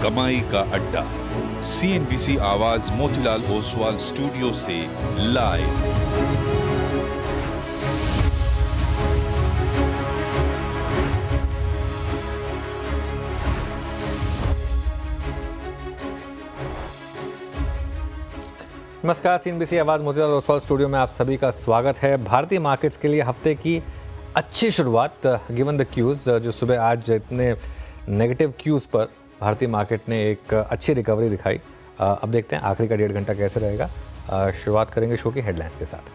कमाई का अड्डा। CNBC आवाज मोतीलाल ओसवाल स्टूडियो से लाइव। नमस्कार, CNBC आवाज़ मोतीलाल ओसवाल स्टूडियो में आप सभी का स्वागत है। भारतीय मार्केट्स के लिए हफ्ते की अच्छी शुरुआत गिवन द क्यूज़, जो सुबह आज इतने नेगेटिव क्यूज़ पर भारतीय मार्केट ने एक अच्छी रिकवरी दिखाई। अब देखते हैं आखिरी का 1.5 घंटा कैसे रहेगा। शुरुआत करेंगे शो की हेडलाइंस के साथ।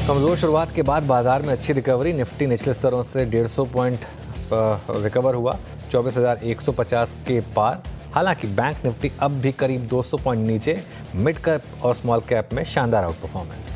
कमज़ोर शुरुआत के बाद बाजार में अच्छी रिकवरी। निफ्टी निचले स्तरों से 150 पॉइंट रिकवर हुआ, 24,150 के पार। हालांकि बैंक निफ्टी अब भी करीब 200 पॉइंट नीचे। मिड कैप और स्मॉल कैप में शानदार out performance.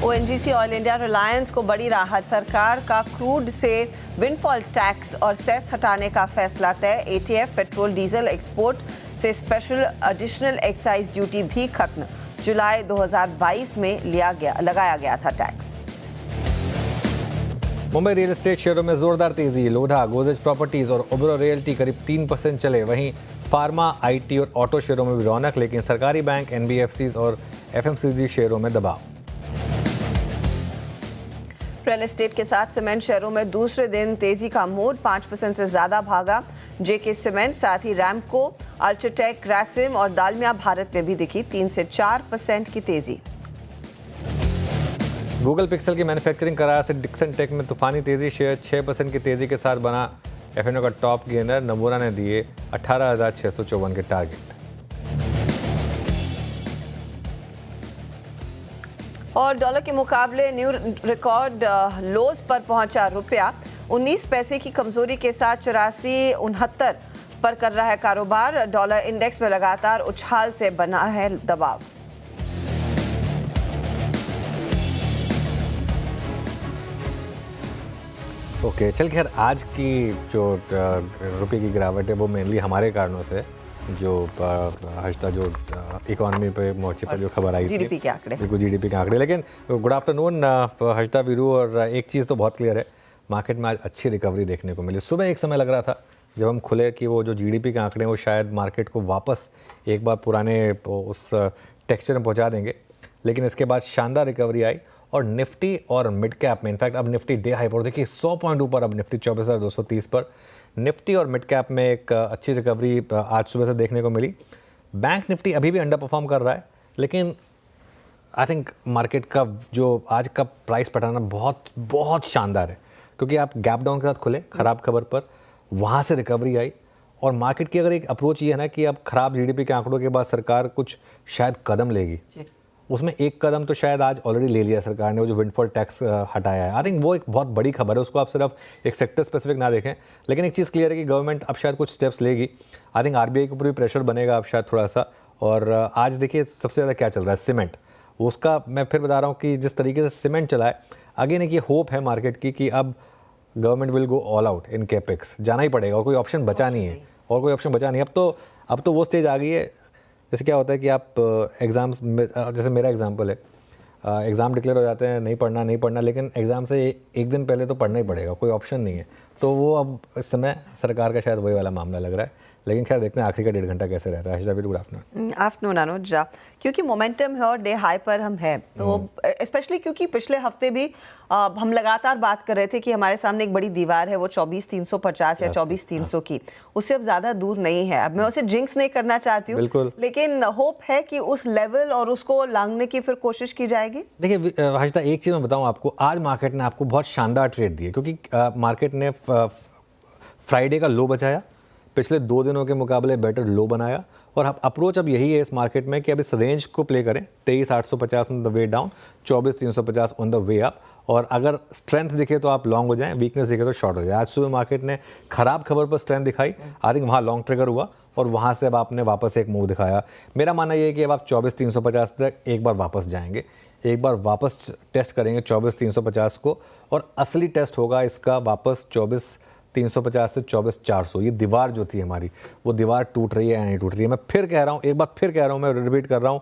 ONGC oil India Reliance को बड़ी राहत। सरकार का क्रूड से विंडफॉल टैक्स और सेस हटाने का फैसला तय। ATF पेट्रोल डीजल एक्सपोर्ट से स्पेशल एडिशनल एक्साइज ड्यूटी भी खत्म। जुलाई 2022 में लगाया गया था टैक्स। मुंबई रियल एस्टेट शेयरों में जोरदार तेजी। लोधा, गोदरेज प्रॉपर्टीज और ओबेरॉय रियल्टी करीब 3% चले। वहीं फार्मा, IT और ऑटो शेयरों में भी रौनक, लेकिन सरकारी बैंक, NBFCs और FMCG शेयरों में दबाव। रियल एस्टेट के साथ सीमेंट शेयरों में दूसरे दिन तेजी का मूड। 5% से ज्यादा भागा JK सीमेंट, साथ ही रैमको, अल्ट्राटेक, ग्रासिम और दालमिया भारत में भी दिखी 3 से 4% की तेजी। गूगल पिक्सल की मैन्युफैक्चरिंग करार से डिक्सन टेक में तूफानी तेजी। शेयर 6% की तेजी के साथ बना FNO का टॉप गेनर। नमूना ने दिए 18,654 के टारगेट। और डॉलर के मुकाबले न्यू रिकॉर्ड लोज पर पहुंचा रुपया। 19 पैसे की कमजोरी के साथ 84.69 पर कर रहा है कारोबार। डॉलर इंडेक्स में लगातार उछाल से बना है दबाव। ओके, चल खैर आज की जो रुपये की गिरावट है वो मेनली हमारे कारणों से, जो हर्षदा जो इकोनॉमी पे मोर्चे पर जो खबर आई थी, GDP के आंकड़े, बिल्कुल GDP के आंकड़े। लेकिन गुड आफ्टरनून हर्षदा, वीरू। और एक चीज़ तो बहुत क्लियर है, मार्केट में आज अच्छी रिकवरी देखने को मिली। सुबह एक समय लग रहा था जब हम खुले कि वो जो GDP के आंकड़े वो शायद मार्केट को वापस एक बार पुराने उस टेक्सचर में पहुँचा देंगे, लेकिन इसके बाद शानदार रिकवरी आई। और निफ्टी और मिड कैप में, इनफैक्ट अब निफ्टी डे हाई पर, देखिए 100 पॉइंट ऊपर अब निफ्टी 24,230 पर। निफ्टी और मिड कैप में एक अच्छी रिकवरी आज सुबह से देखने को मिली। बैंक निफ्टी अभी भी अंडर परफॉर्म कर रहा है, लेकिन आई थिंक मार्केट का जो आज का प्राइस पैटर्न बहुत बहुत शानदार है, क्योंकि आप गैप डाउन के साथ खुले खराब खबर पर, वहाँ से रिकवरी आई। और मार्केट की अगर एक अप्रोच ये है ना कि अब खराब GDP के आंकड़ों के बाद सरकार कुछ शायद कदम लेगी, उसमें एक कदम तो शायद आज ऑलरेडी ले लिया सरकार ने, वो जो विंडफॉल टैक्स हटाया है। आई थिंक वो एक बहुत बड़ी खबर है, उसको आप सिर्फ एक सेक्टर स्पेसिफिक ना देखें। लेकिन एक चीज़ क्लियर है कि गवर्नमेंट अब शायद कुछ स्टेप्स लेगी। आई थिंक RBI के ऊपर भी प्रेशर बनेगा अब शायद थोड़ा सा। और आज देखिए सबसे ज़्यादा क्या चल रहा है, सीमेंट। उसका मैं फिर बता रहा हूँ कि जिस तरीके से सीमेंट चला है, अगेन एक ये होप है मार्केट की कि अब government will go all out in capex. जाना ही पड़ेगा, और कोई ऑप्शन बचा नहीं है, और कोई ऑप्शन बचा नहीं। अब तो वो स्टेज आ गई है, जैसे क्या होता है कि आप एग्ज़ाम्स में, जैसे मेरा एग्जांपल है, एग्ज़ाम डिक्लेयर हो जाते हैं, नहीं पढ़ना, लेकिन एग्ज़ाम से एक दिन पहले तो पढ़ना ही पड़ेगा, कोई ऑप्शन नहीं है। तो वो अब इस समय सरकार का शायद वही वाला मामला लग रहा है। लेकिन खैर देखते हैं आखिरी का 1.5 घंटा कैसे रहता है। Harshada, good afternoon. आफ्टरनून अनुज, क्योंकि मोमेंटम है और डे हाई पर हम हैं, तो स्पेशली क्योंकि पिछले हफ्ते भी हम लगातार बात कर रहे थे कि हमारे सामने एक बड़ी दीवार है, वो 24,350 या 24,300 की, उससे अब ज़्यादा दूर नहीं है। अब मैं उसे जिंक्स नहीं करना चाहती हूँ, लेकिन होप है कि उस लेवल और उसको लांघने की फिर कोशिश की जाएगी। देखिए हर्षदा, एक चीज़ मैं बताऊँ आपको, आज मार्केट ने आपको बहुत शानदार ट्रेड दी है, क्योंकि मार्केट ने फ्राइडे का लो बचाया, पिछले 2 दिनों के मुकाबले बेटर लो बनाया। और अप्रोच अब यही है इस मार्केट में कि अब इस रेंज को प्ले करें, 23,850 on the way down, 24,350 on the way up. और अगर स्ट्रेंथ दिखे तो आप लॉन्ग हो जाएं, वीकनेस दिखे तो शॉर्ट हो जाए। आज सुबह मार्केट ने खराब खबर पर स्ट्रेंथ दिखाई, आई थिंक वहाँ लॉन्ग ट्रिगर हुआ, और वहाँ से अब आपने वापस एक मूव दिखाया। मेरा मानना ये है कि अब आप 24,350 तक एक बार वापस जाएंगे, एक बार वापस टेस्ट करेंगे 24,350 को, और असली टेस्ट होगा इसका वापस 24,350 से 24,400। ये दीवार जो थी हमारी, वो दीवार टूट रही है या नहीं टूट रही है। मैं फिर कह रहा हूँ, एक बार फिर कह रहा हूँ, मैं रिपीट कर रहा हूँ,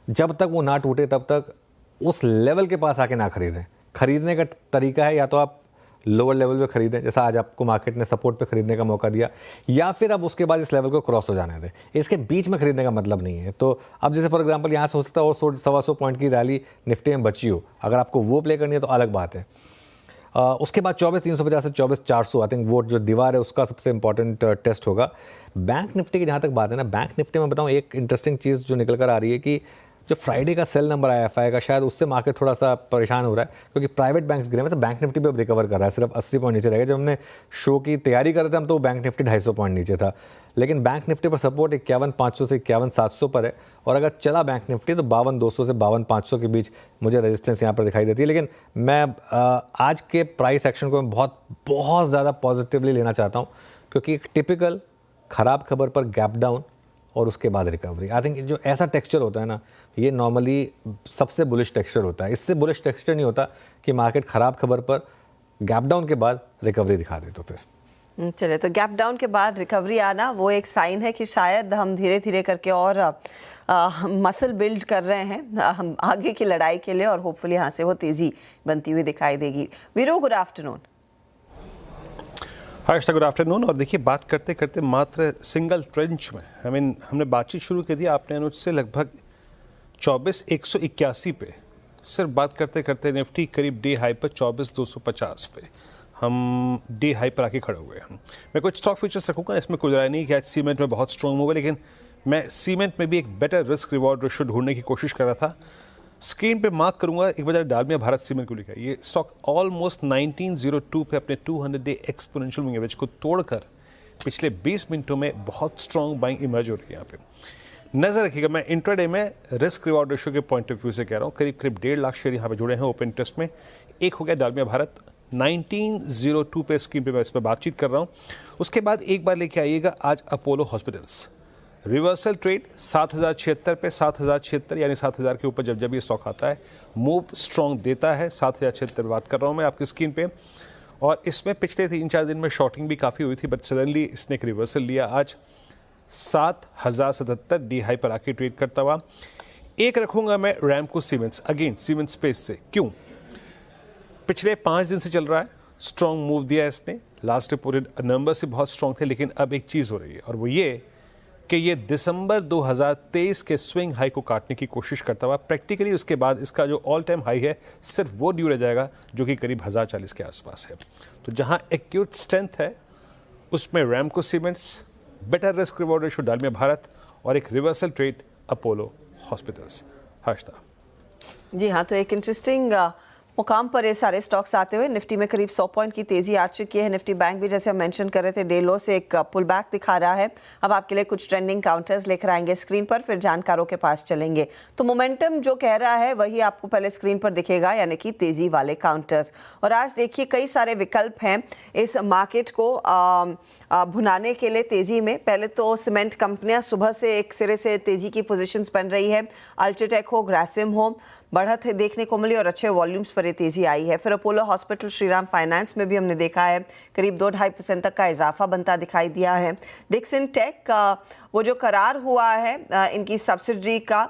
जब तक वो ना टूटे तब तक उस लेवल के पास आके ना खरीदें। खरीदने का तरीका है या तो आप लोअर लेवल पे खरीदें, जैसा आज आपको मार्केट ने सपोर्ट पे खरीदने का मौका दिया, या फिर अब उसके बाद इस लेवल को क्रॉस हो जाने दें। इसके बीच में खरीदने का मतलब नहीं है। तो अब जैसे फॉर एग्जांपल यहाँ से हो सकता है और 100-125 पॉइंट की रैली निफ्टी में बची हो, अगर आपको वो प्ले करनी है तो अलग बात है। उसके बाद 24,350 से 24,400 आई थिंक वो जो दीवार है उसका सबसे इंपॉर्टेंट टेस्ट होगा। बैंक निफ्टी की जहाँ तक बात है ना, बैंक निफ्टी में बताऊँ एक इंटरेस्टिंग चीज़ जो निकल कर आ रही है कि जो फ्राइडे का सेल नंबर आया एफआई का, शायद उससे मार्केट थोड़ा सा परेशान हो रहा है, क्योंकि प्राइवेट बैंक्स गिरे। वैसे बैंक निफ्टी पे अब रिकवर कर रहा है, सिर्फ 80 पॉइंट नीचे रहेगा। जब हमने शो की तैयारी कर रहे थे हम, तो बैंक निफ्टी 250 पॉइंट नीचे था, लेकिन बैंक निफ्टी पर सपोर्ट 51,500 से 51,700 पर है, और अगर चला बैंक निफ्टी तो 52,200 से 52,500 के बीच मुझे रेजिस्टेंस यहाँ पर दिखाई देती है। लेकिन मैं आज के प्राइस एक्शन को मैं बहुत ज़्यादा पॉजिटिवली लेना चाहता हूँ, क्योंकि एक टिपिकल ख़राब खबर पर गैप डाउन और उसके बाद रिकवरी, आई थिंक जो ऐसा टेक्सचर होता है ना, ये नॉर्मली सबसे बुलिश टेक्सचर होता है। इससे बुलिश टेक्सचर नहीं होता कि मार्केट ख़राब खबर पर गैप डाउन के बाद रिकवरी दिखा दे। तो फिर चलिए, तो गैप डाउन के बाद रिकवरी आना वो एक साइन है कि शायद हम धीरे धीरे करके और मसल बिल्ड कर रहे हैं हम आगे की लड़ाई के लिए, और होपफुली यहाँ से वो तेज़ी बनती हुई दिखाई देगी। Veeru, good afternoon. Hi, good afternoon. और देखिए, बात करते करते मात्र सिंगल ट्रेंच में हमने बातचीत शुरू की थी आपने अनुज से लगभग 24,181 पे, सिर्फ बात करते करते निफ्टी करीब डे हाई पर 24,250 पे हम डे हाई पर आके खड़े हुए हैं। मैं कुछ स्टॉक फीचर्स रखूँगा, इसमें कोई राय नहीं कि आज सीमेंट में बहुत स्ट्रॉन्ग मूव है, लेकिन मैं सीमेंट में भी एक बेटर रिस्क रिवॉर्ड रेशियो ढूंढने की कोशिश कर रहा था। स्क्रीन पे मार्क करूंगा एक बार, डालमिया भारत सीमेंट को लिखा है। ये स्टॉक ऑलमोस्ट 1902 पे अपने 200 डे एक्सपोनेंशियल मूविंग एवरेज को तोड़कर पिछले 20 मिनटों में बहुत स्ट्रॉन्ग बाइंग इमर्ज हो रही है यहाँ पे। नजर रखिएगा, मैं इंट्राडे में रिस्क रिवॉर्ड रेशियो के पॉइंट ऑफ व्यू से कह रहा हूँ। करीब 1.5 लाख शेयर यहाँ पे जुड़े हैं ओपन इंटरेस्ट में। एक हो गया डालमिया भारत 1902 पे, स्क्रीन पे मैं इस पर बातचीत कर रहा हूँ। उसके बाद एक बार लेके आइएगा आज अपोलो हॉस्पिटल्स, रिवर्सल ट्रेड 7,076 पे, 7,076 यानी 7,000 के ऊपर जब ये स्टॉक आता है मूव स्ट्रॉन्ग देता है। 7,076 बात कर रहा हूँ मैं आपकी स्क्रीन पे। और इसमें पिछले 3-4 दिन में शॉर्टिंग भी काफ़ी हुई थी, बट सडनली इसने एक रिवर्सल लिया। आज 7,077 डी हाई पर आके ट्रेड करता हुआ। एक रखूंगा मैं Ramco cements, again cement space से। क्यों? पिछले 5 दिन से चल रहा है, स्ट्रॉन्ग मूव दिया इसने। लास्ट रिपोर्टेड नंबर से बहुत स्ट्रॉन्ग थे, लेकिन अब एक चीज़ हो रही है, और वो ये कि ये दिसंबर 2023 के स्विंग हाई को काटने की कोशिश करता हुआ प्रैक्टिकली उसके बाद इसका जो ऑल टाइम हाई है सिर्फ वो ड्यू रह जाएगा, जो कि करीब 1040 के आसपास है। तो जहां एक्यूट स्ट्रेंथ है उसमें Ramco cements, better risk reward ratio Dalmia Bharat, और एक reversal trade Apollo hospitals. Harshada ji हाँ, तो एक इंटरेस्टिंग मुकाम पर ये सारे स्टॉक्स आते हुए निफ्टी में करीब 100 पॉइंट की तेजी आ चुकी है। निफ्टी बैंक भी जैसे हम मेंशन कर रहे थे डे लो से एक पुल बैक दिखा रहा है। अब आपके लिए कुछ ट्रेंडिंग काउंटर्स लेकर आएंगे स्क्रीन पर, फिर जानकारों के पास चलेंगे। तो मोमेंटम जो कह रहा है वही आपको पहले स्क्रीन पर दिखेगा, यानी कि तेजी वाले काउंटर्स। और आज देखिए कई सारे विकल्प हैं इस मार्केट को भुनाने के लिए तेजी में। पहले तो सीमेंट कंपनियां सुबह से एक सिरे से तेजी की पोजीशंस बन रही है। अल्ट्राटेक हो, ग्रासिम हो, बढ़त है देखने को मिली और अच्छे वॉल्यूम्स पर ये तेजी आई है। फिर अपोलो हॉस्पिटल, श्रीराम फाइनेंस में भी हमने देखा है करीब 2-2.5% तक का इजाफा बनता दिखाई दिया है। डिक्सन टेक वो जो करार हुआ है इनकी सब्सिडरी का,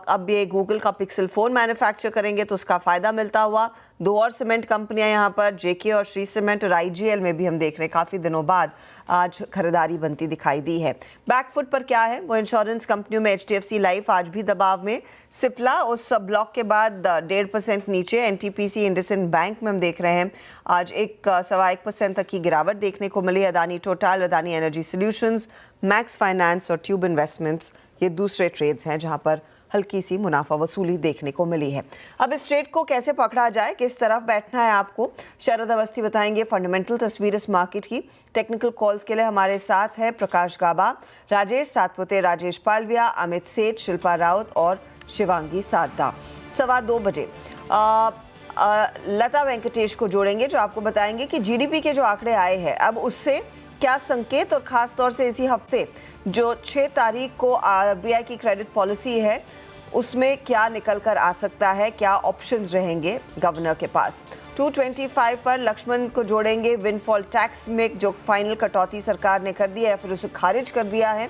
अब ये गूगल का पिक्सल फोन मैन्युफैक्चर करेंगे तो उसका फायदा मिलता हुआ। 2 और सीमेंट कंपनियां यहाँ पर, जेके और श्री सीमेंट और आईजीएल में भी हम देख रहे हैं काफ़ी दिनों बाद आज खरीदारी बनती दिखाई दी है। बैकफुट पर क्या है वो इंश्योरेंस कंपनियों में एचडीएफसी लाइफ आज भी दबाव में। सिप्ला उस ब्लॉक के बाद 1.5% नीचे। एनटीपीसी, इंडसइंड बैंक में हम देख रहे हैं आज 1-1.25% तक की गिरावट देखने को मिली। Adani Total, Adani Energy Solutions, Max Finance और ट्यूब इन्वेस्टमेंट्स ये दूसरे ट्रेड्स हैं जहां पर हल्की सी मुनाफा वसूली देखने को मिली है। अब इस ट्रेड को कैसे पकड़ा जाए, किस तरफ बैठना है आपको, शरद अवस्थी बताएंगे फंडामेंटल तस्वीर इस मार्केट की। टेक्निकल कॉल्स के लिए हमारे साथ है प्रकाश गाबा, राजेश सातपुते, राजेश पालविया, अमित सेठ, शिल्पा राउत और शिवांगी सारदा। 2:15 बजे लता वेंकटेश को जोड़ेंगे जो आपको बताएंगे कि जीडीपी के जो आंकड़े आए हैं अब उससे क्या संकेत, और खास तौर से इसी हफ्ते जो 6 तारीख को आरबीआई की क्रेडिट पॉलिसी है उसमें क्या निकल कर आ सकता है, क्या ऑप्शंस रहेंगे गवर्नर के पास। 225 पर लक्ष्मण को जोड़ेंगे विंडफॉल टैक्स में जो फाइनल कटौती सरकार ने कर दी है या फिर उसे खारिज कर दिया है।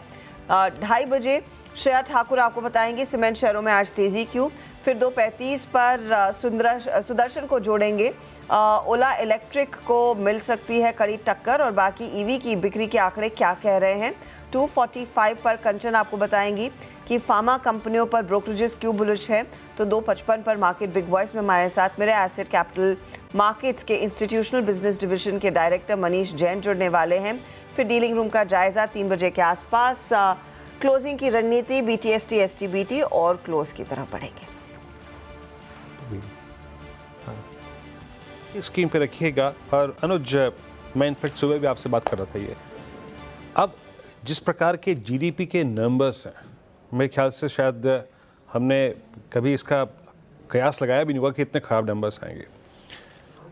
2:30 श्रेया ठाकुर आपको बताएंगे सीमेंट शेयरों में आज तेजी क्यों। फिर 2:35 पर सुदर्शन को जोड़ेंगे। ओला इलेक्ट्रिक को मिल सकती है कड़ी टक्कर और बाकी ईवी की बिक्री के आंकड़े क्या कह रहे हैं। 2:45 पर कंचन आपको बताएंगी कि फार्मा कंपनियों पर ब्रोकरेजेस क्यों बुलिश है। तो 2:55 पर मार्केट बिग बॉयज में हमारे साथ मेरे एसेट कैपिटल मार्केट्स के इंस्टीट्यूशनल बिजनेस डिवीजन के डायरेक्टर मनीष जैन जुड़ने वाले हैं। फिर डीलिंग रूम का जायजा 3 बजे के आसपास। क्लोजिंग की रणनीति BTST STBT और क्लोज की तरफ बढ़ेंगे। स्क्रीन पे रखिएगा। और अनुज, मैं इनफैक्ट सुबह भी आपसे बात कर रहा था, ये अब जिस प्रकार के GDP के नंबर्स हैं, मेरे ख्याल से शायद हमने कभी इसका कयास लगाया भी नहीं हुआ कि इतने ख़राब नंबर्स आएंगे।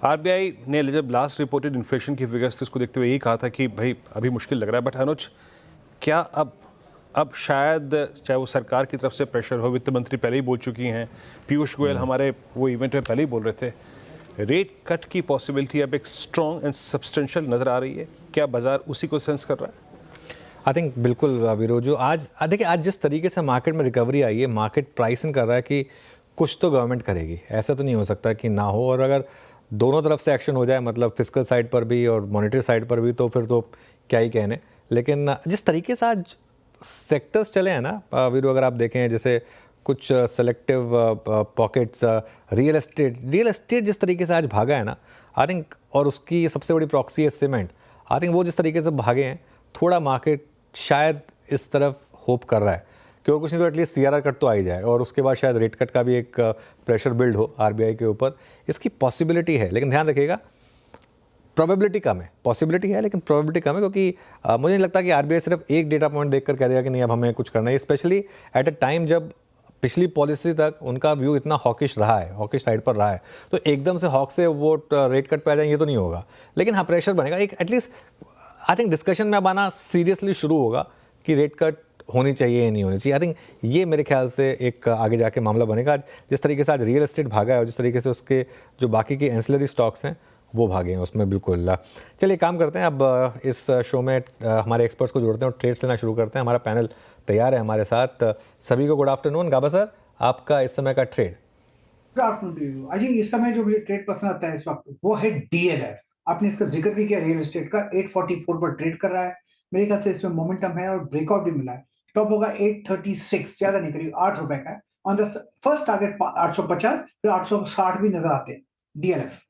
RBI ने जब लास्ट रिपोर्टेड इन्फ्लेशन की फिगर्स थी उसको देखते हुए यही कहा था कि भाई अभी मुश्किल लग रहा है। बट अनुज, क्या अब शायद चाहे वो सरकार की तरफ से प्रेशर हो, वित्त मंत्री पहले ही बोल चुकी हैं, पीयूष गोयल हमारे वो इवेंट में पहले ही बोल रहे थे, रेट कट की पॉसिबिलिटी अब एक स्ट्रॉन्ग एंड सब्सटेंशियल नज़र आ रही है। क्या बाजार उसी को सेंस कर रहा है? आई थिंक बिल्कुल वीरू, जो आज देखिए आज जिस तरीके से मार्केट में रिकवरी आई है, मार्केट प्राइसिंग कर रहा है कि कुछ तो गवर्नमेंट करेगी, ऐसा तो नहीं हो सकता कि ना हो। और अगर दोनों तरफ से एक्शन हो जाए, मतलब फिस्कल साइड पर भी और मॉनेटरी साइड पर भी, तो फिर तो क्या ही कहने। लेकिन जिस तरीके से आज सेक्टर्स चले हैं ना वीरू, अगर आप देखें जैसे कुछ सेलेक्टिव पॉकेट्स, रियल एस्टेट जिस तरीके से आज भागा है ना, आई थिंक, और उसकी सबसे बड़ी प्रॉक्सी है सीमेंट। आई थिंक वो जिस तरीके से भागे हैं, थोड़ा मार्केट शायद इस तरफ होप कर रहा है कि और कुछ नहीं तो एटलीस्ट CRR कट तो आ ही जाए, और उसके बाद शायद रेट कट का भी एक प्रेशर बिल्ड हो RBI के ऊपर। इसकी पॉसिबिलिटी है, लेकिन ध्यान रखिएगा प्रोबेबिलिटी कम है। पॉसिबिलिटी है लेकिन प्रोबेबिलिटी कम है, क्योंकि मुझे नहीं लगता कि RBI सिर्फ एक डेटा पॉइंट देखकर कह देगा कि नहीं अब हमें कुछ करना है, स्पेशली एट अ टाइम जब पिछली पॉलिसी तक उनका व्यू इतना हॉकिश रहा है, हॉकिश साइड पर रहा है। तो एकदम से हॉक से वो रेट कट पे आ जाएंगे, ये तो नहीं होगा, लेकिन हाँ प्रेशर बनेगा। एक एटलीस्ट आई थिंक डिस्कशन में अब आना सीरियसली शुरू होगा कि रेट कट होनी चाहिए या नहीं होनी चाहिए। आई थिंक ये मेरे ख्याल से एक आगे जाके मामला बनेगा। जिस तरीके से आज रियल एस्टेट भागा है और जिस तरीके से उसके जो बाकी के एंसिलरी स्टॉक्स हैं वो भागे हैं उसमें, बिल्कुल। चलिए काम करते हैं, अब इस शो में हमारे एक्सपर्ट्स को जोड़ते हैं और ट्रेड्स लेना शुरू करते हैं। हमारा पैनल तैयार है हमारे साथ। सभी को गुड आफ्टरनून। गाबा सर, आपका इस समय का trade? Good afternoon to you. Ajay, इस समय जो मुझे ट्रेड पसंद आता है इस वक्त वो है DLF। आपने इसका जिक्र भी किया, रियल एस्टेट का 844 पर ट्रेड कर रहा है। मेरे ख्याल से इसमें मोमेंटम है और ब्रेकआउट भी मिला है। टॉप होगा 836, ज्यादा नहीं, करीब 8 रुपए का है। ऑन द फर्स्ट टारगेट 850, फिर 860 भी नजर आते हैं DLF।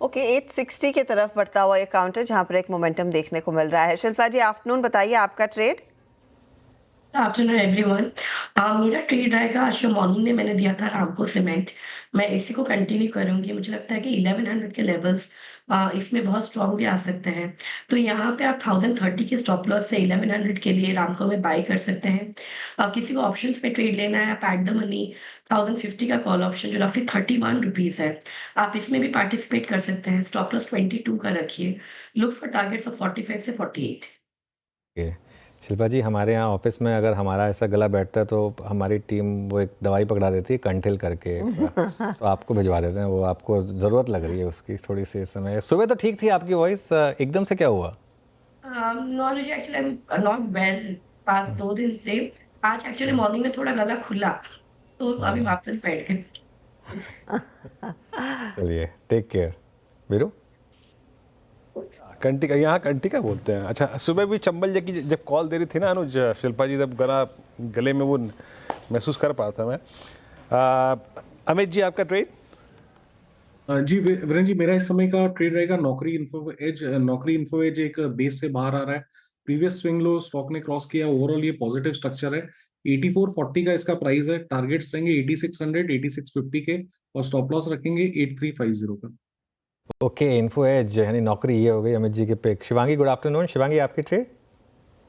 ओके, 860 की तरफ बढ़ता हुआ ये काउंटर, जहां पर एक मोमेंटम देखने को मिल रहा है। शिल्पा जी, आफ्टरनून, बताइए आपका ट्रेड। Afternoon everyone. मेरा ट्रेड रहेगा आज जो मॉर्निंग में मैंने दिया था रामको सीमेंट, मैं इसी को कंटिन्यू करूंगी। मुझे लगता है कि 1100 के लेवल्स इसमें बहुत स्ट्रॉन्ग भी आ सकते हैं। तो यहाँ पे आप 1030 के स्टॉप लॉस से 1100 के लिए रामको में बाई कर सकते हैं। किसी को ऑप्शंस पे ट्रेड लेना है, आप एट द मनी 1050 का कॉल ऑप्शन जो रफली 31 रुपीज़ है, आप इसमें भी पार्टिसिपेट कर सकते हैं। स्टॉप लॉस 22 का रखिए। लुक फॉर टारगेट्स ऑफ 45 से 48। शिल्पा जी, हमारे यहाँ ऑफिस में अगर हमारा ऐसा गला बैठता है तो हमारी टीम वो एक दवाई पकड़ा देती है कंठिल करके, तो आपको भिजवा देते हैं। वो आपको ज़रूरत लग रही है उसकी थोड़ी सी इस समय। सुबह तो ठीक थी आपकी वॉइस, एकदम से क्या हुआ? नॉलेज एक्चुअली नॉट वेल पास 2 दिन से। आज एक्चुअली मॉर्निंग में थोड़ा गला खुला, तो अभी वापस बैठ गए। चलिए, टेक केयर। वीरू? कंटिका, यहाँ कंटिका बोलते हैं। अच्छा, सुबह भी चंबल जी की जब कॉल दे रही थी ना अनुज, शिल्पा जी, तब गले में वो महसूस कर पा रहा था मैं। अमित जी, आपका ट्रेड? जी वीरेंद्र जी, मेरा इस समय का ट्रेड रहेगा नौकरी इन्फो एज। नौकरी इन्फो एज एक बेस से बाहर आ रहा है। प्रीवियस स्विंग लो स्टॉक ने क्रॉस किया। ओवरऑल ये पॉजिटिव स्ट्रक्चर है। 8440 का इसका प्राइस है। टारगेट्स रहेंगे 8600, 8650 के, और स्टॉप लॉस रखेंगे 8350 का। ओके, इन्फो एज यानी नौकरी, ये हो गई अमित जी की pick. Shivangi, good afternoon. Shivangi, आपकी ट्रेड?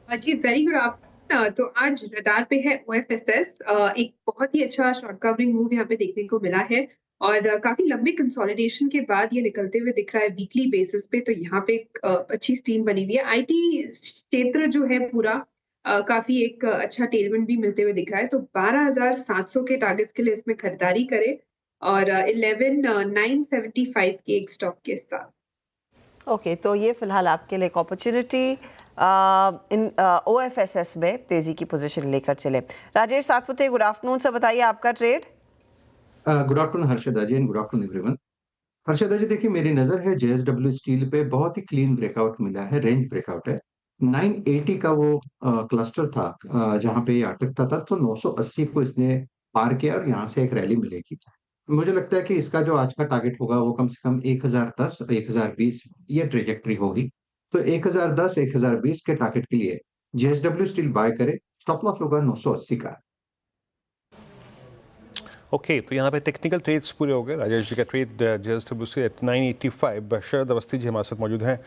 जी वेरी गुड आफ्टरनून। तो आज रडार पे है OFSS। एक बहुत ही अच्छा शॉर्ट कवरिंग मूव यहाँ पे देखने को मिला है और काफी लंबे कंसोलिडेशन के बाद ये निकलते हुए दिख रहा है वीकली बेसिस पे। तो यहाँ पे एक अच्छी स्टीम बनी हुई है। IT क्षेत्र जो है पूरा काफी एक अच्छा टेलविंड भी मिलते हुए दिख रहा है। तो 12,700 के टारगेट्स के लिए इसमें खरीदारी करें और 11,975 के एक स्टॉक के साथ। ओके, तो ये फिलहाल आपके लिए एक अपॉर्चुनिटी इन OFSS में तेजी की पोजीशन लेकर चले। Rajesh Satpute, good afternoon sir, बताइए आपका ट्रेड। Good afternoon Harshada ji and good afternoon everyone. Harshada ji देखिए, मेरी नजर है JSW स्टील पे बहुत ही क्लीन ब्रेकआउट मिला है, रेंज ब्रेकआउट है। 980 का वो क्लस्टर था जहां पे ये अटकता था, तो 980 को इसने पार किया और यहाँ से एक रैली मिलेगी। मुझे लगता है कि इसका जो आज का टारगेट होगा वो कम से कम 1010 1020 ये ट्रेजेक्ट्री होगी। तो 1010 1020 के टारगेट के लिए JSW स्टील बाय करे, स्टॉप लॉस होगा 980 का। ओके, तो यहाँ पे टेक्निकल ट्रेड्स पूरे हो गए। राजेश जी का ट्रेड JSW से 985। शरद अवस्थी जी हमारे साथ मौजूद हैं।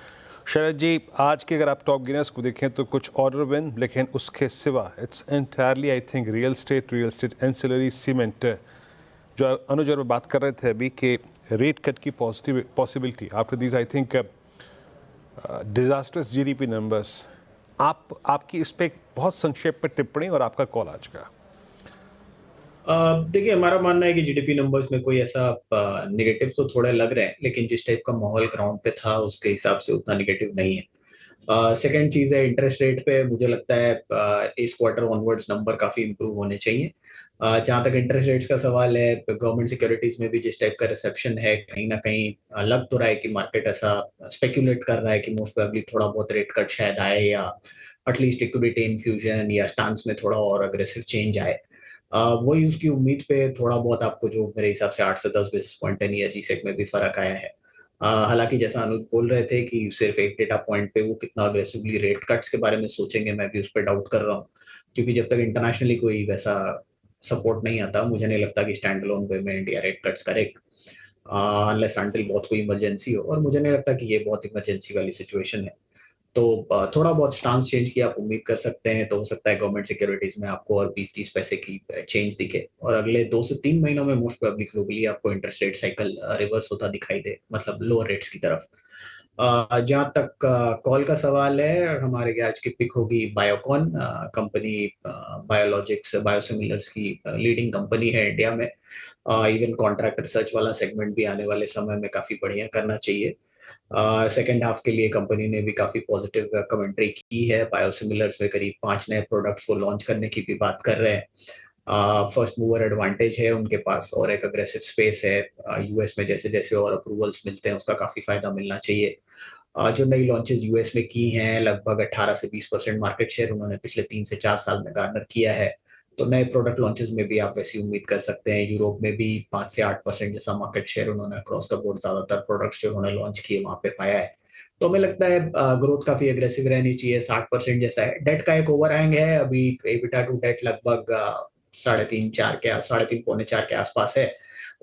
शरद जी, आज के अगर आप टॉप गेनर्स को देखें तो कुछ ऑर्डर विन, लेकिन उसके सिवा it's entirely I think real estate ancillary cement. जो अनुज और बात कर रहे थे अभी कि रेट कट की possibility after these I think disasters GDP numbers, आपकी इस पे बहुत संक्षेप में टिप्पणी और आपका कॉल आज का। देखिए, हमारा मानना है कि GDP नंबर्स में कोई ऐसा नेगेटिव तो थोड़े लग रहे हैं, लेकिन जिस टाइप का माहौल ग्राउंड पे था उसके हिसाब से उतना नेगेटिव नहीं है। सेकंड चीज है इंटरेस्ट रेट पे, मुझे लगता है इस क्वार्टर ऑनवर्ड्स नंबर काफी इंप्रूव होने चाहिए। जहाँ तक इंटरेस्ट रेट्स का सवाल है, गवर्नमेंट सिक्योरिटीज में भी जिस टाइप का रिसेप्शन है, कहीं ना कहीं लग तो रहा है कि मार्केट ऐसा स्पेक्यूलेट कर रहा है कि मोस्ट प्रोबेबली थोड़ा बहुत रेट कट शायद आए, या एटलीस्ट लिक्विडिटी इन्फ्यूजन या स्टांस में थोड़ा और अग्रेसिव चेंज आए। वही उसकी उम्मीद पे थोड़ा बहुत आपको जो मेरे हिसाब से 8 से 10 बेसिस पॉइंट 10 ईयर जीसेक में भी फर्क आया है। हालांकि जैसा अनुज बोल रहे थे कि सिर्फ एक डेटा पॉइंट पे वो कितना अग्रेसिवली रेट कट्स के बारे में सोचेंगे, मैं भी उस पर डाउट कर रहा हूँ, क्योंकि जब तक इंटरनेशनली कोई वैसा सपोर्ट नहीं आता, मुझे नहीं लगता कि स्टैंड अलोन वे में इंडिया रेट कट्स करेगा, अनलेस अनटिल बहुत कोई इमरजेंसी हो, और मुझे नहीं लगता कि ये बहुत इमरजेंसी वाली सिचुएशन है। तो थोड़ा बहुत स्टांस चेंज की आप उम्मीद कर सकते हैं, तो हो सकता है गवर्नमेंट सिक्योरिटीज में आपको और 20-30 पैसे की चेंज दिखे, और अगले 2 से 3 महीनों में मोस्ट प्रोबेबली ग्लोबली आपको इंटरेस्ट रेट साइकिल रिवर्स होता दिखाई दे, मतलब लोअर रेट्स की तरफ। जहाँ तक कॉल का सवाल है, हमारे आज की पिक होगी बायोकॉन कंपनी। बायोलॉजिक्स बायोसिमिलर्स की लीडिंग कंपनी है इंडिया में। इवन कॉन्ट्रैक्ट रिसर्च वाला सेगमेंट भी आने वाले समय में काफी बढ़िया करना चाहिए। सेकेंड हाफ के लिए कंपनी ने भी काफी पॉजिटिव कमेंट्री की है। बायोसिमिलर्स में करीब 5 नए प्रोडक्ट्स को लॉन्च करने की भी बात कर रहे हैं। फर्स्ट मूवर एडवांटेज है उनके पास, और एक अग्रेसिव स्पेस है। US में जैसे जैसे और अप्रूवल्स मिलते हैं उसका काफी फायदा मिलना चाहिए। जो नई लॉन्चेस US में की हैं, लगभग 18 से 20% मार्केट शेयर उन्होंने पिछले 3 से 4 साल में गार्नर किया है। तो नए प्रोडक्ट लॉन्चेस में भी आप वैसी उम्मीद कर सकते हैं। यूरोप में भी 5 से 8% जैसा मार्केट शेयर उन्होंने अक्रॉस द बोर्ड ज्यादातर प्रोडक्ट्स जो उन्होंने लॉन्च किए वहां पे पाया है। तो हमें लगता है ग्रोथ काफी अग्रेसिव रहनी चाहिए, 60% जैसा है। डेट का एक ओवरहैंग है अभी, एबिटा टू डेट लगभग 3.5 पौने 4 के आसपास है।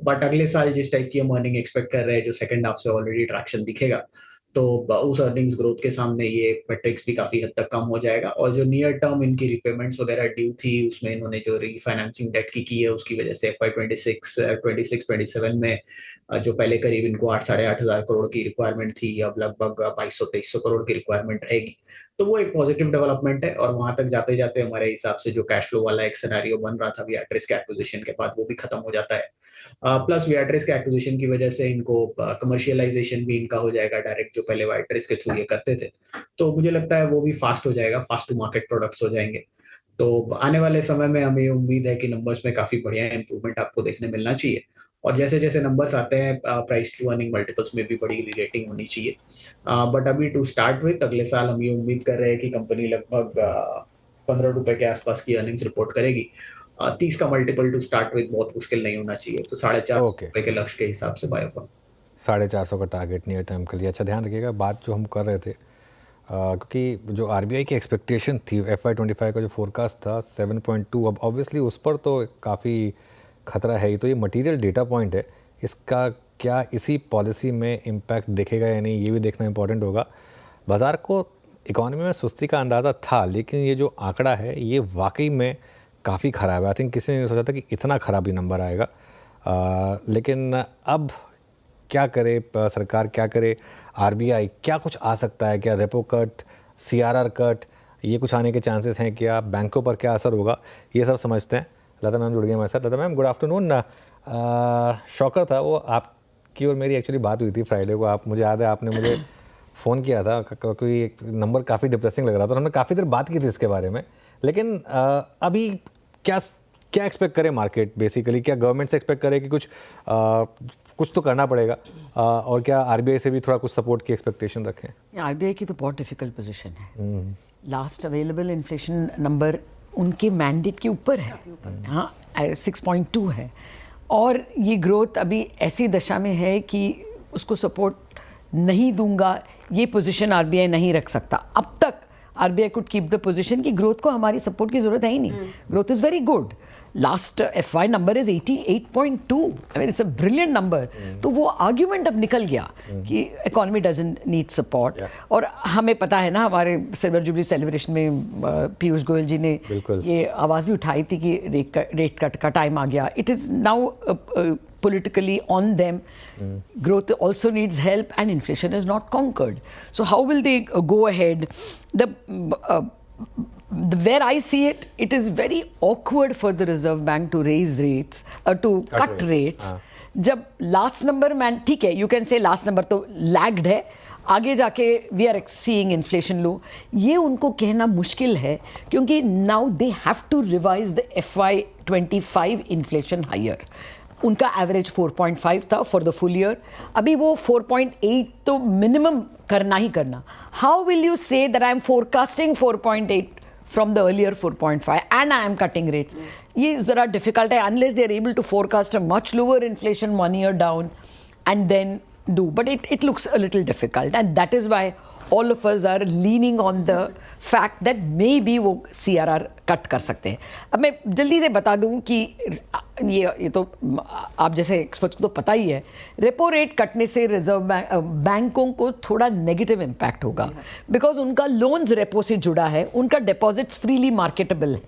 बट अगले साल जिस टाइप की हम अर्निंग एक्सपेक्ट कर रहे हैं, जो सेकंड हाफ से ऑलरेडी ट्रैक्शन दिखेगा, तो उस अर्निंग्स ग्रोथ के सामने ये मैट्रिक्स भी काफी हद तक कम हो जाएगा। और जो नियर टर्म इनकी रिपेमेंट्स वगैरह ड्यू थी, उसमें इन्होंने जो रीफाइनेंसिंग डेट की है, उसकी वजह से FY 26-27 में जो पहले करीब इनको 8-8.5 हजार करोड़ की रिक्वायरमेंट थी, अब लगभग 2200-2300 करोड़ की रिक्वायरमेंट रहेगी। तो वो एक पॉजिटिव डेवलपमेंट है। और वहां तक जाते जाते हमारे हिसाब से जो कैश फ्लो वाला एक सिनेरियो बन रहा था वियाट्रिस के एक्विजिशन के बाद, वो भी खत्म हो जाता है। प्लस वियाट्रिस के एक्विजिशन की वजह से इनको कमर्शियलाइजेशन भी इनका हो जाएगा डायरेक्ट, जो पहले वियाट्रिस के थ्रू ये करते थे। तो मुझे लगता है वो भी फास्ट हो जाएगा, फास्ट टू मार्केट प्रोडक्ट्स हो जाएंगे। तो आने वाले समय में हमें उम्मीद है कि नंबर्स में काफी बढ़िया इंप्रूवमेंट आपको देखने मिलना चाहिए। और जैसे जैसे नंबर्स आते हैं, प्राइस टू अर्निंग मल्टीपल्स में भी बड़ी रेटिंग होनी चाहिए। बट अभी टू स्टार्ट विद अगले साल हम ये उम्मीद कर रहे हैं कि कंपनी लगभग 15 रुपए के आसपास की अर्निंग्स रिपोर्ट करेगी। 30 का मल्टीपल टू स्टार्ट विद बहुत मुश्किल नहीं होना चाहिए। तो 4.5 रुपए के लक्ष्य के हिसाब से बायोकॉन 450 का टारगेट नियर टर्म के लिए। अच्छा, ध्यान रखिएगा बात जो हम कर रहे थे, क्योंकि जो RBI की एक्सपेक्टेशन थी FY 25 का जो फोरकास्ट था 7.2, अब ऑब्वियसली उस पर तो काफ़ी खतरा है ही। तो ये मटेरियल डेटा पॉइंट है, इसका क्या इसी पॉलिसी में इम्पैक्ट दिखेगा या नहीं, ये भी देखना इंपॉर्टेंट होगा। बाज़ार को इकोनॉमी में सुस्ती का अंदाज़ा था, लेकिन ये जो आंकड़ा है ये वाकई में काफ़ी ख़राब है। आई थिंक किसी ने सोचा था कि इतना ख़राब ही नंबर आएगा, लेकिन अब क्या करे सरकार, क्या करे RBI, क्या कुछ आ सकता है? क्या रेपो कट, CRR कट, ये कुछ आने के चांसेस हैं क्या? बैंकों पर क्या असर होगा, ये सब समझते हैं। लता मैम जुड़ गई हमारे साथ। लता मैम, गुड आफ्टरनून। शौकर था वो, आपकी और मेरी एक्चुअली बात हुई थी फ्राइडे को। आप, मुझे याद है आपने मुझे फ़ोन किया था, कोई एक नंबर काफ़ी डिप्रेसिंग लग रहा था, और हमने काफ़ी देर बात की थी इसके बारे में। लेकिन अभी क्या एक्सपेक्ट करें मार्केट बेसिकली? क्या गवर्नमेंट से एक्सपेक्ट करें कि कुछ तो करना पड़ेगा, और क्या आरबीआई से भी थोड़ा कुछ सपोर्ट की एक्सपेक्टेशन रखें? आरबीआई की तो बहुत डिफिकल्ट पोजीशन है। लास्ट अवेलेबल इन्फ्लेशन नंबर उनके मैंडेट के ऊपर है, हाँ 6.2 है, और ये ग्रोथ अभी ऐसी दशा में है कि उसको सपोर्ट नहीं दूंगा, ये पोजीशन आरबीआई नहीं रख सकता। अब तक RBI could keep the position कि ग्रोथ को हमारी सपोर्ट की जरूरत है ही नहीं, growth is very good. Last FY number is 88.2, I mean it's a brilliant number. तो वो आर्ग्यूमेंट अब निकल गया कि इकोनॉमी डजंट नीड सपोर्ट। और हमें पता है ना, हमारे सिल्वर जुबली सेलिब्रेशन में पीयूष गोयल जी ने ये आवाज़ भी उठाई थी कि रेट कट का टाइम आ गया। It is now politically on them. Growth also needs help and inflation is not conquered. So how will they go ahead? Where I see it, it is very awkward for the Reserve Bank to raise rates, to cut rates. जब last number man, ठीक है, you can say last number तो lagged है, आगे जाके we are seeing inflation low, ये उनको कहना मुश्किल है, क्योंकि now they have to revise the FY25 inflation higher. उनका एवरेज 4.5 था फॉर द फुल ईयर, अभी वो 4.8 तो मिनिमम करना ही करना। How will you say that I am forecasting 4.8 from the earlier 4.5 and I am cutting rates? ये ज़रा डिफिकल्ट है unless they are able to forecast a much lower inflation 1 year down and then do, but it looks a little difficult and that is why all of us are leaning on the fact that maybe वो CRR cut कर सकते हैं। अब मैं जल्दी से बता दूं कि ये तो आप जैसे एक्सपर्ट्स को तो पता ही है, रेपो रेट कटने से रिजर्व बैंकों को थोड़ा नेगेटिव इम्पैक्ट होगा, बिकॉज उनका लोन्स रेपो से जुड़ा है, उनका डिपॉजिट्स फ्रीली मार्केटेबल है।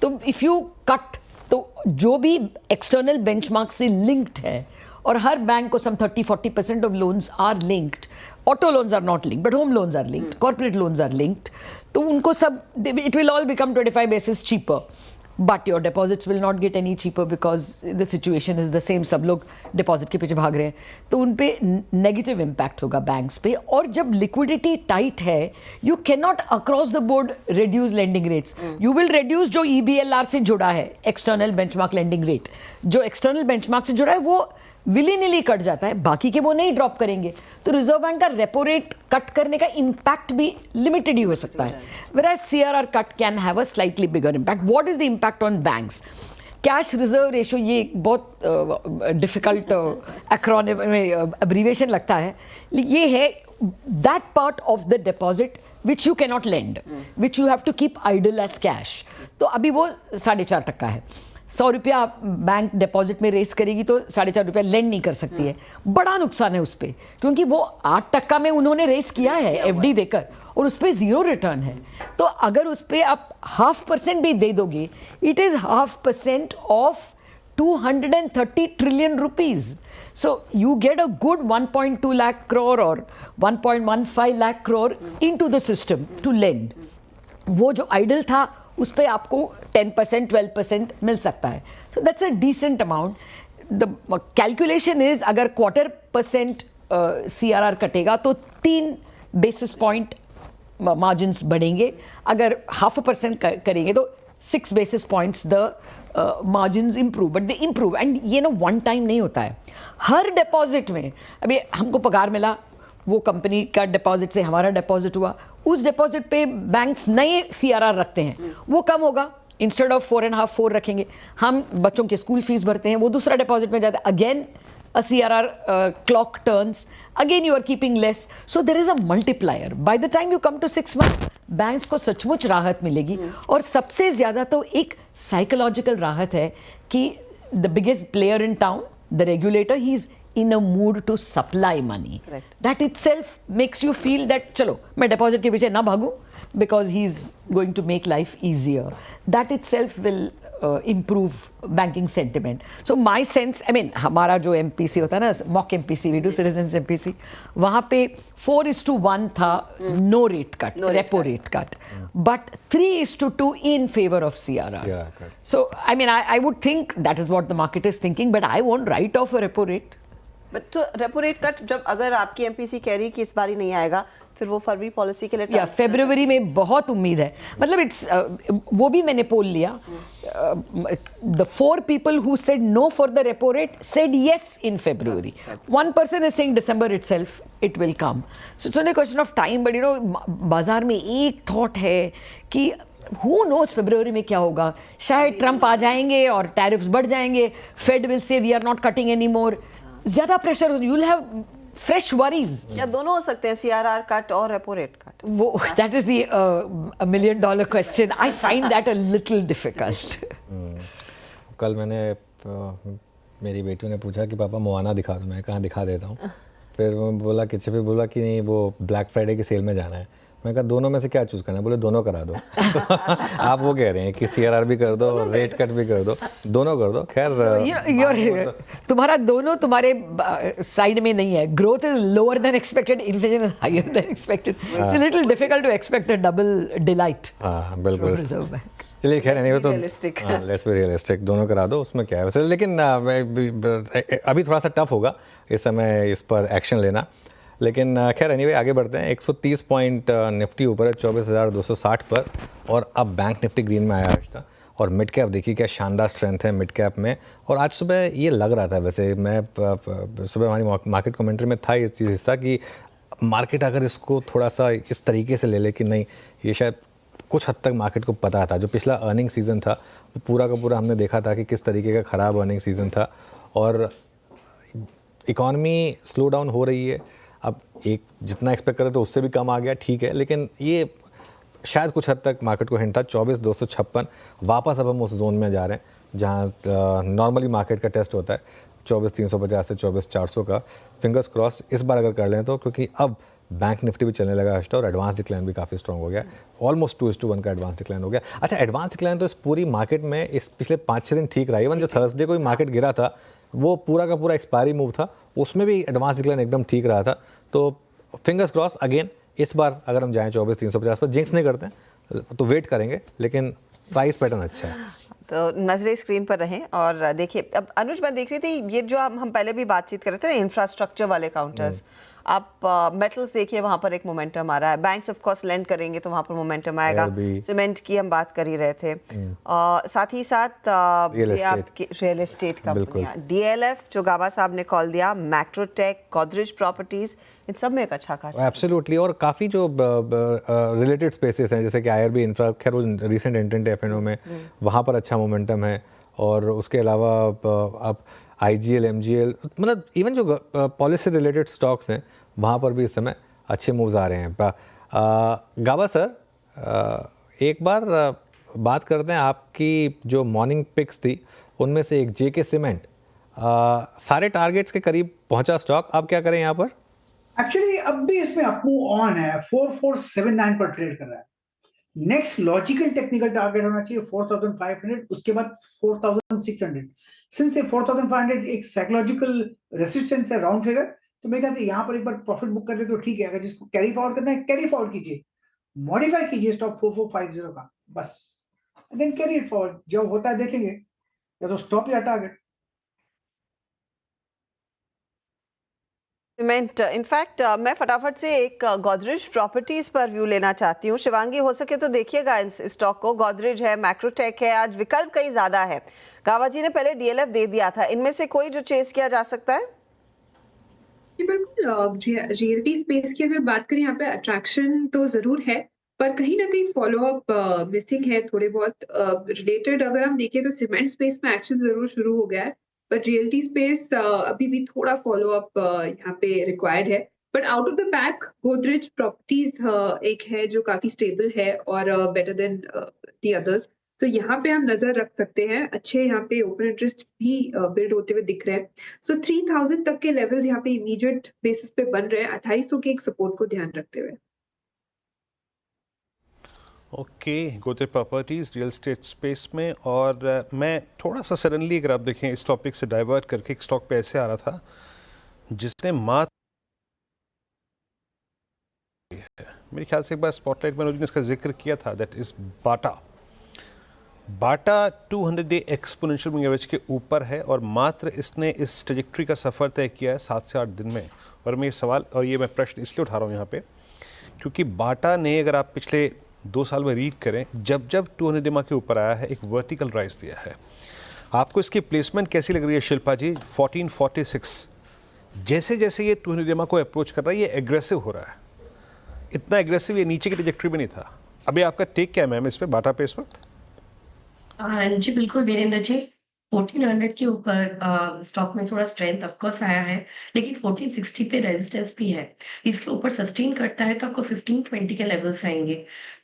तो इफ़ यू कट, तो जो भी एक्सटर्नल बेंचमार्क से लिंक्ड है, और हर बैंक को some 30-40% of loans are linked, auto loans are not linked but home loans are linked, corporate loans are linked, तो उनको सब it will all become 25 basis cheaper, but your deposits will not get any cheaper because the situation is the same, सब लोग deposit के पीछे भाग रहे हैं, तो उन पे नेगेटिव इम्पैक्ट होगा बैंक्स पे। और जब लिक्विडिटी टाइट है, you can not across the board reduce lending rates, you will reduce जो EBLR से जुड़ा है, एक्सटर्नल बेंचमार्क लेंडिंग रेट, जो एक्सटर्नल बेंचमार्क से जुड़ा है वो विली निली कट जाता है, बाकी के वो नहीं ड्रॉप करेंगे, तो रिजर्व बैंक का रेपो रेट कट करने का इम्पैक्ट भी लिमिटेड ही हो सकता है, whereas CRR cut can have a slightly bigger impact. What is the impact on banks? Cash reserve ratio, ये बहुत डिफिकल्ट एक्रोनिम एब्रीविएशन लगता है, ये है that part of the deposit which you cannot lend, which you have to keep idle as cash। तो अभी वो 4.5% है। 100 रुपया बैंक डिपॉजिट में रेस करेगी तो 4.5 रुपया लेंड नहीं कर सकती है, बड़ा नुकसान है उस पर, क्योंकि वो 8% में उन्होंने रेस किया है FD देकर, और उस पर 0 रिटर्न है। तो अगर उस पर आप 0.5% भी दे दोगे, it is 0.5% of 230 trillion rupees. So you get a good 1.2 lakh crore or 1.15 lakh crore into the system to lend. वो जो आइडल था उस पे आपको 10% 12% मिल सकता है, so that's a decent amount. The calculation is अगर 0.25% CRR कटेगा तो 3 basis point margins बढ़ेंगे, अगर 0.5% करेंगे तो 6 basis points the margins improve, but they improve and ये ना one time नहीं होता है, हर डिपॉजिट में। अभी हमको पगार मिला, वो कंपनी का डिपॉजिट से हमारा डिपॉजिट हुआ, उस डिपॉजिट पे बैंक्स नए CRR रखते हैं, वो कम होगा, इंस्टेड ऑफ 4.5 4 रखेंगे। हम बच्चों के स्कूल फीस भरते हैं, वो दूसरा डिपॉजिट में जाता है, again a CRR clock turns, again you are keeping less, so there is a multiplier. By the time you come to 6 months, banks को सचमुच राहत मिलेगी। और सबसे ज़्यादा तो एक साइकोलॉजिकल राहत है कि the biggest player in town, the regulator, he is in a mood to supply money. Correct. That itself makes you feel that चलो मैं डिपॉजिट के पीछे ना भागूं, because he is going to make life easier. That itself will improve banking sentiment. So my sense, I mean, हमारा जो MPC होता है ना, mock MPC, we do citizens MPC, वहाँ पे 4:1 था no rate cut, repo rate cut, but 3:2 in favor of CRR. So I mean, I would think that is what the market is thinking, but I won't write off a repo rate. तो repo rate cut जब अगर आपकी MPC कह रही कि इस बार ही नहीं आएगा, फिर वो फरवरी पॉलिसी के लिए या फरवरी में बहुत उम्मीद है, मतलब इट्स वो भी मैंने पोल लिया, the 4 people who said no for the repo rate said yes in February. 1 person is saying December itself it will come. So it's only a question of time, but you know बाजार में एक thought है कि who knows फरवरी में क्या होगा, शायद Trump आ जाएंगे और टैरिफ्स बढ़ जाएंगे, Fed will say we are not cutting any more, ज्यादा pressure, you will have fresh worries. या दोनों हो सकते हैं, सीआरआर कट और रेपो रेट कट? वो that is the $1 million question, I find that a little difficult. कल मैंने मेरी बेटी ने पूछा कि पापा मोआना दिखा दो, मैं कहाँ दिखा देता हूँ। फिर वो बोला कि बोला कि नहीं वो ब्लैक फ्राइडे की सेल में जाना है। मैं कहा दोनों में से क्या चूज़ करना है? बोले दोनों करा दो। तो आप वो कह रहे हैं कि सीआरआर भी कर दो, रेट कट भी कर दो, दोनों कर दो। खैर तुम्हारा दोनों तुम्हारे साइड में नहीं है। Growth is lower than expected, inflation is higher than expected, it's a little difficult to expect a double delight. हाँ बिल्कुल। रिजर्व बैंक, चलिए खैर नहीं तो लेट्स बी रियलिस्टिक, दोनों करा दो, उसमें क्या है वैसे। लेकिन अभी थोड़ा सा टफ होगा इस समय इस पर एक्शन लेना, लेकिन खैर एनीवे आगे बढ़ते हैं। 130 पॉइंट निफ्टी ऊपर है 24,260 पर, और अब बैंक निफ्टी ग्रीन में आया आज तक। और मिड कैप देखिए क्या शानदार स्ट्रेंथ है मिड कैप में। और आज सुबह ये लग रहा था, वैसे मैं सुबह हमारी मार्केट कमेंट्री में था ये चीज़ हिस्सा कि मार्केट अगर इसको थोड़ा सा इस तरीके से ले ले कि नहीं, ये शायद कुछ हद तक मार्केट को पता था। जो पिछला अर्निंग सीज़न था वो पूरा का पूरा हमने देखा था कि किस तरीके का ख़राब अर्निंग सीज़न था, और इकॉनमी स्लो डाउन हो रही है। अब एक जितना एक्सपेक्ट करें तो उससे भी कम आ गया, ठीक है, लेकिन ये शायद कुछ हद तक मार्केट को हिंट था। 24,256 वापस अब हम उस जोन में जा रहे हैं जहाँ नॉर्मली मार्केट का टेस्ट होता है 24,350 से 24,400 का। फिंगर्स क्रॉस इस बार अगर कर लें तो, क्योंकि अब बैंक निफ्टी भी चलने लगा है और एडवांस डिक्लाइन भी काफ़ी स्ट्रॉन्ग हो गया, ऑलमोस्ट 2:1 का एडवांस डिक्लाइन हो गया। अच्छा, एडवांस डिक्लाइन तो इस पूरी मार्केट में इस पिछले 5-6 दिन ठीक रहा। इवन जो थर्सडे को भी मार्केट गिरा था वो पूरा का पूरा एक्सपायरी मूव था, उसमें भी एडवांस डिक्लाइन एकदम ठीक रहा था। तो फिंगर्स क्रॉस अगेन इस बार अगर हम जाएं 24,350 पर, जिंक्स नहीं करते हैं तो वेट करेंगे, लेकिन प्राइस पैटर्न अच्छा है। तो नजरें स्क्रीन पर रहें और देखिए। अब अनुज, मैं देख रही थी ये जो हम पहले भी बातचीत कर रहे थे ना, इंफ्रास्ट्रक्चर वाले काउंटर्स, आप मेटल्स देखिए वहाँ पर एक मोमेंटम आ रहा है। बैंक्स ऑफ कोर्स लेंड करेंगे तो वहाँ पर मोमेंटम आएगा। सीमेंट की हम बात कर ही रहे थे, साथ ही साथ रियल एस्टेट कंपनियाँ, डीएलएफ जो गाबा साहब ने कॉल दिया, मैक्रोटेक, गोदरेज प्रॉपर्टीज, इन सब में एक अच्छा खासा एब्सोल्युटली। और काफ़ी जो रिलेटेड स्पेसेस हैं जैसे कि आईआरबी इंफ्रा, खैर वो रिसेंट एंट्रेंट है एफएनओ में, वहाँ पर अच्छा मोमेंटम है। और उसके अलावा आप आईजीएल, एमजीएल, मतलब इवन जो पॉलिसी रिलेटेड स्टॉक्स हैं वहाँ पर भी इस समय अच्छे मूव्स आ रहे हैं। गाबा सर, एक बार बात करते हैं आपकी जो मॉर्निंग पिक्स थी उनमें से एक जेके सीमेंट, सारे टारगेट्स के करीब पहुंचा स्टॉक, आप क्या करें यहाँ पर? एक्चुअली अब भी इसमें अपमूव ऑन है, 4479 पर ट्रेड कर रहा है। नेक्स्ट लॉजिकल टेक्निकल टारगेट होना चाहिए 4500, उसके बाद 4600। सिंस 4500 एक साइकोलॉजिकल रेसिस्टेंस है, राउंड फिगर, तो मैं कहता हूं यहाँ पर एक बार प्रॉफिट बुक कर ले तो ठीक है। अगर जिसको कैरी फॉरवर्ड करना है कैरी फॉरवर्ड कीजिए, मॉडिफाई कीजिए स्टॉप 4450 का, बस देन कैरी इट फॉरवर्ड। जब होता है देखेंगे, या तो स्टॉप या टारगेट। सीमेंट, इनफैक्ट मैं फटाफट से एक गोदरेज प्रॉपर्टीज पर व्यू लेना चाहती हूँ। शिवांगी, हो सके तो देखिएगा इस स्टॉक को। गोदरेज है, मैक्रोटेक है, आज विकल्प कई ज्यादा है। गावा जी ने पहले डीएलएफ दे दिया था, इनमें से कोई जो चेस किया जा सकता है? जी बिल्कुल, रियलिटी स्पेस की अगर बात करें, यहाँ पे अट्रैक्शन तो जरूर है, पर कहीं ना कहीं फॉलो अप मिसिंग है थोड़े बहुत रिलेटेड। अगर हम देखें तो सीमेंट स्पेस में एक्शन जरूर शुरू हो गया है, बट रियलिटी स्पेस अभी भी थोड़ा फॉलो अप यहाँ पे रिक्वायर्ड है। But out of the pack Godrej properties एक है जो काफी स्टेबल है और बेटर देन द अदर्स, तो यहाँ पे हम नजर रख सकते हैं। अच्छे यहाँ पे ओपन इंटरेस्ट भी बिल्ड होते हुए दिख रहे हैं। सो 3000 तक के लेवल्स यहाँ पे इमीडिएट बेसिस पे बन रहे हैं, 2800 के एक सपोर्ट को ध्यान रखते हुए। Okay, Godrej properties real estate space में। और मैं थोड़ा सा सडनली अगर आप देखें इस टॉपिक से डाइवर्ट करके एक स्टॉक पे ऐसे आ रहा था जिसने मेरे ख्याल से एक बार स्पॉटलाइट में इसका जिक्र किया था, that is Bata. Bata 200 day exponential moving average के ऊपर है और मात्र इसने इस ट्रेजेक्ट्री का सफ़र तय किया है 7 से 8 दिन में। और मैं ये सवाल और ये मैं प्रश्न इसलिए उठा रहा हूँ यहाँ पे क्योंकि बाटा ने, अगर आप पिछले 2 साल में रीड करें, जब जब 200 डे के ऊपर आया है एक वर्टिकल राइज दिया है। आपको इसकी प्लेसमेंट कैसी लग रही है शिल्पा जी? 1446 जैसे जैसे ये 200 डे को अप्रोच कर रहा है ये एग्रेसिव हो रहा है। इतना एग्रेसिव ये नीचे की ट्रेजेक्ट्री में नहीं था। अभी आपका टेक क्या है मैम इस पे, बाटा पे इस वक्त? जी बिल्कुल वीरेंद्र जी, 1400 के ऊपर स्टॉक में थोड़ा स्ट्रेंथ ऑफ कोर्स आया है, लेकिन 1460 पे रेजिस्टेंस भी है। इसके ऊपर सस्टेन करता है तो आपको 1520 के लेवल्स आएंगे।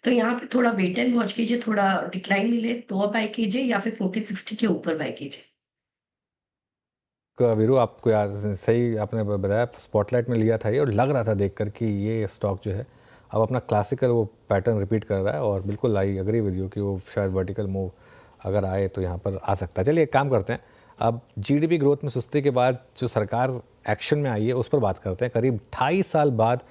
तो यहाँ पे थोड़ा वेट एंड वॉच कीजिए, थोड़ा डिक्लाइन मिले तो बाय कीजिए या फिर 1460 के ऊपर बाय कीजिए। वीरू, आपको याद, सही आपने बताया, स्पॉटलाइट में लिया था ये और लग रहा था देखकर कि ये स्टॉक जो है अब अपना क्लासिकल वो पैटर्न रिपीट कर रहा है और बिल्कुल आई एग्री विद यू कि वो शायद वर्टिकल मूव अगर आए तो यहाँ पर आ सकता है। चलिए एक काम करते हैं, अब जीडीपी ग्रोथ में सुस्ती के बाद जो सरकार एक्शन में आई है उस पर बात करते हैं। करीब 2.5 साल बाद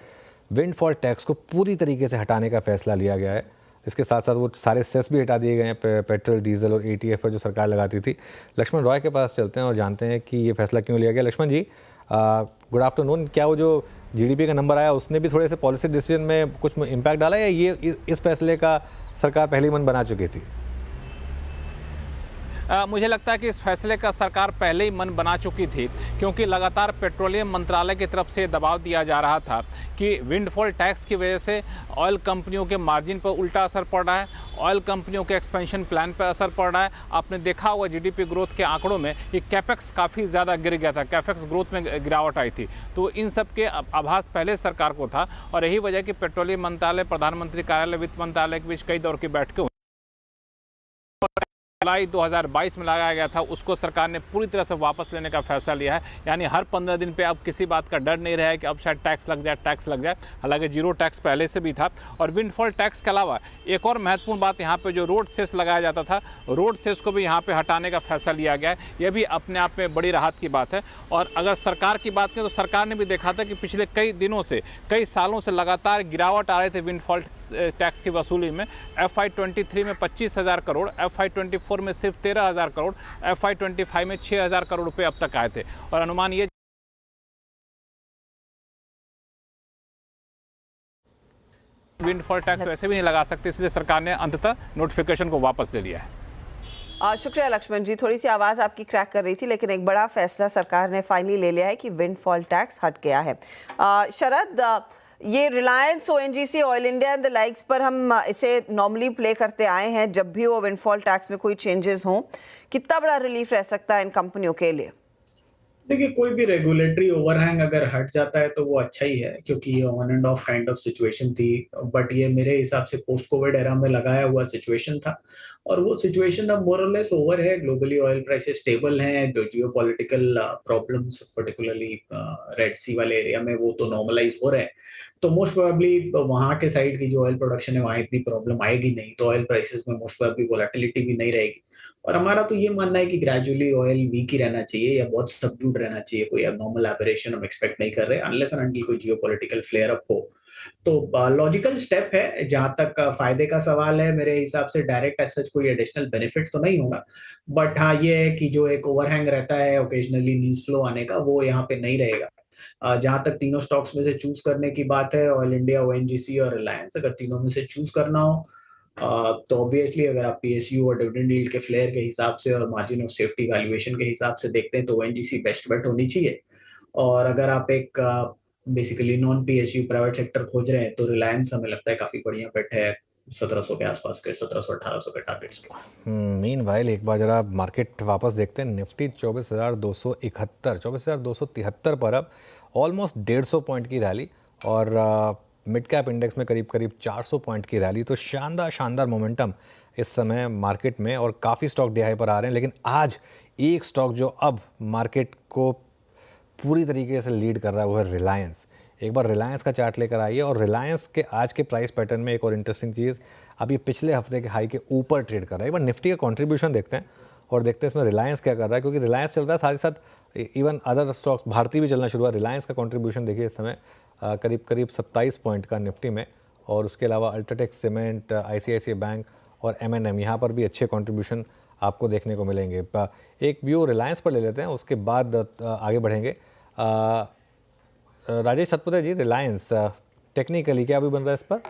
विंडफॉल टैक्स को पूरी तरीके से हटाने का फैसला लिया गया है। इसके साथ साथ वो सारे सेस भी हटा दिए गए हैं पेट्रोल, डीजल और एटीएफ पर जो सरकार लगाती थी। लक्ष्मण रॉय के पास चलते हैं और जानते हैं कि ये फैसला क्यों लिया गया। लक्ष्मण जी, गुड आफ्टरनून। क्या वो जो जीडीपी का नंबर आया उसने भी थोड़े से पॉलिसी डिसीजन में कुछ इम्पैक्ट डाला या ये इस फैसले का सरकार पहले ही मन बना चुकी थी? मुझे लगता है कि इस फैसले का सरकार पहले ही मन बना चुकी थी, क्योंकि लगातार पेट्रोलियम मंत्रालय की तरफ से दबाव दिया जा रहा था कि विंडफॉल टैक्स की वजह से ऑयल कंपनियों के मार्जिन पर उल्टा असर पड़ रहा है, ऑयल कंपनियों के एक्सपेंशन प्लान पर असर पड़ रहा है। आपने देखा हुआ जीडीपी ग्रोथ के आंकड़ों में ये कैपेक्स काफ़ी ज़्यादा गिर गया था, कैपेक्स ग्रोथ में गिरावट आई थी। तो इन सब के आभास पहले सरकार को था और यही वजह कि पेट्रोलियम मंत्रालय, प्रधानमंत्री कार्यालय, वित्त मंत्रालय के बीच कई दौर की बैठकें जुलाई 2022 में लगाया गया था, उसको सरकार ने पूरी तरह से वापस लेने का फैसला लिया है। यानी हर 15 दिन पे अब किसी बात का डर नहीं रहा है कि अब शायद टैक्स लग जाए। हालांकि जीरो टैक्स पहले से भी था। और विंडफॉल टैक्स के अलावा एक और महत्वपूर्ण बात यहाँ पे जो रोड सेस लगाया जाता था, रोड सेस को भी यहाँ पे हटाने का फैसला लिया गया है। यह भी अपने आप में बड़ी राहत की बात है। और अगर सरकार की बात करें तो सरकार ने भी देखा था कि पिछले कई दिनों से, कई सालों से लगातार गिरावट आ रहे थे विंडफॉल टैक्स की वसूली में। FY23 में 25,000 करोड़, FY24 में सिर्फ 13,000 करोड़, FY25 में 6,000 करोड़ रुपए अब तक आए थे। और अनुमान ये विंडफॉल टैक्स वैसे भी नहीं लगा सकते, इसलिए सरकार ने अंततः नोटिफिकेशन को वापस ले लिया है। शुक्रिया लक्ष्मण जी, थोड़ी सी आवाज़ आपकी क्रैक कर रही थी, लेकिन एक बड़ा फैसला सरकार ने फाइनली ले लिया है कि विंडफॉल टैक्स हट गया है। शरद, ये Reliance, ONGC, oil India and the likes पर हम इसे नॉर्मली प्ले करते आए हैं जब भी वो विंडफॉल टैक्स में कोई चेंजेस हों। कितना बड़ा रिलीफ रह सकता है इन कंपनियों के लिए? देखिए, कोई भी रेगुलेटरी ओवरहैंग अगर हट जाता है तो वो अच्छा ही है, क्योंकि ये on end of kind of situation थी। बट ये मेरे हिसाब से पोस्ट कोविड एरा में लगाया हुआ सिचुएशन था और वो सिचुएशन अब मोर और लेस ओवर है। ग्लोबली ऑयल प्राइसेस स्टेबल हैं, जो जियोपॉलिटिकल प्रॉब्लम्स पर्टिकुलरली रेड सी वाले एरिया में वो तो नॉर्मलाइज हो रहे हैं। तो मोस्ट प्रोबेबली वहाँ के साइड की जो ऑयल प्रोडक्शन है वहाँ इतनी प्रॉब्लम आएगी नहीं, तो ऑयल प्राइसेस में मोस्ट प्रोबेबली वोलेटिलिटी भी नहीं रहेगी। और हमारा तो ये मानना है कि ग्रेजुअली ऑयल वीक ही रहना चाहिए या बहुत सबड्यूड रहना चाहिए। कोई एबनॉर्मल एबरेशन हम एक्सपेक्ट नहीं कर रहे अनलेस एंड अनटिल कोई जियोपॉलिटिकल फ्लेयर अप हो। तो लॉजिकल स्टेप है। जहां तक फायदे का सवाल है, मेरे हिसाब से डायरेक्ट एज सच कोई एडिशनल बेनिफिट तो नहीं होगा, बट हाँ ये है कि जो एक ओवरहैंग रहता है ओकेजनली न्यूज फ्लो आने का, वो यहाँ पे नहीं रहेगा। जहां तक तीनों स्टॉक्स में से चूज करने की बात है, ऑयल इंडिया, ONGC और रिलायंस, अगर तीनों में से चूज करना हो तो ऑब्वियसली अगर आप PSU और डिविडेंड यील्ड के फ्लेयर के हिसाब से और मार्जिन ऑफ सेफ्टी वैल्यूएशन के हिसाब से देखते हैं तो ONGC बेस्ट बेट होनी चाहिए। और अगर आप एक basically non PSU private sector खोज रहे हैं तो रिलायंस हमें लगता है काफी बढ़िया बेट है 1700 के आसपास के, 1700-1800 के टारगेट्स के। मीनवाइल एक बार जरा मार्केट वापस देखते हैं। निफ्टी 24,271, 24,273 पर अब ऑलमोस्ट 150 पॉइंट की रैली और मिड कैप इंडेक्स में करीब 400 पॉइंट की रैली। तो शानदार मोमेंटम इस समय मार्केट में और काफ़ी स्टॉक डीआई पर आ रहे हैं। लेकिन आज एक स्टॉक जो अब मार्केट को पूरी तरीके से लीड कर रहा है वो है रिलायंस। एक बार रिलायंस का चार्ट लेकर आइए और रिलायंस के आज के प्राइस पैटर्न में एक और इंटरेस्टिंग चीज़, अभी पिछले हफ्ते के हाई के ऊपर ट्रेड कर रहा है। एक बार निफ्टी का कंट्रीब्यूशन देखते हैं और देखते हैं इसमें रिलायंस क्या कर रहा है, क्योंकि रिलायंस चल रहा है साथ ही साथ इवन अदर स्टॉक्स, भारतीय भी चलना शुरू हुआ। रिलायंस का कंट्रीब्यूशन देखिए इस समय करीब 27 पॉइंट का निफ्टी में, और उसके अलावा अल्ट्राटेक सीमेंट, ICICI बैंक और M&M, यहाँ पर भी अच्छे कंट्रीब्यूशन आपको देखने को मिलेंगे। एक व्यू रिलायंस पर ले लेते हैं, उसके बाद आगे बढ़ेंगे। राजेश सतपुते जी, रिलायंस टेक्निकली क्या भी बन रहा है इस पर?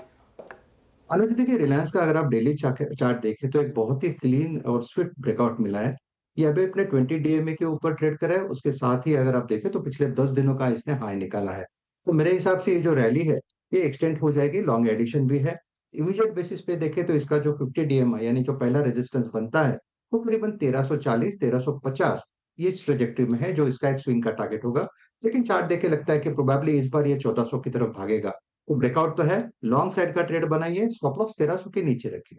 आलोक जी, देखिए रिलायंस का अगर आप डेली चार्ट देखें तो एक बहुत ही क्लीन और स्विफ्ट ब्रेकआउट मिला है। ये अभी अपने 20 DMA के ऊपर ट्रेड करा है। उसके साथ ही अगर आप देखें तो पिछले 10 दिनों का इसने हाई निकाला है। तो मेरे हिसाब से ये जो रैली है ये एक्सटेंड हो जाएगी, लॉन्ग एडिशन भी है। इमीडिएट बेसिस पे देखें तो इसका जो 50 DMA यानी जो पहला रेजिस्टेंस बनता है वो करीबन 1340 1350 ये इस ट्रेजेक्टरी में है, जो इसका एक स्विंग का टारगेट होगा। लेकिन चार्ट देखे लगता है कि प्रोबेबली इस बार ये 1400 की तरफ भागेगा। तो ब्रेकआउट तो है, लॉन्ग साइड का ट्रेड बनाइए, स्टॉप लॉस 1300 के नीचे रखिए।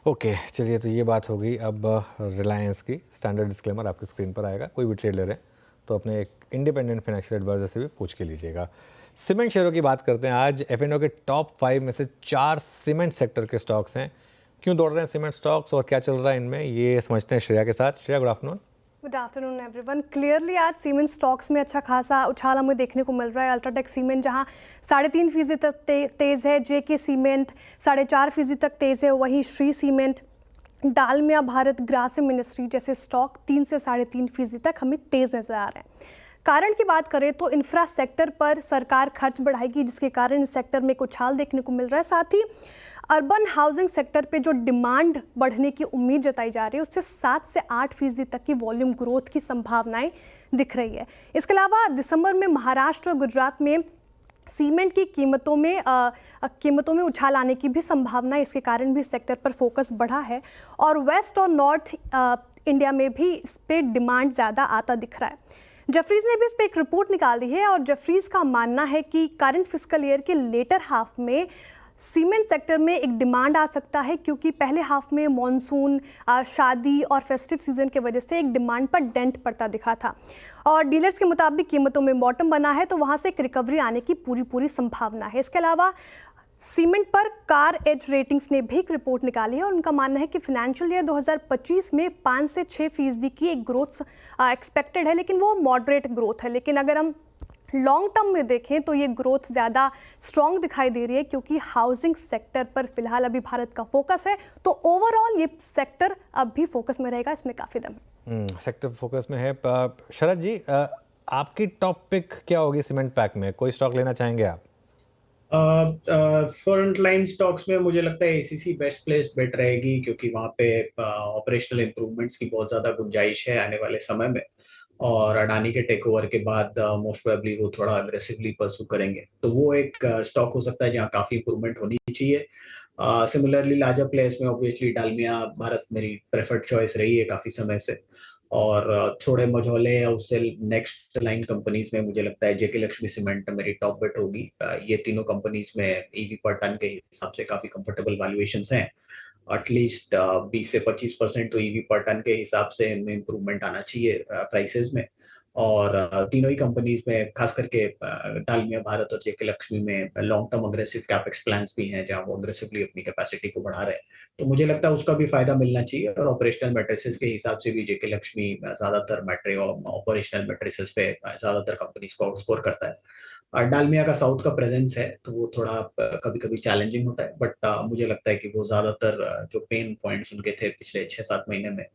ओके, चलिए, तो ये बात होगी अब रिलायंस की। स्टैंडर्ड डिस्क्लेमर आपकी स्क्रीन पर आएगा। कोई भी ट्रेड ले रहे हैं तो अपने एक इंडिपेंडेंट फाइनेंशियल एडवाइजर से भी पूछ के लीजिएगा। सीमेंट शेयरों की बात करते हैं। आज F&O के टॉप 5 में से 4 सीमेंट सेक्टर के स्टॉक्स हैं। क्यों दौड़ रहे हैं सीमेंट स्टॉक्स और क्या चल रहा है इनमें, ये समझते हैं श्रेया के साथ। Shreya, good afternoon. Good afternoon everyone. Clearly आज सीमेंट स्टॉक्स में अच्छा खासा उछाल हमें देखने को मिल रहा है। अल्ट्राटेक सीमेंट जहां 3.5% तक तेज है, JK सीमेंट 4.5% तक तेज है, वहीं श्री सीमेंट, डालमिया भारत, ग्रासिम इंडस्ट्री जैसे स्टॉक 3 से 3.5% तक हमें तेज नजर आ रहे हैं। कारण की बात करें तो इंफ्रा सेक्टर पर सरकार खर्च बढ़ाएगी, जिसके कारण इस सेक्टर में एक उछाल देखने को मिल रहा है। साथ ही अर्बन हाउसिंग सेक्टर पे जो डिमांड बढ़ने की उम्मीद जताई जा रही है उससे 7 से 8% तक की वॉल्यूम ग्रोथ की संभावनाएं दिख रही है। इसके अलावा दिसंबर में महाराष्ट्र और गुजरात में सीमेंट की कीमतों में उछाल आने की भी संभावना है। इसके कारण भी सेक्टर पर फोकस बढ़ा है और वेस्ट और नॉर्थ इंडिया में भी इस पर डिमांड ज़्यादा आता दिख रहा है। जेफरीज ने भी इस पर एक रिपोर्ट निकाली है और जेफरीज का मानना है कि करंट फिस्कल ईयर के लेटर हाफ में सीमेंट सेक्टर में एक डिमांड आ सकता है, क्योंकि पहले हाफ में मॉनसून, शादी और फेस्टिव सीजन की वजह से एक डिमांड पर डेंट पड़ता दिखा था और डीलर्स के मुताबिक कीमतों में बॉटम बना है, तो वहां से एक रिकवरी आने की पूरी संभावना है। इसके अलावा सीमेंट पर कार एज रेटिंग्स ने भी एक रिपोर्ट निकाली है और उनका मानना है कि फाइनेंशियल ईयर 2025 में 5 से 6% की एक ग्रोथ एक्सपेक्टेड है, लेकिन वो मॉडरेट ग्रोथ है। लेकिन अगर हम लॉन्ग टर्म में देखें तो ये ग्रोथ ज़्यादा स्ट्रॉन्ग दिखाई दे रही है, क्योंकि हाउसिंग सेक्टर पर फिलहाल अभी भारत का फोकस है। तो ओवरऑल ये सेक्टर अब भी फोकस में रहेगा, इसमें काफ़ी दम है। सेक्टर फोकस में है। शरद जी, आपकी टॉप पिक क्या होगी सीमेंट पैक में? कोई स्टॉक लेना चाहेंगे आप? फ्रंट लाइन स्टॉक्स में मुझे लगता है ACC बेस्ट प्लेस बेट रहेगी, क्योंकि वहाँ पे ऑपरेशनल इंप्रूवमेंट्स की बहुत ज़्यादा गुंजाइश है आने वाले समय में, और अडानी के टेक ओवर के बाद मोस्ट प्रोबेबली वो थोड़ा अग्रेसिवली परसू करेंगे, तो वो एक स्टॉक हो सकता है जहाँ काफ़ी इंप्रूवमेंट होनी चाहिए। सिमिलरली लार्जर प्लेस में ऑब्वियसली डालमिया भारत मेरी प्रेफर्ड चॉइस रही है काफ़ी समय से, और थोड़े मझौले या उससे नेक्स्ट लाइन कंपनीज में मुझे लगता है JK लक्ष्मी सीमेंट मेरी टॉप बेट होगी। ये तीनों कंपनीज में EV पर टन के हिसाब से काफ़ी कंफर्टेबल वैल्यूएशंस हैं। एटलीस्ट 20 से 25% तो EV पर टन के हिसाब से इनमें इम्प्रूवमेंट आना चाहिए प्राइसेस में, और तीनों ही कंपनीज में खास करके डालमिया भारत और JK लक्ष्मी में long term aggressive capex plans भी हैं, जहां वो अग्रेसिवली अपनी कैपेसिटी को बढ़ा रहे हैं, तो मुझे लगता है उसका भी फायदा मिलना चाहिए। और ऑपरेशनल मैट्रिसेस के हिसाब से भी JK लक्ष्मी ज्यादातर ऑपरेशनल मैट्रिसेस पे ज्यादातर कंपनीज को आउटस्कोर करता है। डालमिया का साउथ का प्रेजेंस है तो वो थोड़ा कभी कभी चैलेंजिंग होता है, बट मुझे लगता है कि वो ज्यादातर जो पेन पॉइंट्स उनके थे पिछले 6-7 महीने में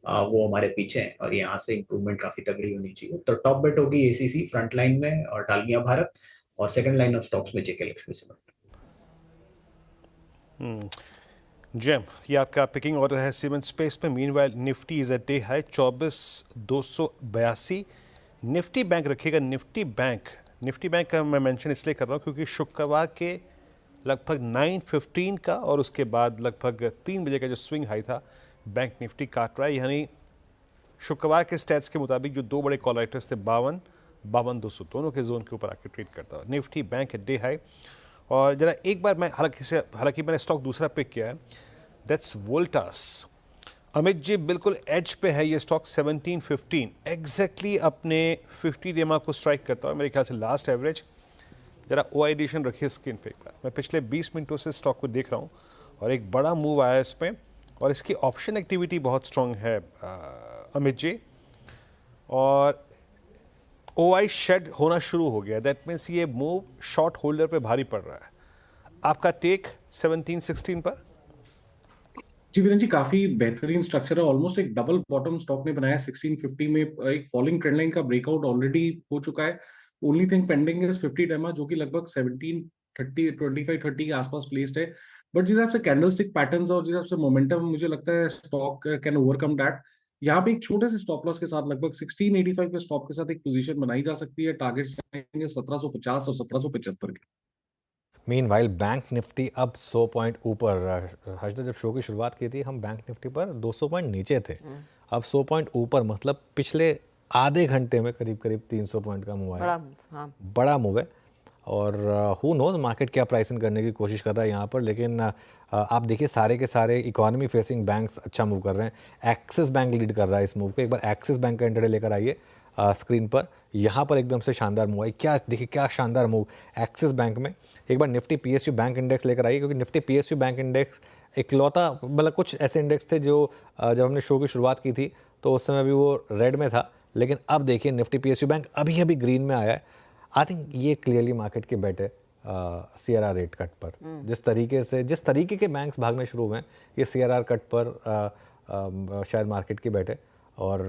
वो हमारे पीछे हैं, और यहाँ से इम्प्रूवमेंट काफी तगड़ी होनी चाहिए। तो टॉप बेट होगी ACC फ्रंट लाइन में और डालमिया भारत, और सेकंड लाइन ऑफ स्टॉक्स में JK लक्ष्मी सीमेंट। जैम, ये आपका पिकिंग ऑर्डर है सीमेंट स्पेस में। Meanwhile Nifty is at day high 24,282। Nifty bank रखिएगा। निफ्टी बैंक का मैं मेंशन इसलिए कर रहा हूँ क्योंकि शुक्रवार के लगभग 9:15 का और उसके बाद लगभग 3 बजे का जो स्विंग हाई था बैंक निफ्टी काट रहा है, यानी शुक्रवार के स्टैट्स के मुताबिक जो दो बड़े कॉल राइटर्स थे 52-200 दोनों के जोन के ऊपर आके ट्रेड करता है। Nifty bank at day high. और जरा एक बार मैं हालांकि मैंने स्टॉक दूसरा पिक किया है, दैट्स वोल्टास। अमित जी, बिल्कुल एज पे है ये स्टॉक 1715 एग्जैक्टली अपने 50 डेमा को स्ट्राइक करता है मेरे ख्याल से लास्ट एवरेज। जरा OIDation रखिए स्क्रीन पे एक बार। मैं पिछले 20 मिनटों से स्टॉक को देख रहा हूँ और एक बड़ा मूव आया इस पर, और इसकी ऑप्शन एक्टिविटी बहुत स्ट्रॉन्ग है अमित जी, और OI शेड होना शुरू हो गया। दैट मीन्स ये मूव शॉर्ट होल्डर पे भारी पड़ रहा है। आपका टेक 1716 पर? जी वीरेन जी, काफी बेहतरीन स्ट्रक्चर है। ऑलमोस्ट एक डबल बॉटम स्टॉक ने बनाया 1650 में। एक फॉलिंग ट्रेंड लाइन का ब्रेकआउट ऑलरेडी हो चुका है। ओनली थिंग पेंडिंग इज 50 डेमा, जो कि लगभग 1730 2530 के आसपास प्लेस्ड है। बट जिस हिसाब से कैंडलस्टिक पैटर्न्स और जिस हिसाब से मोमेंटम, मुझे लगता है स्टॉक कैन ओवरकम दैट। यहाँ पे एक छोटे से स्टॉप लॉस के साथ लगभग 1685 के स्टॉप के साथ एक पोजीशन बनाई जा सकती है। टारगेट्स रहेंगे 1750 और 1775 के। मीनवाइल बैंक निफ्टी अब 100 पॉइंट ऊपर। हर्षदा, जब शो की शुरुआत की थी हम बैंक निफ्टी पर 200 पॉइंट नीचे थे, अब 100 पॉइंट ऊपर, मतलब पिछले आधे घंटे में करीब करीब 300 पॉइंट का मूव आया। बड़ा मूव है। और हु नोज मार्केट क्या प्राइसिंग करने की कोशिश कर रहा है यहाँ पर। लेकिन आप देखिए सारे के सारे इकोनॉमी फेसिंग बैंक्स अच्छा मूव कर रहे हैं। एक्सिस बैंक लीड कर रहा है इस मूव को। एक बार एक्सिस बैंक का इंट्राडे लेकर आइए स्क्रीन पर। यहाँ पर एकदम से शानदार मूव है। क्या देखिए, क्या शानदार मूव एक्सिस बैंक में। एक बार निफ्टी PSU बैंक इंडेक्स लेकर आइए, क्योंकि निफ्टी PSU बैंक इंडेक्स इकलौता, मतलब कुछ ऐसे इंडेक्स थे जो जब हमने शो की शुरुआत की थी तो उस समय भी वो रेड में था, लेकिन अब देखिए निफ्टी PSU बैंक अभी अभी ग्रीन में आया है। आई थिंक ये क्लियरली मार्केट की बेट है CRR रेट कट पर। जिस तरीके के बैंक्स भागने शुरू हुए हैं, ये CRR कट पर शायद मार्केट की बेट है। और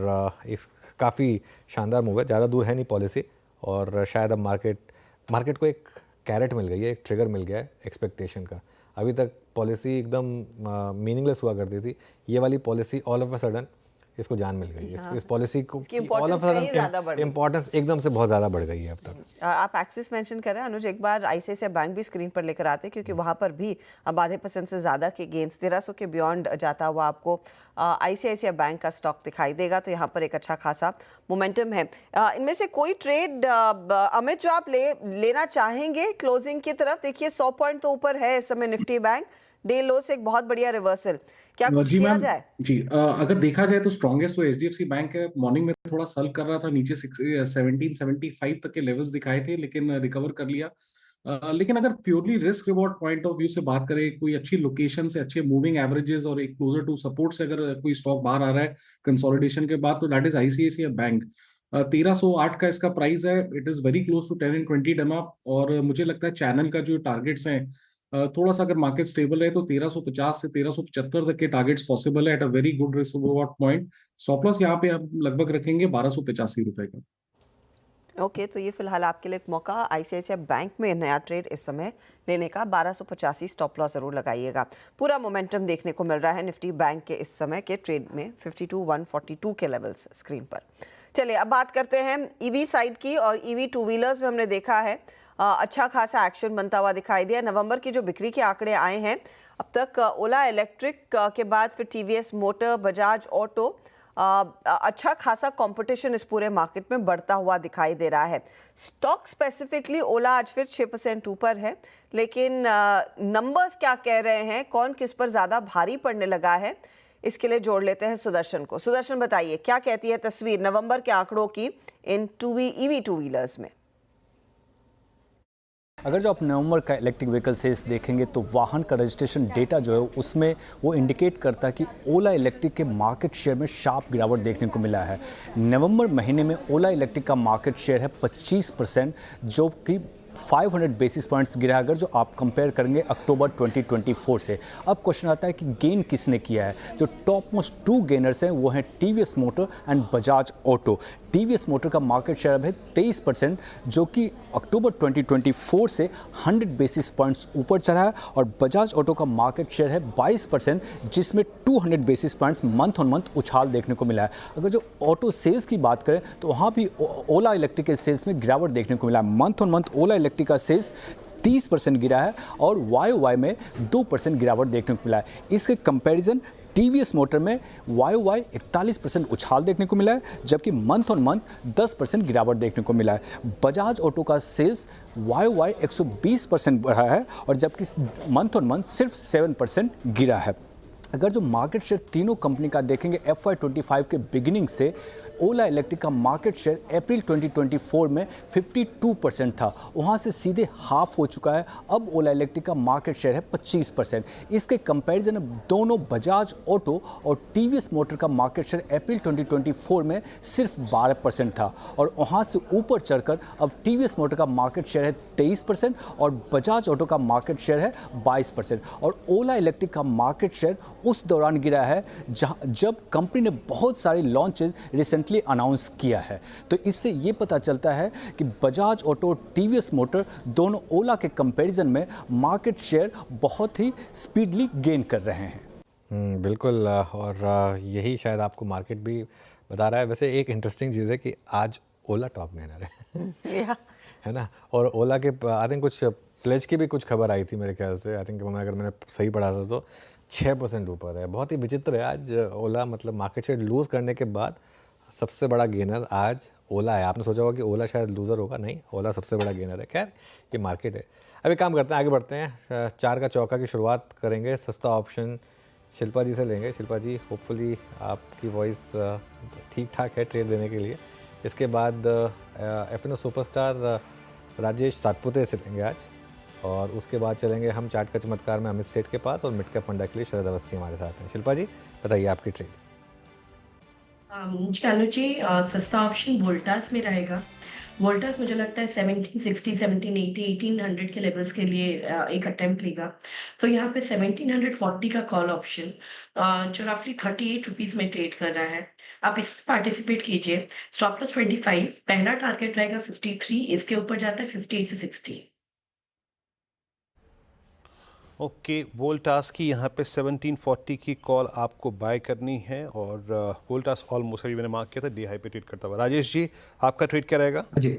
इस काफ़ी शानदार मूव है। ज़्यादा दूर है नहीं पॉलिसी, और शायद अब मार्केट को एक कैरेट मिल गई है, एक ट्रिगर मिल गया है एक्सपेक्टेशन का। अभी तक पॉलिसी एकदम मीनिंगलेस हुआ करती थी, ये वाली policy all of a sudden इसको जान मिल गई है। इस पॉलिसी को all of a sudden importance एकदम से बहुत ज़्यादा बढ़ गई है अब तक। आप एक्सिस मेंशन कर रहे हैं अनुज, एक बार ICICI बैंक भी स्क्रीन पर लेकर आते, क्योंकि वहां पर भी अब आधे % से ज़्यादा के गेंस 1300 के बियॉन्ड जाता हुआ आपको ICICI बैंक का स्टॉक दिखाई देगा। तो यहाँ पर एक अच्छा खासा मोमेंटम है। इनमें से कोई ट्रेड अमित जो आप लेना चाहेंगे क्लोजिंग की तरफ? देखिए 100 पॉइंट तो ऊपर है इस समय निफ्टी बैंक, डे लो से एक बहुत बढ़िया रिवर्सल, क्या कुछ किया जाए? जी, अगर देखा जाए तो स्ट्रॉन्गेस्ट तो HDFC बैंक है। मॉर्निंग में थोड़ा सल कर रहा था, नीचे 1775 तक के लेवल्स दिखाए थे, लेकिन रिकवर कर लिया। लेकिन अगर purely risk reward point of view से बात करें, कोई अच्छी लोकेशन से, अच्छे मूविंग एवरेजेस और एक क्लोजर टू सपोर्ट से अगर कोई स्टॉक बाहर आ रहा है कंसोलिडेशन के बाद, तो दैट इज ICICI बैंक। 1308 का इसका प्राइस है। It is very close to 10 and 20 डेमा। और मुझे लगता है चैनल का जो टारगेट्स हैं, थोड़ा सा अगर मार्केट स्टेबल रहे तो 1350 से 1375 तक के टारगेट्स पॉसिबल है at a very good risk reward point. Stop loss यहाँ पे आप लगभग रखेंगे 1285 रुपए का। ओके, तो ये फिलहाल आपके लिए एक मौका ICICI बैंक में नया ट्रेड इस समय लेने का। 1285 स्टॉप लॉस जरूर लगाइएगा। पूरा मोमेंटम देखने को मिल रहा है निफ्टी बैंक के इस समय के ट्रेड में, 52,142 के लेवल्स स्क्रीन पर। चलिए अब बात करते हैं EV साइड की। और EV टू व्हीलर्स में हमने देखा है अच्छा खासा एक्शन बनता हुआ दिखाई दिया। नवंबर की जो बिक्री के आंकड़े आए हैं अब तक, ओला इलेक्ट्रिक के बाद फिर TVS मोटर, बजाज ऑटो, अच्छा खासा कंपटीशन इस पूरे मार्केट में बढ़ता हुआ दिखाई दे रहा है। स्टॉक स्पेसिफिकली ओला आज फिर 6% ऊपर है, लेकिन नंबर्स क्या कह रहे हैं, कौन किस पर ज़्यादा भारी पड़ने लगा है, इसके लिए जोड़ लेते हैं सुदर्शन को। सुदर्शन बताइए क्या कहती है तस्वीर नवंबर के आंकड़ों की इन EV टू व्हीलर्स में? अगर जो आप नवंबर का इलेक्ट्रिक व्हीकल सेल्स देखेंगे तो वाहन का रजिस्ट्रेशन डेटा जो है उसमें वो इंडिकेट करता है कि ओला इलेक्ट्रिक के मार्केट शेयर में शार्प गिरावट देखने को मिला है। नवंबर महीने में ओला इलेक्ट्रिक का मार्केट शेयर है 25%, जो कि 500 बेसिस पॉइंट्स गिरा अगर जो आप कंपेयर करेंगे अक्टूबर 2024 से। अब क्वेश्चन आता है कि गेन किसने किया है। जो टॉप मोस्ट 2 गेनर्स हैं वो हैं TVS motor and Bajaj auto. TVS motor का मार्केट शेयर अब है 23%, जो कि अक्टूबर 2024 से 100 बेसिस पॉइंट्स ऊपर चढ़ा है। और बजाज ऑटो का मार्केट शेयर है 22%, जिसमें 200 basis points month on month उछाल देखने को मिला है। अगर जो ऑटो सेल्स की बात करें तो वहाँ भी ओला इलेक्ट्रिक के सेल्स में गिरावट देखने को मिला है। Month on month Ola electric का सेल्स 30% गिरा है और YOY में 2% गिरावट देखने को मिला है। इसके कंपैरिजन TVS मोटर में YOY 41% उछाल देखने को मिला है, जबकि मंथ ऑन मंथ 10% गिरावट देखने को मिला है। बजाज ऑटो का सेल्स YOY 120% बढ़ा है, और जबकि मंथ ऑन मंथ सिर्फ 7% गिरा है। अगर जो मार्केट शेयर तीनों कंपनी का देखेंगे FY25 के बिगिनिंग से ओला इलेक्ट्रिक का मार्केट शेयर अप्रैल 2024 में 52% था, वहाँ से सीधे हाफ हो चुका है। अब ओला इलेक्ट्रिक का मार्केट शेयर है 25%। इसके कंपैरिजन में दोनों बजाज ऑटो और टीवीएस मोटर का मार्केट शेयर अप्रैल 2024 में सिर्फ 12% था, और वहाँ से ऊपर चढ़कर अब टीवीएस मोटर का मार्केट शेयर है 23% और बजाज ऑटो का मार्केट शेयर है 22%। और ओला इलेक्ट्रिक का मार्केट शेयर उस दौरान गिरा है जब कंपनी ने बहुत सारे लॉन्चेस रिसेंटली अनाउंस किया है। तो इससे ये पता चलता है कि बजाज ऑटो, टीवीएस मोटर दोनों ओला के कंपैरिजन में मार्केट शेयर बहुत ही स्पीडली गेन कर रहे हैं। बिल्कुल, और यही शायद आपको मार्केट भी बता रहा है। वैसे एक इंटरेस्टिंग चीज़ है कि आज ओला टॉप गेनर है है ना। और ओला के आई थिंक कुछ प्लेज की भी कुछ खबर आई थी मेरे ख्याल से, आई थिंक अगर मैंने सही पढ़ा था तो 6% ऊपर है। बहुत ही विचित्र है आज ओला, मतलब मार्केट शेयर लूज़ करने के बाद सबसे बड़ा गेनर आज ओला है। आपने सोचा होगा कि ओला शायद लूज़र होगा, नहीं, ओला सबसे बड़ा गेनर है। खैर ये मार्केट है। अभी काम करते हैं, आगे बढ़ते हैं। 4 का चौका की शुरुआत करेंगे। सस्ता ऑप्शन शिल्पा जी से लेंगे। शिल्पा जी, होपफुली आपकी वॉइस ठीक ठाक है ट्रेड देने के लिए। इसके बाद एफएनओ सुपरस्टार राजेश सातपुते से लेंगे आज, और उसके बाद चलेंगे हम चार्ट का चमत्कार में अमित सेठ के पास, और मिड कैप फंडा के लिए शरद अवस्थी हमारे साथ हैं। शिल्पा जी बताइए आपकी ट्रेड। चालू जी, सस्ता ऑप्शन वोल्टास में रहेगा। वोल्टास मुझे लगता है 1760, 1780, 1800 के लेवल्स के लिए एक अटेम्प्ट लेगा। तो यहाँ पे 1740 का कॉल ऑप्शन जो रफली 38 रुपीज़ में ट्रेड कर रहा है, आप इसमें पार्टिसिपेट कीजिए। स्टॉप लॉस 25, पहला टारगेट रहेगा 53, इसके ऊपर जाता है 58 से 60। ओके, वोल्टास की यहाँ पे 1740 की कॉल आपको बाय करनी है, और वोल्टास ऑलमोस्ट अभी मैंने मार्क किया था डी हाई पे ट्रेड करता हुआ। राजेश जी, आपका ट्रेड क्या रहेगा? जी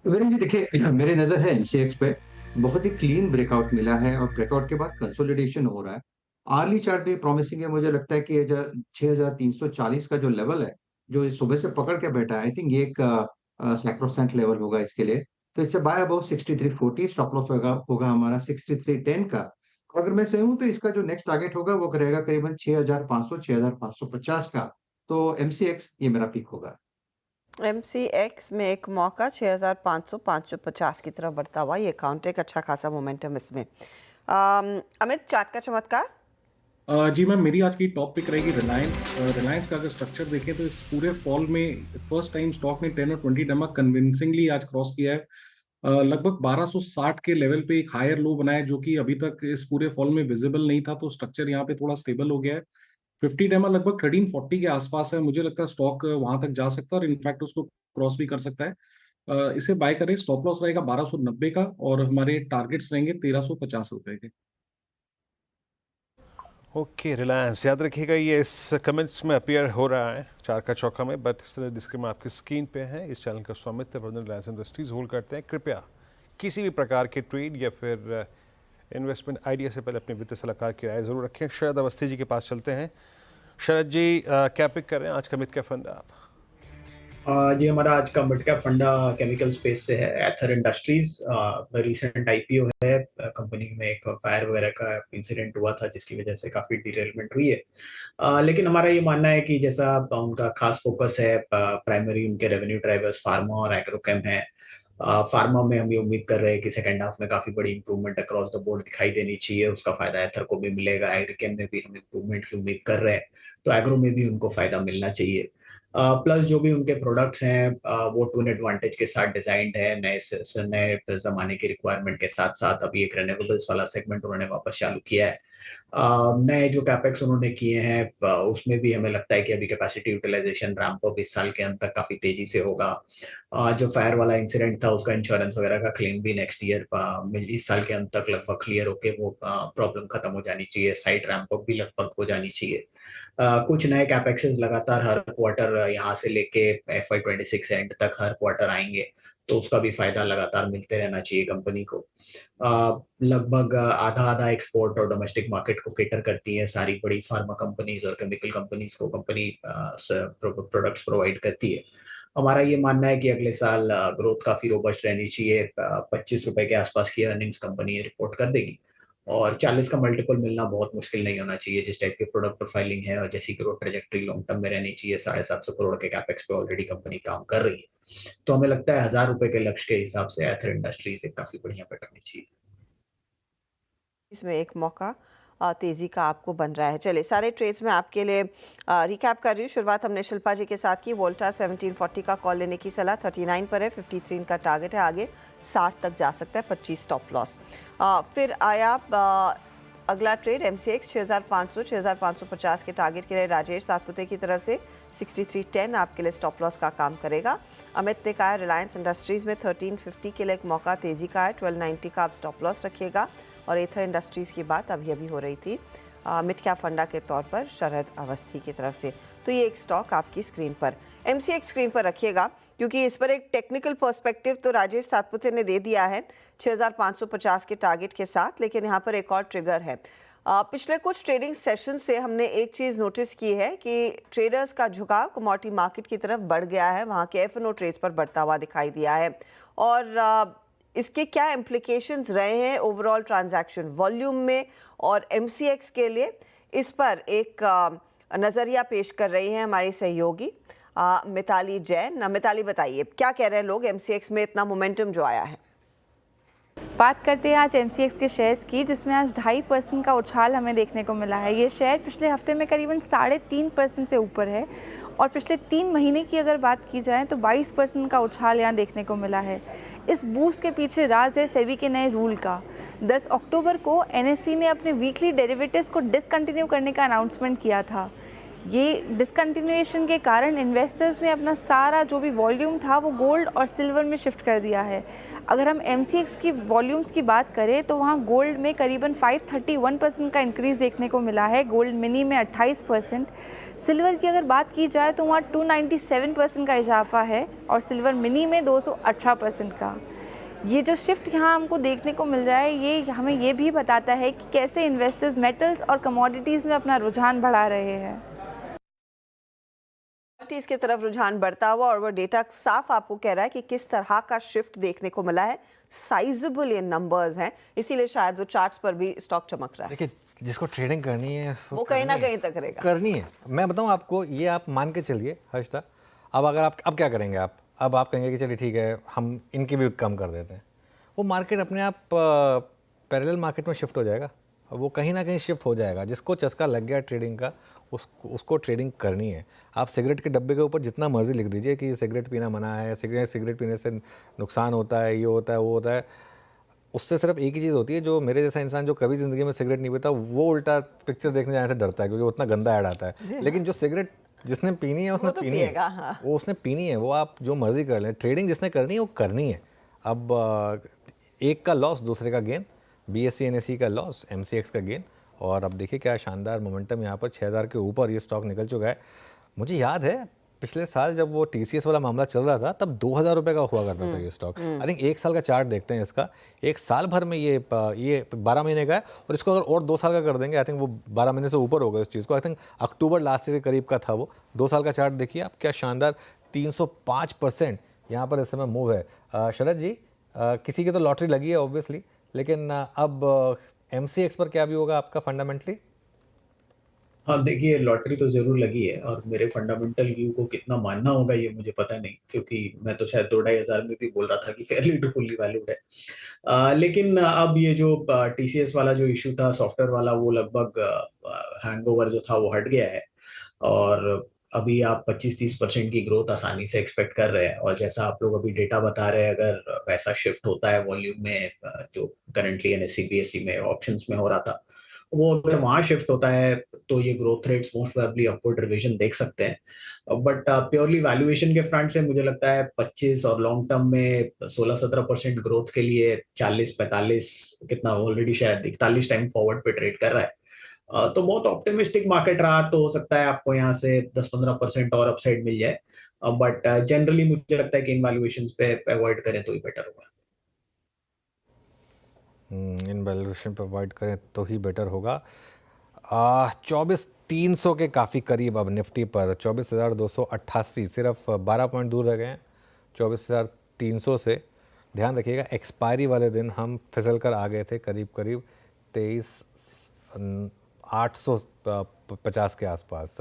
वीरेन जी, देखिए मेरी नजर है एमसीएक्स पे। बहुत ही क्लीन ब्रेकआउट मिला है और ब्रेकआउट के बाद कंसोलिडेशन हो रहा है। आर्ली चार्ट भी प्रॉमिसिंग है। मुझे लगता है कि 6340 का जो लेवल है, जो इस सुबह से पकड़ के बैठा है, आई थिंक ये एक सैक्रोसेंट लेवल होगा इसके लिए। तो इससे बाय अबाउट 6340, स्टॉप लॉस होगा हमारा 6310 का। और अगर मैं सही हूं तो इसका जो नेक्स्ट टारगेट होगा वो रहेगा करीबन 6500, 6550 का। तो एमसीएक्स ये मेरा पिक होगा। MCX में एक मौका 6500, 550 की तरफ बढ़ता हुआ ये अकाउंट, एक अच्छा खासा मोमेंटम इसमें। अमित, चार्ट का चमत्कार। जी मैम, मेरी आज की टॉप पिक रहेगी रिलायंस। रिलायंस का अगर स्ट्रक्चर देखें तो इस पूरे फॉल में फर्स्ट टाइम स्टॉक ने 10 और 20 डैमा कन्विंसिंगली आज क्रॉस किया है। लगभग 1260 के लेवल पे एक हायर लो बनाया जो कि अभी तक इस पूरे फॉल में विजिबल नहीं था, तो स्ट्रक्चर यहाँ पे थोड़ा स्टेबल हो गया है। 50 डैमा लगभग 1340 के आसपास है। मुझे लगता है स्टॉक वहां तक जा सकता है और इनफैक्ट उसको क्रॉस भी कर सकता है। इसे बाय करें। स्टॉप लॉस रहेगा 1290 का और हमारे टारगेट्स रहेंगे 1350 रुपए के। ओके, रिलायंस याद रखिएगा, ये इस कमेंट्स में अपीयर हो रहा है 4 का चौका में, बट इस तरह डिस्क्लेमर आपकी स्क्रीन पे है। इस चैनल का स्वामित्व रिलायंस इंडस्ट्रीज होल्ड करते हैं। कृपया किसी भी प्रकार के ट्रेड या फिर इन्वेस्टमेंट आइडिया से पहले अपने वित्तीय सलाहकार की राय जरूर रखें। शरद अवस्थी जी के पास चलते हैं। शरद जी, क्या पिक कर रहे हैं आज का मिड कैप फंड आप? जी, हमारा आज का मिड कैप फंडा केमिकल स्पेस से है, एथर इंडस्ट्रीज। रिसेंट आईपीओ है, कंपनी में एक फायर वगैरह का इंसिडेंट हुआ था जिसकी वजह से काफी डिरेलमेंट हुई है। लेकिन हमारा ये मानना है कि जैसा उनका खास फोकस है, प्राइमरी उनके रेवेन्यू ड्राइवर्स फार्मा और एग्रोकेम है। फार्मा में हम ये उम्मीद कर रहे हैं कि सेकंड हाफ में काफी बड़ी इंप्रूवमेंट अक्रॉस द बोर्ड दिखाई देनी चाहिए, उसका फायदा एथर को भी मिलेगा। एग्रोकेम में भी हम इंप्रूवमेंट की उम्मीद कर रहे हैं, तो एग्रो में भी उनको फायदा मिलना चाहिए। प्लस जो भी उनके प्रोडक्ट्स हैं वो टू एडवांटेज के साथ डिजाइंड है, नए जमाने की रिक्वायरमेंट के साथ साथ। अभी एक रेन्यूएबल्स वाला सेगमेंट उन्होंने वापस चालू किया है। नए जो कैपेक्स उन्होंने किए हैं उसमें भी हमें लगता है कि अभी कैपेसिटी यूटिलाइजेशन रैंप अप इस साल के अंत तक काफी तेजी से होगा। जो फायर वाला इंसिडेंट था उसका इंश्योरेंस वगैरह का क्लेम भी नेक्स्ट ईयर इस साल के अंत तक लगभग क्लियर होके वो प्रॉब्लम खत्म हो जानी चाहिए। साइट रैंप अप भी लगभग हो जानी चाहिए। कुछ नए कैपेक्सेस लगातार हर क्वार्टर यहाँ से लेके FY26 एंड तक हर क्वार्टर आएंगे, तो उसका भी फायदा लगातार मिलते रहना चाहिए कंपनी को। लगभग आधा एक्सपोर्ट और डोमेस्टिक मार्केट को केटर करती है सारी बड़ी फार्मा कंपनीज और केमिकल कंपनीज को कंपनी प्रोडक्ट्स प्रोवाइड करती है। हमारा ये मानना है कि अगले साल ग्रोथ काफी रोबस्ट रहनी चाहिए। 25 रुपए के आसपास की अर्निंग्स कंपनी रिपोर्ट कर देगी और 40 का मल्टीपल मिलना बहुत मुश्किल नहीं होना चाहिए। जिस टाइप की प्रोडक्ट प्रोफाइलिंग है और जैसी ग्रोथ ट्रेजेक्टरी लॉन्ग टर्म में रहनी चाहिए, 750 करोड़ के कैपेक्स पे ऑलरेडी कंपनी काम कर रही है, तो हमें लगता है 1000 रुपए के लक्ष्य के हिसाब से एथर इंडस्ट्रीज एक काफी बढ़िया पे करनी चाहिए। इसमें एक मौका तेजी का आपको बन रहा है। चलिए सारे ट्रेड्स में आपके लिए रिकैप कर रही हूँ। शुरुआत हमने शिल्पा जी के साथ की। वोल्टा 1740 का कॉल लेने की सलाह, 39 पर है, 53 का टारगेट है, आगे 60 तक जा सकता है, 25 स्टॉप लॉस। फिर आया अगला ट्रेड MCX 6550 के टारगेट के लिए राजेश सातपुते की तरफ से 6310 आपके लिए स्टॉप लॉस का काम करेगा। अमित ने कहा है रिलायंस इंडस्ट्रीज में 1350 के लिए एक मौका तेजी का है, 1290 का आप स्टॉप लॉस रखिएगा। और एथर इंडस्ट्रीज की बात अभी हो रही थी मिड कैप फंडा के तौर पर शरद अवस्थी की तरफ से, तो ये एक स्टॉक आपकी स्क्रीन पर MCX स्क्रीन पर रखिएगा, क्योंकि इस पर एक टेक्निकल पर्सपेक्टिव तो राजेश सातपुते ने दे दिया है 6550 के टारगेट के साथ, लेकिन यहाँ पर एक और ट्रिगर है। पिछले कुछ ट्रेडिंग सेशन से हमने एक चीज़ नोटिस की है कि ट्रेडर्स का झुकाव कमोडिटी मार्केट की तरफ बढ़ गया है, वहाँ के F&O ट्रेड्स पर बढ़ता हुआ दिखाई दिया है। और इसके क्या इम्प्लिकेशंस रहे हैं ओवरऑल ट्रांजैक्शन वॉल्यूम में और MCX के लिए, इस पर एक नज़रिया पेश कर रही हैं हमारी सहयोगी मिताली जैन। मिताली बताइए क्या कह रहे हैं लोग MCX में इतना मोमेंटम जो आया है। बात करते हैं आज MCX के शेयर्स की, जिसमें आज 2.5% का उछाल हमें देखने को मिला है। ये शेयर पिछले हफ्ते में करीबन 3.5% से ऊपर है और पिछले 3 महीने की अगर बात की जाए तो 22% का उछाल यहाँ देखने को मिला है। इस बूस्ट के पीछे राज है सेबी के नए रूल का। 10 अक्टूबर को NSE ने अपने वीकली डेरिवेटिव्स को डिसकंटिन्यू करने का अनाउंसमेंट किया था। ये डिसकंटिन्यूएशन के कारण इन्वेस्टर्स ने अपना सारा जो भी वॉल्यूम था वो गोल्ड और सिल्वर में शिफ्ट कर दिया है। अगर हम MCX की वॉल्यूम्स की बात करें तो वहाँ गोल्ड में करीबन 531% का इंक्रीज़ देखने को मिला है, गोल्ड मिनी में 28%, सिल्वर की अगर बात की जाए तो वहाँ 297% का इजाफा है और सिल्वर मिनी में 218% का। ये जो शिफ्ट यहाँ हमको देखने को मिल रहा है ये हमें ये भी बताता है कि कैसे इन्वेस्टर्स मेटल्स और कमोडिटीज़ में अपना रुझान बढ़ा रहे हैं। इसके तरफ रुझान बढ़ता हुआ और वो डेटा साफ आपको कह रहा है कि किस तरह का शिफ्ट देखने को मिला है। साइजेबल ये नंबर्स हैं, इसीलिए शायद वो चार्ट्स पर भी स्टॉक चमक रहा है। देखिए जिसको ट्रेडिंग करनी है वो कहीं ना कहीं तक करेगा, करनी है। मैं बताऊं आपको, ये आप मान के चलिए हर्षदा, अब अगर आप अब क्या करेंगे अब आप कहेंगे कि चलिए ठीक है हम इनकी भी कम कर देते हैं, वो मार्केट अपने आप पैरेलल मार्केट में शिफ्ट हो जाएगा, वो कहीं ना कहीं शिफ्ट हो जाएगा। जिसको चस्का लग गया ट्रेडिंग का उसको ट्रेडिंग करनी है। आप सिगरेट के डब्बे के ऊपर जितना मर्जी लिख दीजिए कि सिगरेट पीना मना है, सिगरेट पीने से नुकसान होता है, ये होता है वो होता है, उससे सिर्फ एक ही चीज़ होती है, जो मेरे जैसा इंसान जो कभी ज़िंदगी में सिगरेट नहीं पीता वो उल्टा पिक्चर देखने जाने से डरता है, क्योंकि उतना गंदा ऐड आता है। लेकिन जो सिगरेट जिसने पीनी है उसने तो पीनी है, हाँ। वो उसने पीनी है, वो आप जो मर्जी कर लें, ट्रेडिंग जिसने करनी है वो करनी है। अब एक का लॉस दूसरे का गेन, BSE NSE का लॉस MCX का गेन, और अब देखिए क्या शानदार मोमेंटम यहाँ पर 6000 के ऊपर ये स्टॉक निकल चुका है। मुझे याद है पिछले साल जब वो TCS वाला मामला चल रहा था तब 2000 रुपये का हुआ करता था ये स्टॉक। आई थिंक 1 साल का चार्ट देखते हैं इसका, 1 साल भर में ये 12 महीने का है, और इसको अगर और 2 साल का कर देंगे आई थिंक वो 12 महीने से ऊपर होगा इस चीज़ को। I think October last year के करीब का था वो। 2 साल का चार्ट देखिए आप, क्या शानदार 305% यहाँ पर इस समय मूव है। शरद जी, किसी की तो लॉटरी लगी है ऑब्वियसली, लेकिन अब MCX पर क्या भी होगा आपका फंडामेंटली? हाँ देखिए, लॉटरी तो जरूर लगी है और मेरे फंडामेंटल व्यू को कितना मानना होगा ये मुझे पता नहीं, क्योंकि मैं तो शायद 2-2.5 हज़ार में भी बोल रहा था कि फेयरली टू फुल्ली वैल्यूड है। लेकिन अब ये जो TCS वाला जो इशू था सॉफ्टवेयर वाला, वो लगभग हैंगओवर जो था वो हट गया है और अभी आप 25-30% की ग्रोथ आसानी से एक्सपेक्ट कर रहे हैं। और जैसा आप लोग अभी डेटा बता रहे हैं, अगर वैसा शिफ्ट होता है वॉल्यूम में जो करंटली NSE BSE में ऑप्शंस में हो रहा था, वो अगर वहां शिफ्ट होता है तो ये growth rates most probably upward revision देख सकते हैं। बट प्योरली वैल्यूएशन के फ्रंट से मुझे लगता है 25 और लॉन्ग टर्म में 16-17% ग्रोथ के लिए 40-45 कितना ऑलरेडी शायद 41 टाइम फॉरवर्ड पे ट्रेड कर रहा है। तो बहुत ऑप्टिमिस्टिक मार्केट रहा, तो हो सकता है आपको यहाँ से 10-15% और अपसाइड मिल जाए। बट जनरली मुझे लगता है कि इन वैल्यूएशंस पे अवॉइड करें तो ही बेटर होगा। इन वैल्यूएशन पे अवॉइड करें तो ही बेटर होगा। 24,300 के काफ़ी करीब अब निफ्टी पर, 24,288, सिर्फ 12 पॉइंट दूर रह गए हैं 24,300 से। ध्यान रखिएगा एक्सपायरी वाले दिन हम फिसल कर आ गए थे करीब करीब 23,850 के आसपास,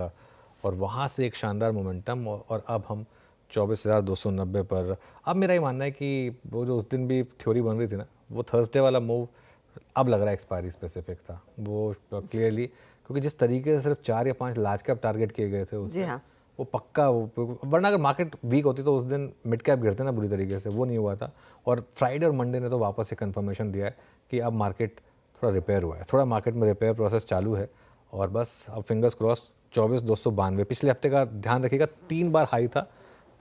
और वहाँ से एक शानदार मोमेंटम, और अब हम 24,290 पर। अब मेरा ये मानना है कि वो जो उस दिन भी थ्योरी बन रही थी ना, वो थर्सडे वाला मूव अब लग रहा है एक्सपायरी स्पेसिफिक था वो क्लियरली, क्योंकि जिस तरीके से सिर्फ 4 या 5 लार्ज कैप टारगेट किए गए थे उससे, वो पक्का वरना अगर मार्केट वीक होती तो उस दिन मिड कैप गिरते ना बुरी तरीके से, वो नहीं हुआ था। और फ्राइडे और मंडे ने तो वापस से कंफर्मेशन दिया है कि अब मार्केट थोड़ा रिपेयर हुआ है, थोड़ा मार्केट में रिपेयर प्रोसेस चालू है, और बस अब फिंगर्स क्रॉस 24,292। पिछले हफ्ते का ध्यान रखिएगा 3 बार हाई था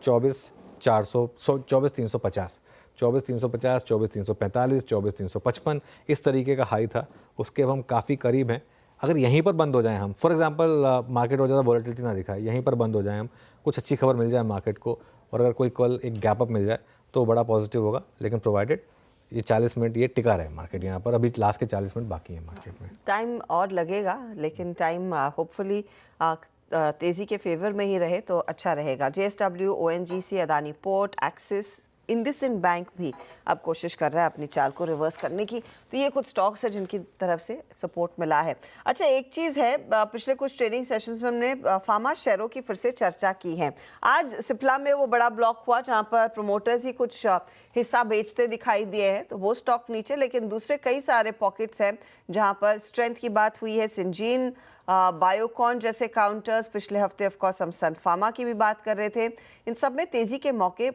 24,350, 24,350, 24,345, 24,355, इस तरीके का हाई था। उसके अब हम काफ़ी करीब हैं। अगर यहीं पर बंद हो जाएं हम, फॉर एग्जांपल मार्केट और ज़्यादा वॉलेटिलिटी ना दिखाए, यहीं पर बंद हो जाएं हम, कुछ अच्छी खबर मिल जाए मार्केट को, और अगर कोई कल एक गैप अप मिल जाए तो बड़ा पॉजिटिव होगा। लेकिन प्रोवाइडेड ये 40 मिनट ये टिका रहे मार्केट यहाँ पर, अभी लास्ट के 40 मिनट बाकी हैं मार्केट में। टाइम और लगेगा, लेकिन टाइम होपफुली तेज़ी के फेवर में ही रहे तो अच्छा रहेगा। JSW, ONGC, Adani port, axis, IndusInd bank भी अब कोशिश कर रहा है अपनी चाल को रिवर्स करने की। तो ये कुछ स्टॉक्स है जिनकी तरफ से सपोर्ट मिला है। अच्छा, एक चीज़ है, पिछले कुछ ट्रेडिंग सेशंस में हमने फार्मा शेयरों की फिर से चर्चा की है। आज सिप्ला में वो बड़ा ब्लॉक हुआ जहां पर प्रोमोटर्स ही कुछ हिस्सा बेचते दिखाई दिए हैं, तो वो स्टॉक नीचे, लेकिन दूसरे कई सारे पॉकेट्स हैं जहां पर स्ट्रेंथ की बात हुई है। सिंजीन, बायोकॉन जैसे काउंटर्स, पिछले हफ्ते ऑफकोर्स हम सन फार्मा की भी बात कर रहे थे, इन सब में तेज़ी के मौके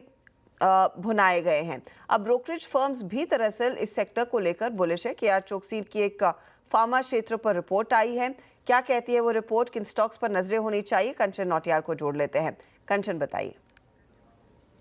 भुनाए गए हैं। अब ब्रोकरेज फर्म्स भी दरअसल इस सेक्टर को लेकर बुलिश है। KR चोकसी की एक फार्मा क्षेत्र पर रिपोर्ट आई है। क्या कहती है वो रिपोर्ट, किन स्टॉक्स पर नजरें होनी चाहिए? कंचन नौटियाल को जोड़ लेते हैं। कंचन, बताइए।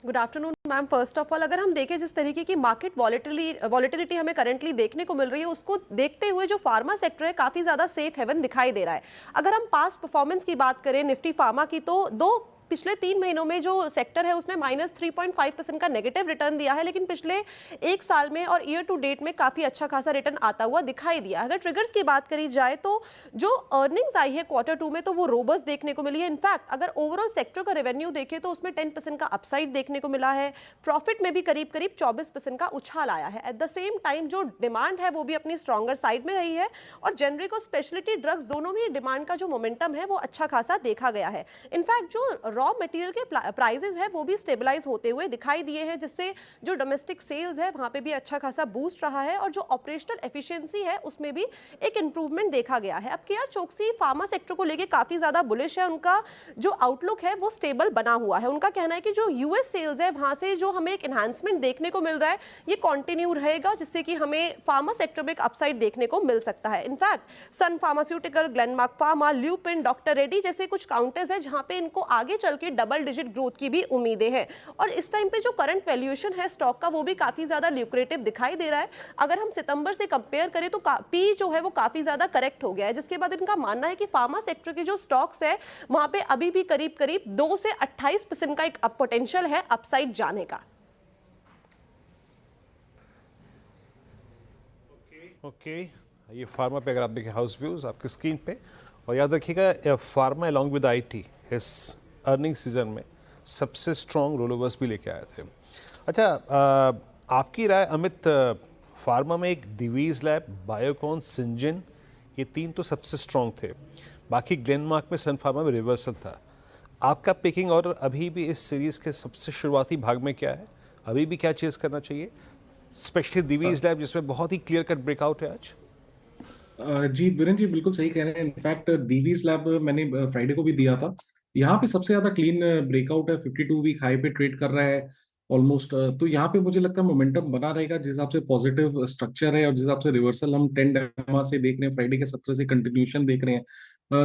Good afternoon ma'am. First of all, अगर हम देखें जिस तरीके की मार्केट वॉलेटिलिटी हमें करंटली देखने को मिल रही है, उसको देखते हुए जो फार्मा सेक्टर है काफ़ी ज़्यादा सेफ हेवन दिखाई दे रहा है। अगर हम पास्ट परफॉर्मेंस की बात करें निफ्टी फार्मा की, तो पिछले 3 महीनों में जो सेक्टर है उसने -3.5% का नेगेटिव रिटर्न दिया है, लेकिन पिछले 1 साल में और ईयर टू डेट में काफ़ी अच्छा खासा रिटर्न आता हुआ दिखाई दिया। अगर ट्रिगर्स की बात करी जाए तो जो अर्निंग्स आई है Q2 में तो वो रोबस्ट देखने को मिली है। इनफैक्ट अगर ओवरऑल सेक्टर का रेवेन्यू देखें तो उसमें 10% का अपसाइड देखने को मिला है। प्रॉफिट में भी करीब 24% का उछाल आया है। एट द सेम टाइम जो डिमांड है वो भी अपनी स्ट्रॉन्गर साइड में रही है, और जेनरिक और स्पेशलिटी ड्रग्स दोनों में डिमांड का जो मोमेंटम है वो अच्छा खासा देखा गया है। इनफैक्ट जो रॉ मटेरियल के प्राइसेस है वो भी स्टेबलाइज होते हुए दिखाई दिए हैं, जिससे जो डोमेस्टिक सेल्स है वहां पे भी अच्छा खासा बूस्ट रहा है, और जो ऑपरेशनल एफिशिएंसी है उसमें भी एक इंप्रूवमेंट देखा गया है। अब KR चोकसी फार्मा सेक्टर को लेके काफी ज्यादा बुलिश है। उनका जो आउटलुक है वो स्टेबल बना हुआ है। उनका कहना है कि जो US सेल्स है वहां से जो हमें एक एनहांसमेंट देखने को मिल रहा है ये कंटिन्यू रहेगा, जिससे कि हमें फार्मा सेक्टर में एक अपसाइड देखने को मिल सकता है। In fact Sun Pharmaceutical, Glenmark Pharma, Lupin, doctor Reddy जैसे कुछ काउंटर्स है जहां पे इनको आगे चल के डबल डिजिट ग्रोथ की भी उम्मीदें हैं, और इस टाइम पे जो करंट वैल्यूएशन है स्टॉक का वो भी काफी ज्यादा ल्यूक्रेटिव दिखाई दे रहा है। अगर हम सितंबर से कंपेयर करें तो पी जो है वो काफी ज्यादा करेक्ट हो गया है, जिसके बाद इनका मानना है कि फार्मा सेक्टर के जो स्टॉक्स है वहां पे अभी भी करीब करीब 2 से 28% का एक पोटेंशियल है अपसाइड जाने का। ओके, ये फार्मा पे अगर आप देखें हाउस व्यूज आपकी स्क्रीन पे, और याद रखिएगा फार्मा अलॉन्ग विद IT इस अर्निंग सीजन में सबसे स्ट्रॉन्ग रोलोवर्स भी लेके आए थे। अच्छा, आपकी राय अमित, फार्मा में एक दिवीज लैब, बायोकॉन, सिंजिन, ये 3 तो सबसे स्ट्रॉन्ग थे, बाकी ग्लेनमार्क में, सन फार्मा में रिवर्सल था। आपका पिकिंग ऑर्डर अभी भी इस सीरीज के सबसे शुरुआती भाग में क्या है? अभी भी क्या चेज करना चाहिए, स्पेशली दिवीज लैब जिसमें बहुत ही क्लियर कट ब्रेकआउट है आज? जी वीरेंद्र जी बिल्कुल सही कह रहे हैं। इनफैक्ट दिवीज लैब मैंने फ्राइडे को भी दिया था, यहाँ पे सबसे ज्यादा क्लीन ब्रेकआउट है, 52 वीक हाई पे ट्रेड कर रहा है ऑलमोस्ट। तो यहाँ पे मुझे लगता है मोमेंटम बना रहेगा, जिस हिसाब से पॉजिटिव स्ट्रक्चर है और जिस हिसाब से रिवर्सल हम 10 डेमा से देख रहे हैं, फ्राइडे के 17 से कंटिन्यूशन देख रहे हैं।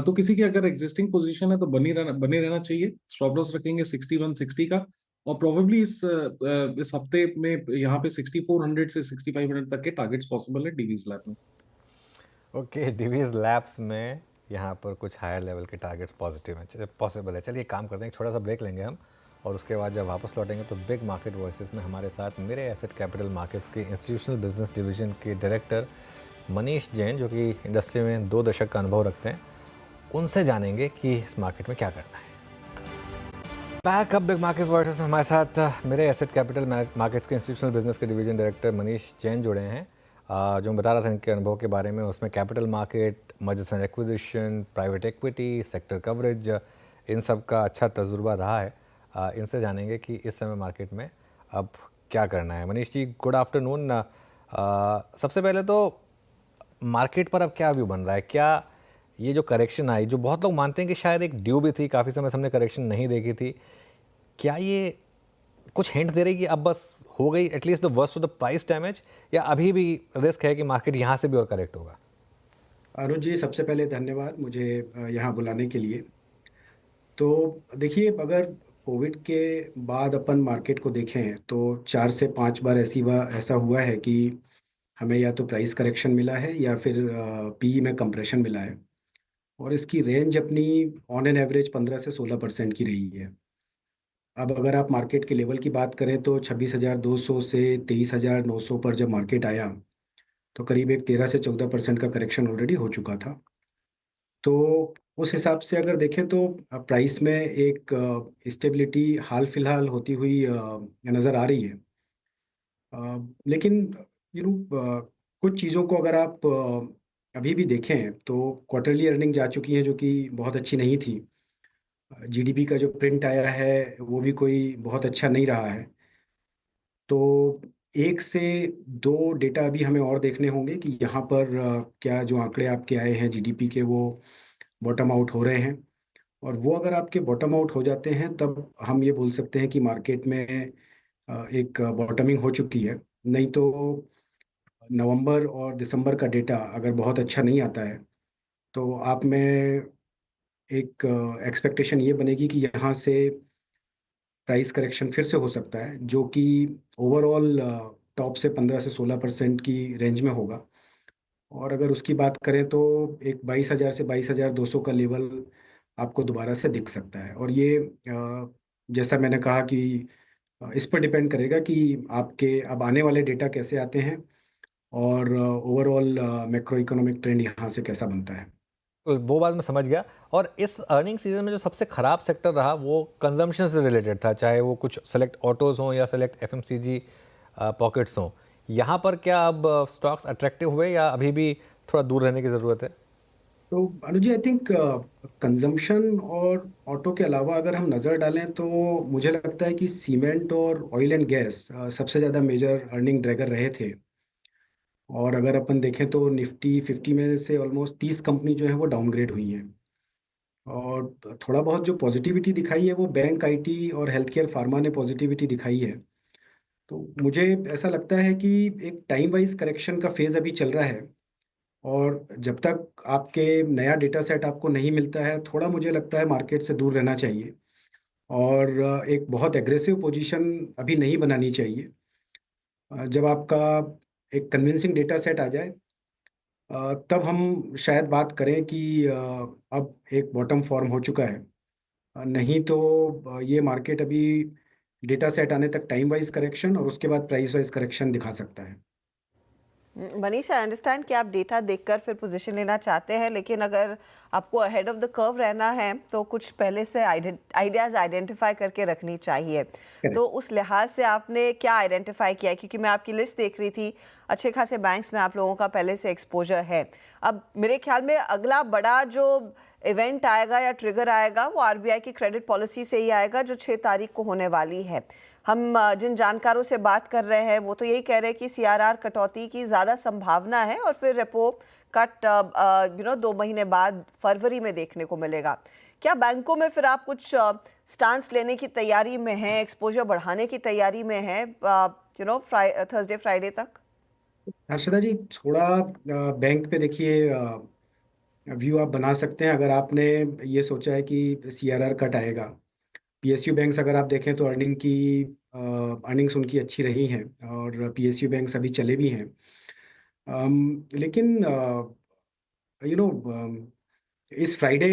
तो किसी की अगर एग्जिस्टिंग पोजीशन है तो बने रहना चाहिए। स्टॉप लॉस रखेंगे 6160 का, और प्रोबेबली इस हफ्ते में यहाँ पे 6400 से 6500 तक के टारगेट्स पॉसिबल है डीवीज लैब में। ओके, डीवीज लैब्स में यहाँ पर कुछ हायर लेवल के टारगेट्स पॉसिबल है। चलिए काम करते हैं, एक छोटा सा ब्रेक लेंगे हम, और उसके बाद जब वापस लौटेंगे तो बिग मार्केट वॉइसेस में हमारे साथ मेरे एसेट कैपिटल मार्केट्स के इंस्टीट्यूशनल बिजनेस डिवीजन के डायरेक्टर मनीष जैन, जो कि इंडस्ट्री में 2 दशक का अनुभव रखते हैं, उनसे जानेंगे कि इस मार्केट में क्या करना है। Back up big market voices में हमारे साथ मेरे एसेट कैपिटल मार्केट्स के इंस्टीट्यूशनल बिजनेस के डिवीजन डायरेक्टर मनीष जैन जुड़े हैं। जो मैं बता रहा था इनके अनुभव के बारे में, उसमें capital market, mergers and acquisition, private equity, sector coverage, इन सब का अच्छा तजुर्बा रहा है। इनसे जानेंगे कि इस समय मार्केट में अब क्या करना है। Manish ji, good afternoon. सबसे पहले तो मार्केट पर अब क्या व्यू बन रहा है? क्या ये जो करेक्शन आई, जो बहुत लोग मानते हैं कि शायद एक ड्यू भी थी, काफ़ी समय से हमने करेक्शन नहीं देखी थी, क्या ये कुछ हिंट दे रही कि अब बस हो गई at least the worst of the price damage, या अभी भी रिस्क है कि मार्केट यहाँ से भी और करेक्ट होगा? अरुण जी, सबसे पहले धन्यवाद मुझे यहाँ बुलाने के लिए। तो देखिए, अगर कोविड के बाद अपन मार्केट को देखें तो 4 से 5 बार ऐसा हुआ है कि हमें या तो प्राइस करेक्शन मिला है या फिर पीई में कंप्रेशन मिला है, और इसकी रेंज अपनी ऑन एन एवरेज 15 से 16% की रही है। अब अगर आप मार्केट के लेवल की बात करें तो 26,200 से 23,900 पर जब मार्केट आया तो करीब एक 13 से 14% का करेक्शन ऑलरेडी हो चुका था। तो उस हिसाब से अगर देखें तो प्राइस में एक स्टेबिलिटी हाल फिलहाल होती हुई नज़र आ रही है। लेकिन कुछ चीज़ों को अगर आप अभी भी देखें तो क्वार्टरली अर्निंग जा चुकी हैं जो कि बहुत अच्छी नहीं थी। जीडीपी का जो प्रिंट आया है वो भी कोई बहुत अच्छा नहीं रहा है। तो 1 से 2 डेटा अभी हमें और देखने होंगे कि यहाँ पर क्या जो आंकड़े आपके आए हैं जीडीपी के वो बॉटम आउट हो रहे हैं, और वो अगर आपके बॉटम आउट हो जाते हैं तब हम ये बोल सकते हैं कि मार्केट में एक बॉटमिंग हो चुकी है। नहीं तो नवंबर और दिसंबर का डेटा अगर बहुत अच्छा नहीं आता है तो आप में एक एक्सपेक्टेशन ये बनेगी कि यहाँ से प्राइस करेक्शन फिर से हो सकता है, जो कि ओवरऑल टॉप से 15 से 16% की रेंज में होगा। और अगर उसकी बात करें तो एक 22,000 से 22,200 का लेवल आपको दोबारा से दिख सकता है। और ये जैसा मैंने कहा कि इस पर डिपेंड करेगा कि आपके अब आने वाले डेटा कैसे आते हैं और ओवरऑल मैक्रो इकोनॉमिक ट्रेंड यहाँ से कैसा बनता है। तो वो बात मैं समझ गया। और इस अर्निंग सीजन में जो सबसे खराब सेक्टर रहा वो कंजम्पशन से रिलेटेड था, चाहे वो कुछ सेलेक्ट ऑटोज हों या सेलेक्ट एफएमसीजी पॉकेट्स हों। यहाँ पर क्या अब स्टॉक्स अट्रैक्टिव हुए या अभी भी थोड़ा दूर रहने की ज़रूरत है? तो अनुजी, आई थिंक कंजम्पशन और ऑटो के अलावा अगर हम नज़र डालें तो मुझे लगता है कि सीमेंट और ऑयल एंड गैस सबसे ज़्यादा मेजर अर्निंग ड्रैगर रहे थे। और अगर अपन देखें तो निफ्टी 50 में से ऑलमोस्ट 30 कंपनी जो है वो डाउनग्रेड हुई हैं। और थोड़ा बहुत जो पॉजिटिविटी दिखाई है वो बैंक, आईटी और हेल्थ केयर फार्मा ने पॉजिटिविटी दिखाई है। तो मुझे ऐसा लगता है कि एक टाइम वाइज करेक्शन का फेज़ अभी चल रहा है, और जब तक आपके नया डेटा सेट आपको नहीं मिलता है थोड़ा मुझे लगता है मार्केट से दूर रहना चाहिए, और एक बहुत एग्रेसिव पोजीशन अभी नहीं बनानी चाहिए। जब आपका एक कन्विंसिंग डेटा सेट आ जाए तब हम शायद बात करें कि अब एक बॉटम फॉर्म हो चुका है। नहीं तो ये मार्केट अभी डेटा सेट आने तक टाइम वाइज करेक्शन और उसके बाद प्राइस वाइज करेक्शन दिखा सकता है। मनीष, आई अंडरस्टैंड कि आप डेटा देखकर फिर पोजीशन लेना चाहते हैं, लेकिन अगर आपको अहेड ऑफ द कर्व रहना है तो कुछ पहले से आइडियाज आइडेंटिफाई करके रखनी चाहिए। तो उस लिहाज से आपने क्या आइडेंटिफाई किया? क्योंकि मैं आपकी लिस्ट देख रही थी, अच्छे खासे बैंक्स में आप लोगों का पहले से एक्सपोजर है। अब मेरे ख्याल में अगला बड़ा जो इवेंट आएगा या ट्रिगर आएगा वो आरबीआई की क्रेडिट पॉलिसी से ही आएगा, जो 6 तारीख को होने वाली है। हम जिन जानकारों से बात कर रहे हैं वो तो यही कह रहे हैं कि सीआरआर कटौती की ज़्यादा संभावना है और फिर रेपो कट 2 महीने बाद फरवरी में देखने को मिलेगा। क्या बैंकों में फिर आप कुछ स्टांस लेने की तैयारी में हैं, एक्सपोजर बढ़ाने की तैयारी में हैं थर्सडे फ्राइडे तक? हर्षदा जी, थोड़ा बैंक पे देखिए व्यू आप बना सकते हैं अगर आपने ये सोचा है कि सीआरआर कट आएगा। पीएसयू बैंक्स अगर आप देखें तो अर्निंग्स उनकी अच्छी रही हैं और पीएसयू बैंक्स अभी चले भी हैं। लेकिन इस फ्राइडे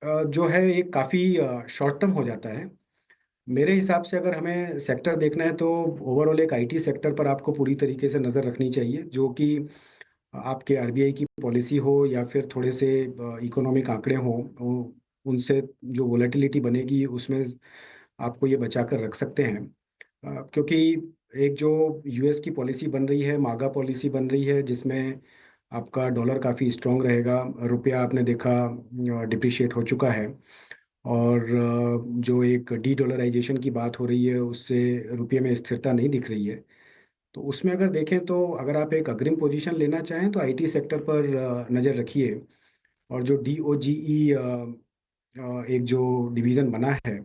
जो है ये काफ़ी शॉर्ट टर्म हो जाता है। मेरे हिसाब से अगर हमें सेक्टर देखना है तो ओवरऑल एक आईटी सेक्टर पर आपको पूरी तरीके से नज़र रखनी चाहिए, जो कि आपके आरबीआई की पॉलिसी हो या फिर थोड़े से इकोनॉमिक आंकड़े हों, उनसे जो वोलेटिलिटी बनेगी उसमें आपको ये बचा कर रख सकते हैं। क्योंकि एक जो यूएस की पॉलिसी बन रही है, मागा पॉलिसी बन रही है, जिसमें आपका डॉलर काफ़ी स्ट्रांग रहेगा, रुपया आपने देखा डिप्रिशिएट हो चुका है, और जो एक डी डॉलराइजेशन की बात हो रही है उससे रुपये में स्थिरता नहीं दिख रही है। तो उसमें अगर देखें तो अगर आप एक अग्रिम पोजीशन लेना चाहें तो आईटी सेक्टर पर नज़र रखिए। और जो डीओजीई एक जो डिवीज़न बना है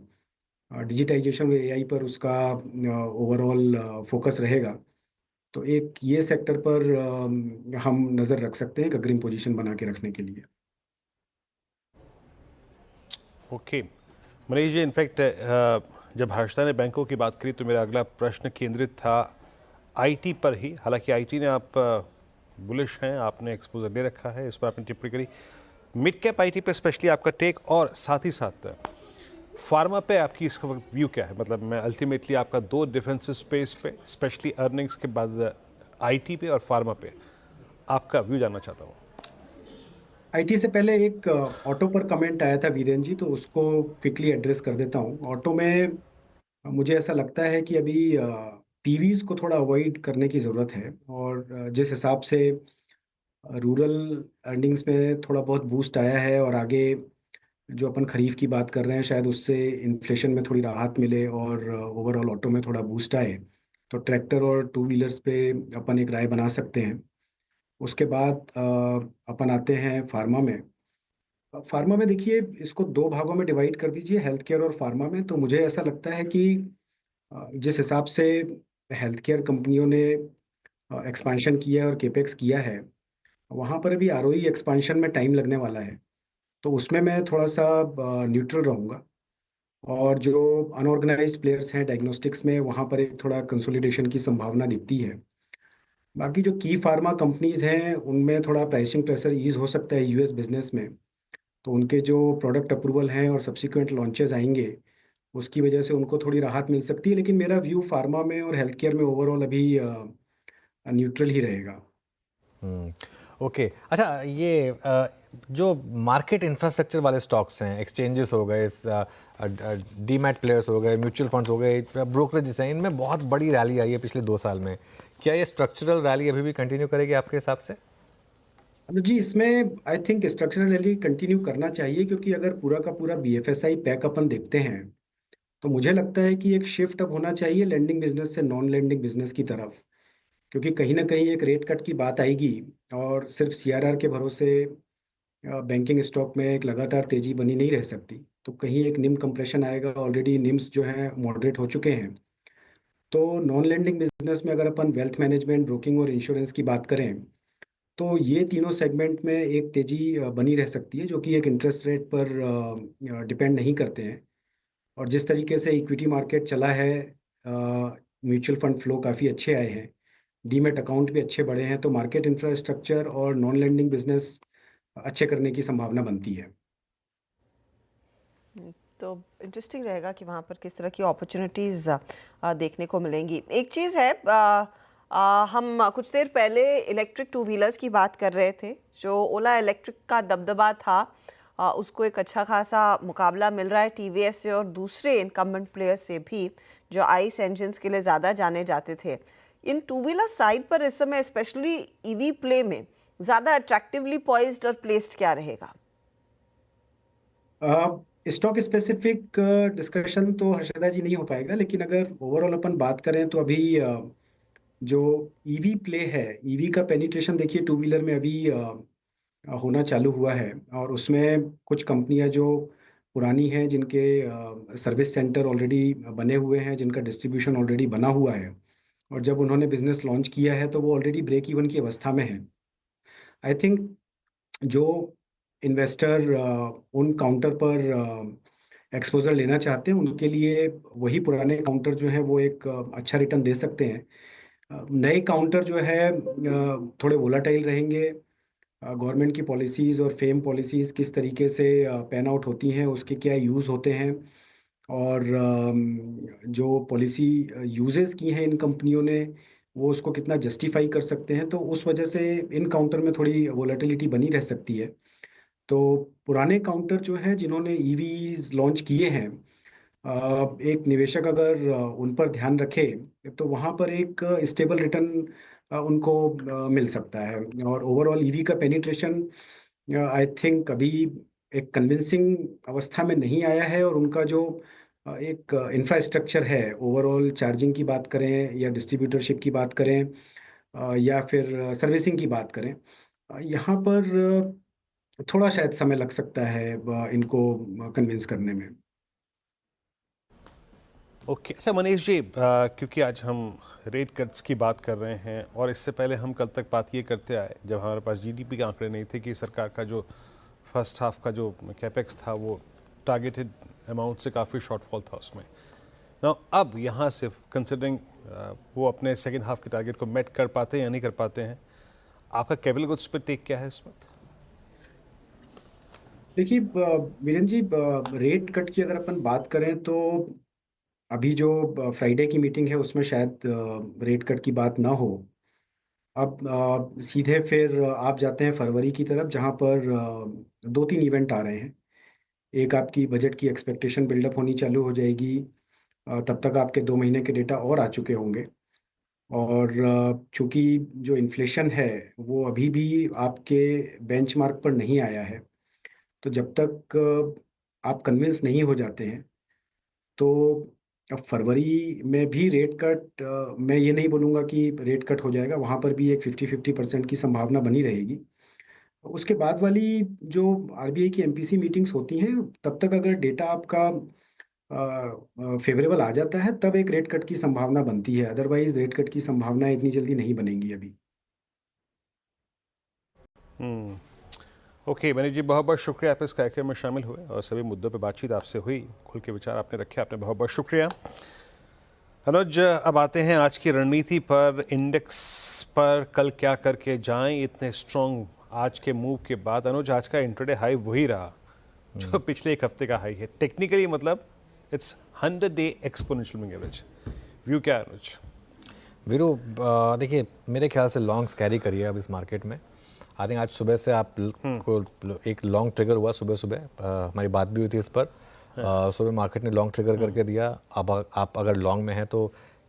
डिजिटाइजेशन एआई पर, उसका ओवरऑल फोकस रहेगा। तो एक ये सेक्टर पर हम नज़र रख सकते हैं एक अग्रिम पोजीशन बना के रखने के लिए। ओके मनीष जी, इनफैक्ट जब हर्षदा ने बैंकों की बात करी तो मेरा अगला प्रश्न केंद्रित था आईटी पर ही। हालांकि आईटी ने आप बुलिश हैं, आपने एक्सपोजर ले रखा है, इस पर आपने टिप्पणी करी। मिड कैप आईटी पे स्पेशली आपका टेक, और साथ ही साथ फार्मा पे आपकी इस वक्त व्यू क्या है? मतलब मैं अल्टीमेटली आपका दो डिफेंसिव स्पेस पे, स्पेशली अर्निंग्स के बाद आईटी पे और फार्मा पे आपका व्यू जानना चाहता हूँ। आईटी से पहले एक ऑटो पर कमेंट आया था वीरेंद्र जी, तो उसको क्विकली एड्रेस कर देता हूँ। ऑटो में मुझे ऐसा लगता है कि अभी पीवीज को थोड़ा अवॉइड करने की ज़रूरत है, और जिस हिसाब से रूरल अर्निंग्स में थोड़ा बहुत बूस्ट आया है, और आगे जो अपन खरीफ की बात कर रहे हैं शायद उससे इन्फ्लेशन में थोड़ी राहत मिले और ओवरऑल ऑटो में थोड़ा बूस्ट आए, तो ट्रैक्टर और टू व्हीलर्स पे अपन एक राय बना सकते हैं। उसके बाद अपन आते हैं फार्मा में। फार्मा में देखिए, इसको दो भागों में डिवाइड कर दीजिए, हेल्थ केयर और फार्मा में। तो मुझे ऐसा लगता है कि जिस हिसाब से हेल्थ केयर कंपनियों ने एक्सपेंशन किया है और केपेक्स किया है, वहाँ पर अभी आरओई एक्सपेंशन में टाइम लगने वाला है, तो उसमें मैं थोड़ा सा न्यूट्रल रहूँगा। और जो अनऑर्गेनाइज्ड प्लेयर्स हैं डायग्नोस्टिक्स में, वहाँ पर एक थोड़ा कंसोलिडेशन की संभावना दिखती है। बाकी जो की फार्मा कंपनीज हैं उनमें थोड़ा प्राइसिंग प्रेशर ईज हो सकता है यूएस बिजनेस में, तो उनके जो प्रोडक्ट अप्रूवल हैं और सब्सिक्वेंट लॉन्चेस आएंगे उसकी वजह से उनको थोड़ी राहत मिल सकती है। लेकिन मेरा व्यू फार्मा में और हेल्थ केयर में ओवरऑल अभी न्यूट्रल ही रहेगा। ओके अच्छा, ये जो मार्केट इंफ्रास्ट्रक्चर वाले स्टॉक्स हैं, एक्सचेंजेस हो गए, डीमैट प्लेयर्स हो गए, म्यूचुअल फंड्स हो गए, ब्रोकरेजेस हैं, इनमें बहुत बड़ी रैली आई है पिछले 2 साल में। क्या ये स्ट्रक्चरल रैली अभी भी कंटिन्यू करेगी आपके हिसाब से? जी, इसमें I think structural rally continue करना चाहिए, क्योंकि अगर पूरा का पूरा बीएफएसआई पैक अपन देखते हैं तो मुझे लगता है कि एक शिफ्ट अब होना चाहिए लेंडिंग बिजनेस से नॉन लेंडिंग बिजनेस की तरफ, क्योंकि कहीं ना कहीं एक रेट कट की बात आएगी और सिर्फ सीआरआर के भरोसे बैंकिंग स्टॉक में एक लगातार तेजी बनी नहीं रह सकती। तो कहीं एक निम कंप्रेशन आएगा, ऑलरेडी निम्स जो हैं मॉडरेट हो चुके हैं। तो नॉन लेंडिंग बिजनेस में अगर अपन वेल्थ मैनेजमेंट, ब्रोकिंग और इंश्योरेंस की बात करें तो ये तीनों सेगमेंट में एक तेजी बनी रह सकती है, जो कि एक इंटरेस्ट रेट पर डिपेंड नहीं करते हैं। और जिस तरीके से इक्विटी मार्केट चला है, म्यूचुअल फंड फ्लो काफ़ी अच्छे आए हैं, डीमैट अकाउंट भी अच्छे बढ़े हैं, तो मार्केट इंफ्रास्ट्रक्चर और नॉन लेंडिंग बिजनेस अच्छे करने की संभावना बनती है। तो इंटरेस्टिंग रहेगा कि वहाँ पर किस तरह की अपॉर्चुनिटीज़ देखने को मिलेंगी। एक चीज़ है, हम कुछ देर पहले इलेक्ट्रिक टू व्हीलर्स की बात कर रहे थे। जो ओला इलेक्ट्रिक का दबदबा था, उसको एक अच्छा खासा मुकाबला मिल रहा है टीवीएस से और दूसरे इनकम्बेंट प्लेयर्स से भी, जो आइस इंजन्स के लिए ज़्यादा जाने जाते थे। इन टू व्हीलर साइड पर इस समय स्पेशली ईवी प्ले में ज़्यादा अट्रैक्टिवली पॉइज्ड और प्लेस्ड क्या रहेगा? स्टॉक स्पेसिफिक डिस्कशन तो हर्षदा जी नहीं हो पाएगा, लेकिन अगर ओवरऑल अपन बात करें तो अभी जो ईवी प्ले है, ईवी का पेनिट्रेशन देखिए टू व्हीलर में अभी होना चालू हुआ है, और उसमें कुछ कंपनियां जो पुरानी हैं, जिनके सर्विस सेंटर ऑलरेडी बने हुए हैं, जिनका डिस्ट्रीब्यूशन ऑलरेडी बना हुआ है, और जब उन्होंने बिजनेस लॉन्च किया है तो वो ऑलरेडी ब्रेक इवन की अवस्था में है। आई थिंक जो इन्वेस्टर उन काउंटर पर एक्सपोजर लेना चाहते हैं उनके लिए वही पुराने काउंटर जो हैं वो एक अच्छा रिटर्न दे सकते हैं। नए काउंटर जो है थोड़े वोलाटाइल रहेंगे। गवर्नमेंट की पॉलिसीज़ और फेम पॉलिसीज़ किस तरीके से पैन आउट होती हैं, उसके क्या यूज़ होते हैं, और जो पॉलिसी यूजेस की हैं इन कंपनियों ने वो उसको कितना जस्टिफाई कर सकते हैं, तो उस वजह से इन काउंटर में थोड़ी वोलेटिलिटी बनी रह सकती है। तो पुराने काउंटर जो है जिन्होंने ईवीज लॉन्च किए हैं एक निवेशक अगर उन पर ध्यान रखे तो वहाँ पर एक स्टेबल रिटर्न उनको मिल सकता है। और ओवरऑल ईवी का पेनिट्रेशन आई थिंक अभी एक कन्विंसिंग अवस्था में नहीं आया है, और उनका जो एक इंफ्रास्ट्रक्चर है, ओवरऑल चार्जिंग की बात करें या डिस्ट्रीब्यूटरशिप की बात करें या फिर सर्विसिंग की बात करें, यहाँ पर थोड़ा शायद समय लग सकता है इनको कन्विंस करने में। ओके, अच्छा मनीष जी, क्योंकि आज हम रेट कट्स की बात कर रहे हैं और इससे पहले हम कल तक बात ये करते आए जब हमारे पास जीडीपी के आंकड़े नहीं थे कि सरकार का जो फर्स्ट हाफ का जो कैपेक्स था वो टारगेटेड अमाउंट से काफ़ी शॉर्टफॉल था उसमें। ना अब यहाँ से कंसिडरिंग वो अपने सेकेंड हाफ के टारगेट को मेट कर पाते हैं या नहीं कर पाते हैं, आपका कैपिटल गुड्स पे टेक क्या है इस वक्त? देखिए वीरेंद्र जी, रेट कट की अगर अपन बात करें तो अभी जो फ्राइडे की मीटिंग है उसमें शायद रेट कट की बात ना हो। अब सीधे फिर आप जाते हैं फरवरी की तरफ, जहां पर 2-3 इवेंट आ रहे हैं। एक आपकी बजट की एक्सपेक्टेशन बिल्डअप होनी चालू हो जाएगी, तब तक आपके 2 महीने के डेटा और आ चुके होंगे। और चूंकि जो इन्फ्लेशन है वो अभी भी आपके बेंचमार्क पर नहीं आया है, तो जब तक आप कन्विंस नहीं हो जाते हैं तो अब फरवरी में भी रेट कट, मैं ये नहीं बोलूँगा कि रेट कट हो जाएगा, वहाँ पर भी एक 50-50% की संभावना बनी रहेगी। उसके बाद वाली जो आरबीआई की एमपीसी मीटिंग्स होती हैं, तब तक अगर डेटा आपका फेवरेबल आ जाता है तब एक रेट कट की संभावना बनती है, अदरवाइज रेट कट की संभावना इतनी जल्दी नहीं बनेंगी अभी। ओके मनीष जी, बहुत बहुत शुक्रिया आप इस कार्यक्रम में शामिल हुए और सभी मुद्दों पे बातचीत आपसे हुई, खुल के विचार आपने रखे, आपने बहुत बहुत शुक्रिया। अनुज, अब आते हैं आज की रणनीति पर। इंडेक्स पर कल क्या करके जाएं इतने स्ट्रॉन्ग आज के मूव के बाद? अनुज, आज का इंट्राडे हाई वही रहा जो पिछले एक हफ्ते का हाई है। टेक्निकली मतलब it's 100-day exponential moving average. View क्या है अनुज? वीरू, देखिए मेरे ख्याल से लॉन्ग्स कैरी करिए अब इस मार्केट में। आई थिंक आज सुबह से आप को एक लॉन्ग ट्रिगर हुआ सुबह हमारी बात भी हुई थी इस पर। सुबह मार्केट ने लॉन्ग ट्रिगर करके दिया। अब आप अगर लॉन्ग में हैं तो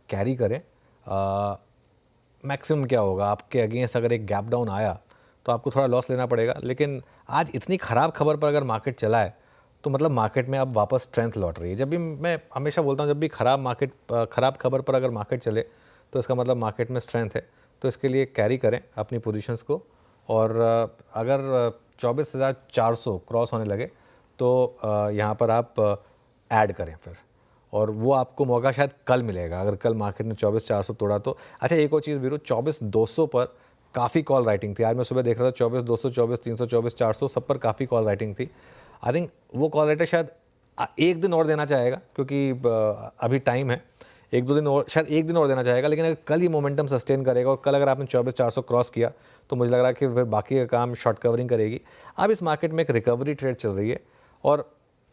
कैरी करें। मैक्सिमम क्या होगा, आपके अगेंस्ट अगर एक गैप डाउन आया तो आपको थोड़ा लॉस लेना पड़ेगा, लेकिन आज इतनी ख़राब खबर पर अगर मार्केट चला है तो मतलब मार्केट में अब वापस स्ट्रेंथ लौट रही है। जब भी मैं हमेशा बोलता हूँ, जब भी ख़राब खबर पर अगर मार्केट चले तो इसका मतलब मार्केट में स्ट्रेंथ है। तो इसके लिए कैरी करें अपनी पोजीशंस को, और अगर 24,400 क्रॉस होने लगे तो यहाँ पर आप ऐड करें फिर, और वो आपको मौका शायद कल मिलेगा अगर कल मार्केट ने 24,400 तोड़ा तो। अच्छा, एक और चीज़ वीरू, 24,200 पर काफ़ी कॉल राइटिंग थी। आज मैं सुबह देख रहा था 24,200, 24,300, 24,400 सब पर काफ़ी कॉल राइटिंग थी। आई थिंक वो कॉल राइटर शायद एक दिन और देना चाहेगा, क्योंकि अभी टाइम है, 1-2 दिन और, शायद एक दिन और देना चाहेगा। लेकिन अगर कल ही मोमेंटम सस्टेन करेगा और कल अगर आपने 24,400 क्रॉस किया तो मुझे लग रहा है कि फिर बाकी का काम शॉर्ट कवरिंग करेगी। अब इस मार्केट में एक रिकवरी ट्रेड चल रही है और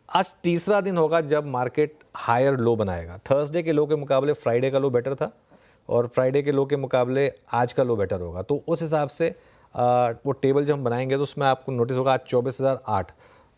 आज तीसरा दिन होगा जब मार्केट हायर लो बनाएगा। थर्सडे के लो के मुकाबले फ्राइडे का लो बेटर था और फ्राइडे के लो के मुकाबले आज का लो बेटर होगा। तो उस हिसाब से वो टेबल जब हम बनाएंगे तो उसमें आपको नोटिस होगा आज 24,008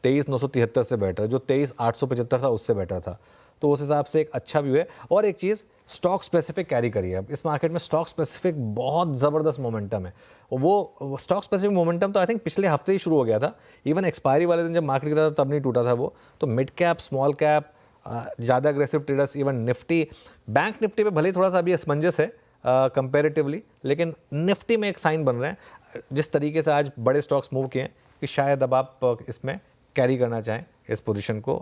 23,973 से बेटर है, जो 23,875 था उससे बेटर था। तो उस हिसाब से एक अच्छा व्यू है। और एक चीज़, स्टॉक स्पेसिफिक कैरी करिए। अब इस मार्केट में स्टॉक स्पेसिफिक बहुत ज़बरदस्त मोमेंटम है। वो स्टॉक स्पेसिफिक मोमेंटम तो आई थिंक पिछले हफ्ते ही शुरू हो गया था। इवन एक्सपायरी वाले दिन जब मार्केट गिरा था तब नहीं टूटा था वो। तो मिड कैप, स्मॉल कैप, ज़्यादा aggressive traders, even Nifty, bank Nifty पे भले थोड़ा सा अभी असमंजस है कंपेरेटिवली, लेकिन निफ्टी में एक साइन बन रहे हैं जिस तरीके से आज बड़े स्टॉक्स मूव किए हैं कि शायद अब आप इसमें कैरी करना चाहें इस पोजीशन को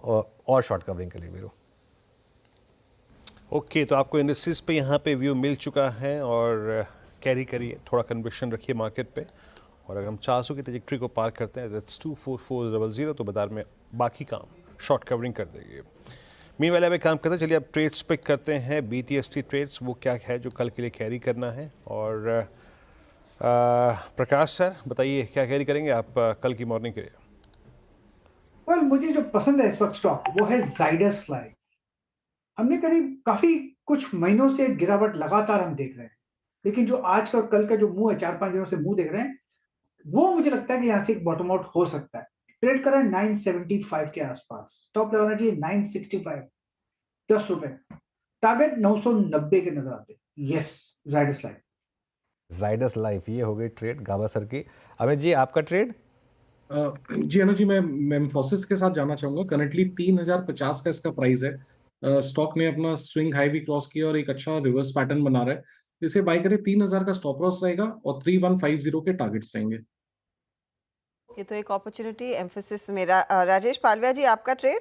और शॉर्ट कवरिंग के लिए भी। ओके, तो आपको इंडस्ट्रीज पे यहाँ पे व्यू मिल चुका है और कैरी करिए, थोड़ा कन्विक्शन रखिए मार्केट पे। और अगर हम 400 की ट्रैजेक्टरी को पार करते हैं, दैट्स 24400, तो बाजार में बाकी काम शॉर्ट कवरिंग कर देंगे। मीनवाइल अब एक काम करते हैं, चलिए अब ट्रेड्स पिक करते हैं। BTST ट्रेड्स वो क्या है जो कल के लिए कैरी करना है। और प्रकाश सर बताइए क्या कैरी करेंगे आप कल की मॉर्निंग के लिए? वेल, मुझे जो पसंद है इस वक्त स्टॉक वो है जाइडस लाइफ। हमने करीब काफी कुछ महीनों से गिरावट लगातार हम देख रहे हैं, लेकिन जो आज का और कल का जो मुंह है, 4-5 दिनों से मुंह देख रहे हैं, वो मुझे लगता है कि यहाँ से एक बॉटम आउट हो सकता है। ट्रेड कर रहा है 975 के आसपास, टॉप लेवल होना चाहिए 965। ₹10। टारगेट 990 के नजर आते हैं। Yes, Zydus life. Zydus life, ये हो गई ट्रेड गाबा सर की। अमित जी, आपका ट्रेड? जी अनुज जी, मैं इन्फोसिस के साथ जाना चाहूंगा। करंटली 3050 का इसका प्राइस है। स्टॉक ने अपना स्विंग हाई भी क्रॉस किया और एक अच्छा रिवर्स पैटर्न बना रहा है। इसे बाय करें, 3000 का स्टॉप लॉस रहेगा और 3150 के टारगेट्स रहेंगे। ये तो एक अपॉर्चुनिटी एम्फेसिस मेरा। राजेश पालविया जी, आपका ट्रेड?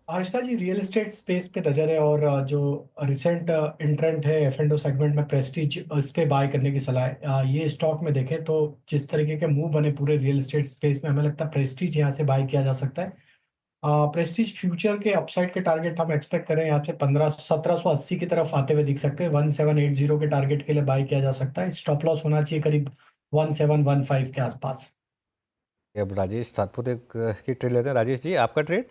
हर्षदा जी, रियल एस्टेट स्पेस पे नजर है और जो रिसेंट इंट्रेंट है F&O सेगमेंट में प्रेस्टीज, इस पे बाय करने की सलाह है। ये स्टॉक में देखें तो जिस तरीके के मूव बने पूरे रियल एस्टेट स्पेस में, हमें लगता है प्रेस्टीज यहाँ से बाय किया जा सकता है। प्रेस्टीज फ्यूचर के अपसाइड के टारगेट हम एक्सपेक्ट करें यहाँ से 1780 की तरफ आते हुए दिख सकते हैं। 1780 के टारगेट के लिए बाय किया जा सकता है। स्टॉप लॉस होना चाहिए करीब 1715 के आसपास। अब राजेश सातपुते की ट्रेड लेते हैं। राजेश जी, आपका ट्रेड?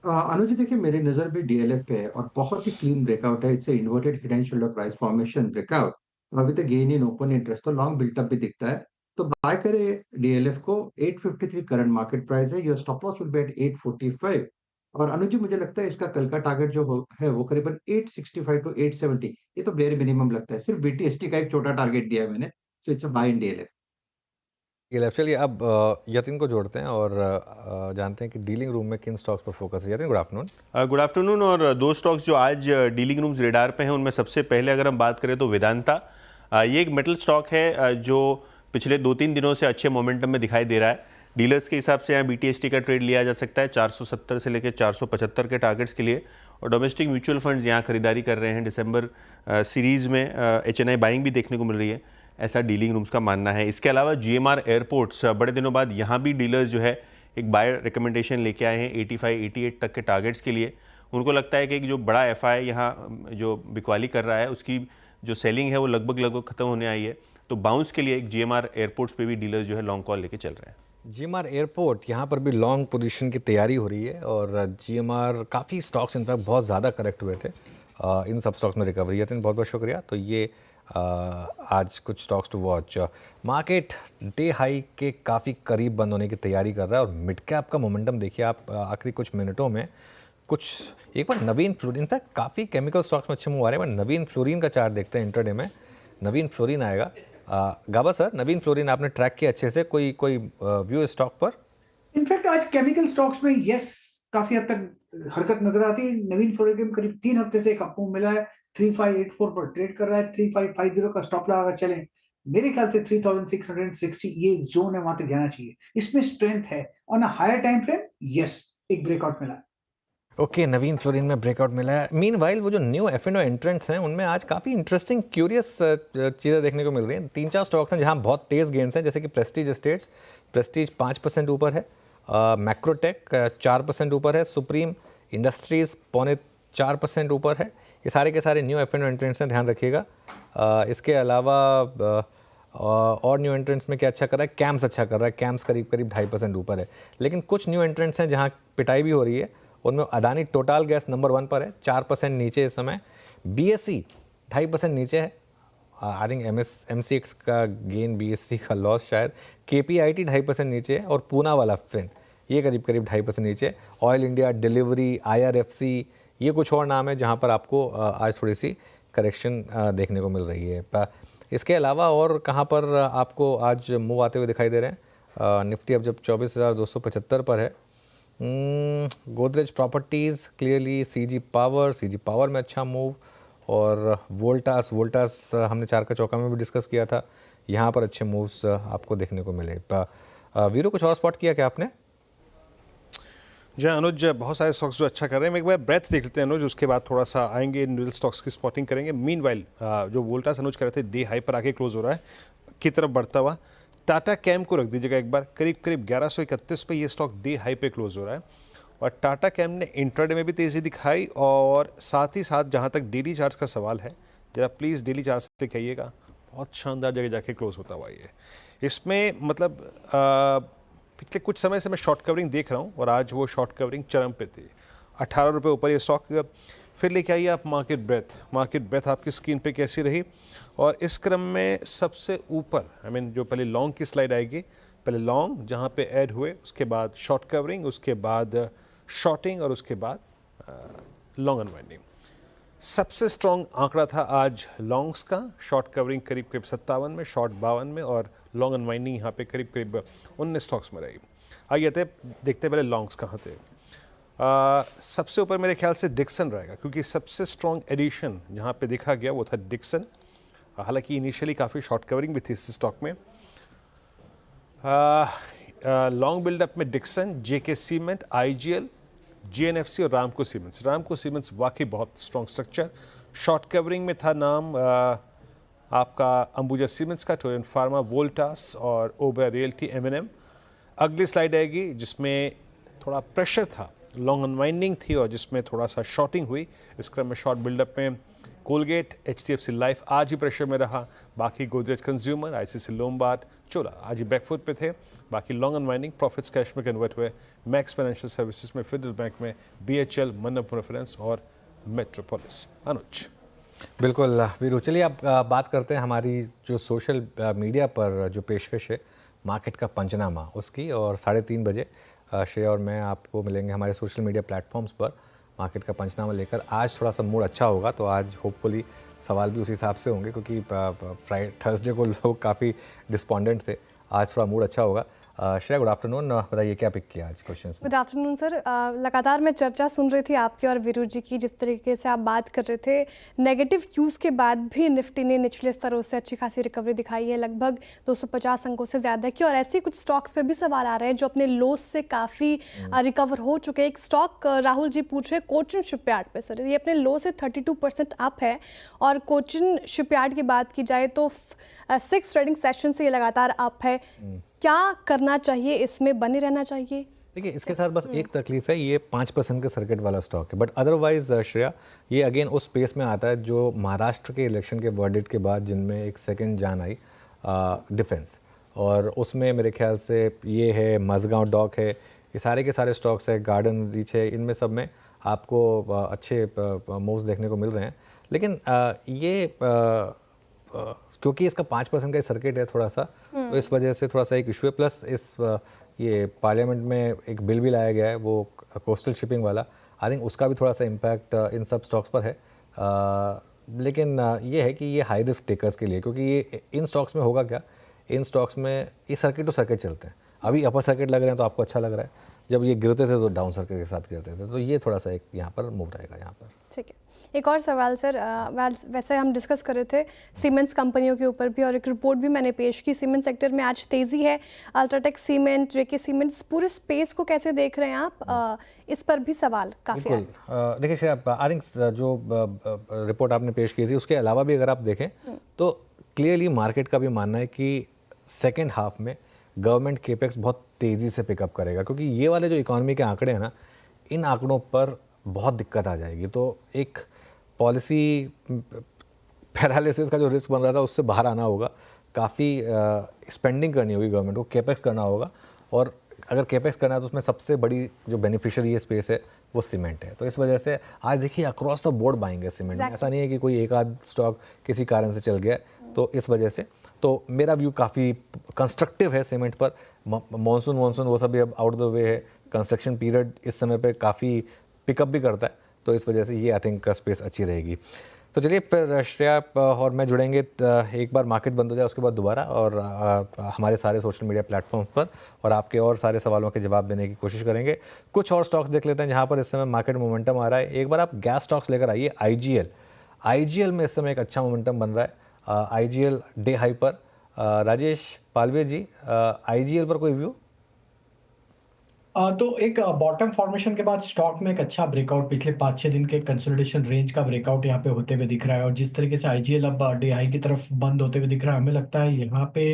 अनुज जी देखिए, मेरी नजर भी डीएलएफ पे है और बहुत ही क्लीन ब्रेकआउट है। It's inverted head and shoulder price formation breakout with the gain in open interest, तो लॉन्ग बिल्टअप भी दिखता है। तो बाय करे डीएलएफ को। 853 करंट मार्केट प्राइस है। Your stop loss will be at 845। और अनुज जी, मुझे लगता है इसका कल का टारगेट जो है वो करीबन 865 टू 870। ये तो वेरी मिनिमम लगता है। सिर्फ बीटीएसटी का एक छोटा टारगेट दिया है मैंने। So it's a buy in DLF. चलिए अब यतिन को जोड़ते हैं और जानते हैं कि डीलिंग रूम में किन स्टॉक्स पर फोकस है। Yatin, good afternoon. Good afternoon. और दो स्टॉक्स जो आज डीलिंग रूम्स रेडार पे हैं, उनमें सबसे पहले अगर हम बात करें तो वेदांता। ये एक मेटल स्टॉक है जो पिछले 2-3 दिनों से अच्छे मोमेंटम में दिखाई दे रहा है। डीलर्स के हिसाब से यहाँ बीटीएसटी का ट्रेड लिया जा सकता है 470 से लेकर 475 के टारगेट्स के लिए। और डोमेस्टिक म्यूचुअल फंड्स यहाँ खरीदारी कर रहे हैं। दिसंबर सीरीज़ में HNI बाइंग भी देखने को मिल रही है, ऐसा डीलिंग रूम्स का मानना है। इसके अलावा GMR एयरपोर्ट्स, बड़े दिनों बाद यहाँ भी डीलर्स जो है एक बाय रिकमेंडेशन लेके आए हैं 85-88 तक के टारगेट्स के लिए। उनको लगता है कि जो बड़ा FI यहाँ जो बिकवाली कर रहा है उसकी जो सेलिंग है वो लगभग खत्म होने आई है। तो बाउंस के लिए एक GMR एयरपोर्ट्स पे भी डीलर्स जो है लॉन्ग कॉल लेके चल रहे हैं। GMR एयरपोर्ट, यहाँ पर भी लॉन्ग पोजीशन की तैयारी हो रही है और GMR काफ़ी स्टॉक्स इनफैक्ट बहुत ज़्यादा करेक्ट हुए थे। इन सब स्टॉक्स में रिकवरी है। बहुत बहुत शुक्रिया। तो ये आज कुछ stocks to watch. Market day high के काफ़ी करीब बंद होने की तैयारी कर रहा है और मिड कैप का मोमेंटम देखिए आप आखिरी कुछ मिनटों में। कुछ एक बार नवीन फ्लोरिन, इनफैक्ट काफ़ी केमिकल स्टॉक्स में अच्छे मूव आ रहे हैं। नवीन फ्लोरिन का चार्ट देखते हैं इंट्राडे में। नवीन फ्लोरिन आएगा। गाबा सर, नवीन फ्लोरिन आपने ट्रैक किया अच्छे से, कोई व्यू स्टॉक पर? इनफैक्ट आज केमिकल स्टॉक्स में यस काफी हद तक हरकत नजर आती है। नवीन फ्लोरिन करीब 3 हफ्ते से एक अप मूव मिला है। 3584 पर ट्रेड कर रहा है। 3550 का स्टॉप लगा चलें, मेरे ख्याल से 3660 ये एक जोन है, वहां तक जाना चाहिए। इसमें स्ट्रेंथ है। On a higher time frame yes एक ब्रेकआउट मिला है। ओके, नवीन फ्लोरिन में ब्रेकआउट मिला है। मीनवाइल वो जो न्यू F&O एंट्रेंट्स हैं उनमें आज काफ़ी इंटरेस्टिंग क्यूरियस चीज़ें देखने को मिल रही हैं। 3-4 स्टॉक्स हैं जहां बहुत तेज़ गेंस हैं, जैसे कि प्रेस्टीज एस्टेट्स। प्रेस्टीज 5% ऊपर है। मैक्रोटेक 4% ऊपर है। सुप्रीम इंडस्ट्रीज़ 4.25% ऊपर है। ये सारे के सारे न्यू F&O एंट्रेंट्स हैं, ध्यान रखिएगा। इसके अलावा और न्यू एंट्रेंट्स में क्या अच्छा कर रहा है? कैम्स अच्छा कर रहा है। कैम्स करीब 2.5% ऊपर है। लेकिन कुछ न्यू एंट्रेंट्स हैं जहाँ पिटाई भी हो रही है। उनमें अदानी टोटल गैस नंबर 1 पर है, 4% नीचे इस समय। BSE 2.5% नीचे है। आई थिंक MCX का गेन, BSE का लॉस शायद। KPIT 2.5% नीचे है और पूना वाला फिन ये करीब 2.5% नीचे। ऑयल इंडिया, डिलीवरी, IRFC, ये कुछ और नाम है जहां पर आपको आज थोड़ी सी करेक्शन देखने को मिल रही है। इसके अलावा और कहां पर आपको आज मूव आते हुए दिखाई दे रहे हैं? निफ्टी अब जब 24,275 पर है। Godrej properties clearly, CG power में अच्छा मूव। और वोल्टास हमने 4 का चौका में भी डिस्कस किया था, यहाँ पर अच्छे मूव्स आपको देखने को मिले। वीरो, कुछ और स्पॉट किया क्या आपने? जी अनुज, बहुत सारे स्टॉक्स जो अच्छा कर रहे हैं। एक बार ब्रेथ देख लेते हैं अनुज, उसके बाद थोड़ा सा आएंगे इंडिविजुअल स्टॉक्स की स्पॉटिंग करेंगे। मीनवाइल जो वोल्टास अनुज कर रहे थे डे हाई पर आके क्लोज हो रहा है की तरफ बढ़ता हुआ। टाटा कैम को रख दीजिएगा एक बार, करीब 1131 पे ये स्टॉक डे हाई पे क्लोज हो रहा है। और टाटा कैम ने इंट्राडे में भी तेज़ी दिखाई और साथ ही साथ जहाँ तक डेली चार्ज का सवाल है, जरा प्लीज़ डेली चार्ज से कहिएगा, बहुत शानदार जगह जाके क्लोज होता हुआ ये। इसमें मतलब पिछले कुछ समय से मैं शॉर्ट कवरिंग देख रहा हूँ और आज वो शॉर्ट कवरिंग चरम पे थी। 18 रुपये ऊपर ये स्टॉक फिर लेके आइए आप। मार्केट ब्रेथ आपकी स्क्रीन पे कैसी रही? और इस क्रम में सबसे ऊपर जो पहले लॉन्ग की स्लाइड आएगी, पहले लॉन्ग जहाँ पे ऐड हुए, उसके बाद शॉर्ट कवरिंग, उसके बाद शॉर्टिंग और उसके बाद लॉन्ग अनवाइंडिंग। सबसे स्ट्रॉन्ग आंकड़ा था आज लॉन्ग्स का, शॉर्ट कवरिंग करीब 57 में, शॉर्ट 52 में और लॉन्ग अनवाइंडिंग यहाँ पे करीब 19 स्टॉक्स में रही। आइए देखते पहले लॉन्ग्स कहाँ थे। सबसे ऊपर मेरे ख्याल से डिक्सन रहेगा, क्योंकि सबसे स्ट्रॉन्ग एडिशन जहाँ पे देखा गया वो था डिक्सन। हालांकि इनिशियली काफ़ी शॉर्ट कवरिंग भी थी इस स्टॉक में। लॉन्ग बिल्डअप में डिक्सन, जेके सीमेंट, आईजीएल, जीएनएफसी और रामको सीमेंट्स। रामको सीमेंट्स वाकई बहुत स्ट्रॉन्ग स्ट्रक्चर। शॉर्ट कवरिंग में था नाम आपका अंबुजा सीमेंट्स का, टोरेंट फार्मा, वोल्टास और ओबेर रियल्टी, एमएनएम। अगली स्लाइड आएगी जिसमें थोड़ा प्रेशर था, लॉन्ग अनवाइंडिंग थी और जिसमें थोड़ा सा शॉर्टिंग हुई। इस क्रम में शॉर्ट बिल्डअप में कोलगेट, एचडीएफसी लाइफ आज ही प्रेशर में रहा। बाकी गोदरेज कंज्यूमर, आईसीसी लोम्बार्ड, चोला आज ही बैकफुट पे थे। बाकी लॉन्ग अनवाइंडिंग प्रॉफिट्स कैश में कन्वर्ट हुए मैक्स फाइनेंशियल सर्विसेज में, फेडरल बैंक में, बीएचएल, मनप्पुरम फाइनेंस और मेट्रोपोलिस। अनुज। बिल्कुल वीरू, चलिए अब बात करते हैं हमारी जो सोशल मीडिया पर जो पेशकश है मार्केट का पंचनामा उसकी। और 3:30 बजे श्रेया और मैं आपको मिलेंगे हमारे सोशल मीडिया प्लेटफॉर्म्स पर मार्केट का पंचनामा लेकर। आज थोड़ा सा मूड अच्छा होगा, तो आज होपफुली सवाल भी उसी हिसाब से होंगे, क्योंकि थर्सडे को लोग काफ़ी डिस्पॉन्डेंट थे। आज थोड़ा मूड अच्छा होगा। श्रेया, गुड आफ्टरनून, बताइए क्या पिक किया आज क्वेश्चंस में? Good afternoon sir. लगातार मैं चर्चा सुन रही थी आपकी और वीरू जी की, जिस तरीके से आप बात कर रहे थे। नेगेटिव क्यूज़ के बाद भी निफ्टी ने निचले स्तरों से अच्छी खासी रिकवरी दिखाई है, लगभग 250 अंकों से ज़्यादा की। और ऐसे कुछ स्टॉक्स पे भी सवाल आ रहे हैं जो अपने लोस से काफ़ी रिकवर हो चुके हैं। एक स्टॉक राहुल जी पूछ रहे कोचिन शिपयार्ड पे सर, ये अपने लो से 32% अप है। और कोचिन शिपयार्ड की बात की जाए तो 6 ट्रेडिंग सेशन से ये लगातार अप है। क्या करना चाहिए, इसमें बने रहना चाहिए? देखिए, इसके साथ बस एक तकलीफ है, ये 5% के सर्किट वाला स्टॉक है। बट अदरवाइज श्रेया, ये अगेन उस स्पेस में आता है जो महाराष्ट्र के इलेक्शन के वर्डिक्ट के बाद जिनमें एक सेकंड जान आई, डिफेंस। और उसमें मेरे ख्याल से ये है, मजगांव डॉक है, ये सारे के सारे स्टॉक्स है, गार्डन रीच है, इनमें सब में आपको अच्छे मूव्स देखने को मिल रहे हैं। लेकिन ये क्योंकि इसका 5% का सर्किट है थोड़ा सा, तो इस वजह से थोड़ा सा एक इशू है। प्लस इस ये पार्लियामेंट में एक बिल भी लाया गया है, वो कोस्टल शिपिंग वाला। आई थिंक उसका भी थोड़ा सा इम्पैक्ट इन सब स्टॉक्स पर है। लेकिन ये है कि ये हाई रिस्क टेकर्स के लिए, क्योंकि ये इन स्टॉक्स में होगा क्या, इन स्टॉक्स में ये सर्किट टू सर्किट चलते हैं। अभी अपर सर्किट लग रहे हैं तो आपको अच्छा लग रहा है, जब ये गिरते थे तो डाउन सर्किट के साथ गिरते थे। तो ये थोड़ा सा एक यहाँ पर मूव रहेगा यहाँ पर। ठीक है, एक और सवाल सर। वैसे हम डिस्कस कर रहे थे सीमेंट्स कंपनियों के ऊपर भी, और एक रिपोर्ट भी मैंने पेश की। सीमेंट सेक्टर में आज तेज़ी है, अल्ट्राटेक सीमेंट, जेके सीमेंट्स, पूरे स्पेस को कैसे देख रहे हैं आप? इस पर भी सवाल काफ़ी है। देखिए श्रेया, आई थिंक जो रिपोर्ट आपने पेश की थी उसके अलावा भी अगर आप देखें तो क्लियरली मार्केट का भी मानना है कि सेकेंड हाफ में गवर्नमेंट केपेक्स बहुत तेज़ी से पिकअप करेगा, क्योंकि ये वाले जो इकोनॉमी के आंकड़े हैं ना, इन आंकड़ों पर बहुत दिक्कत आ जाएगी। तो एक पॉलिसी पैरालिसिस का जो रिस्क बन रहा था उससे बाहर आना होगा। काफ़ी स्पेंडिंग करनी होगी गवर्नमेंट को, केपेक्स करना होगा। और अगर केपेक्स करना है तो उसमें सबसे बड़ी जो बेनिफिशियरी ये स्पेस है वो सीमेंट है। तो इस वजह से आज देखिए अक्रॉस द बोर्ड बाइंग है सीमेंट में। ऐसा नहीं है कि कोई एक आध स्टॉक किसी कारण से चल गया, तो इस वजह से तो मेरा व्यू काफ़ी कंस्ट्रक्टिव है सीमेंट पर। मॉनसून वो सब भी अब आउट द वे है, कंस्ट्रक्शन पीरियड इस समय पे काफ़ी पिकअप भी करता है, तो इस वजह से ये आई थिंक स्पेस अच्छी रहेगी। तो चलिए फिर श्रेया और मैं जुड़ेंगे एक बार मार्केट बंद हो जाए उसके बाद दोबारा, और हमारे सारे सोशल मीडिया प्लेटफॉर्म्स पर, और आपके और सारे सवालों के जवाब देने की कोशिश करेंगे। कुछ और स्टॉक्स देख लेते हैं जहाँ पर इस समय मार्केट मोमेंटम आ रहा है। एक बार आप गैस स्टॉक्स लेकर आइए। आईजीएल में इस समय एक अच्छा मोमेंटम बन रहा है। आईजीएल डे हाई पर। राजेश पालवे जी, आईजीएल पर कोई व्यू? तो एक बॉटम फॉर्मेशन के बाद स्टॉक में एक अच्छा ब्रेकआउट, पिछले 5-6 दिन के कंसोलिडेशन रेंज का ब्रेकआउट यहाँ पे होते हुए दिख रहा है। और जिस तरीके से आईजीएल अब डे हाई की तरफ बंद होते हुए दिख रहा है, हमें लगता है यहाँ पे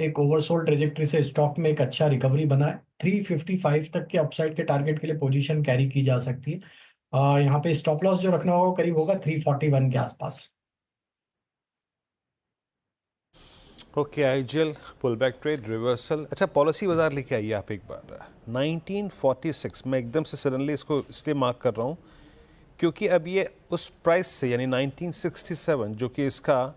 एक ओवरसोल्ड ट्रेजेक्टरी से स्टॉक में एक अच्छा रिकवरी बना है। 355 तक के अपसाइड के टारगेट के लिए पोजीशन कैरी की जा सकती है। यहाँ पे स्टॉप लॉस जो रखना होगा करीब होगा 341 के आसपास। Okay, IGL pull back trade reversal. अच्छा, पॉलिसी बाजार लेके आइए आप एक बार। 1946 मैं एकदम से सडनली इसको इसलिए मार्क कर रहा हूँ क्योंकि अब ये उस प्राइस से, यानी 1967 जो कि इसका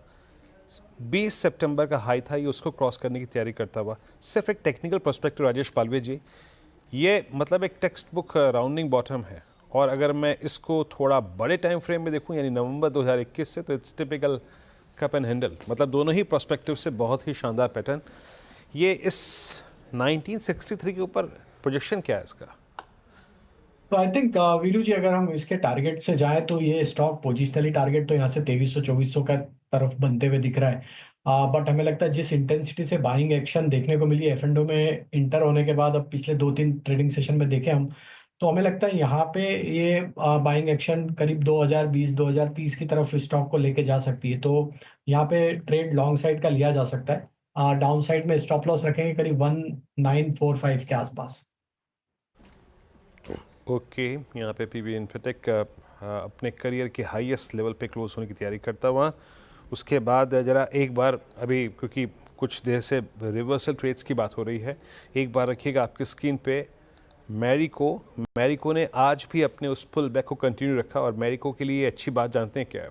20 सितंबर का हाई था, ये उसको क्रॉस करने की तैयारी करता हुआ। सिर्फ एक टेक्निकल पर्सपेक्टिव राजेश पालवे जी, ये मतलब एक टेक्स्ट बुक राउंडिंग बॉटम है और अगर मैं इसको थोड़ा बड़े टाइम फ्रेम में देखूं यानी नवंबर 2021 से, तो it's typical cup and handle, मतलब दोनों ही पर्सपेक्टिव से बहुत ही शानदार पैटर्न। ये इस 1963 के ऊपर प्रोजेक्शन क्या है इसका? तो आई थिंक वीरू जी, अगर हम इसके टारगेट से जाएं तो ये स्टॉक पोजिशनली टारगेट तो यहाँ से 2300-2400 का तरफ बनते हुए दिख रहा है। बट हमें लगता है जिस इंटेंसिटी से बाइंग एक्शन देखने को मिली एफ&ओ में इंटर होने के बाद, अब पिछले 2-3 ट्रेडिंग सेशन में देखे हम, तो हमें लगता है यहाँ पे ये बाइंग एक्शन करीब 2020-2030 की तरफ स्टॉक को लेके जा सकती है। तो यहाँ पे ट्रेड लॉन्ग साइड का लिया जा सकता है। डाउन साइड में स्टॉप लॉस रखेंगे करीब 1945 के आसपास। ओके, यहाँ पे पीवी इन्फोटेक अपने करियर के हाईएस्ट लेवल पे क्लोज होने की तैयारी करता हुआ, उसके बाद जरा एक बार अभी, क्योंकि कुछ देर से रिवर्सल ट्रेड्स की बात हो रही है, एक बार रखिएगा आपकी स्क्रीन पे मैरिको ने आज भी अपने उस पुल बैक को कंटिन्यू रखा। और मैरिको के लिए अच्छी बात जानते हैं क्या है?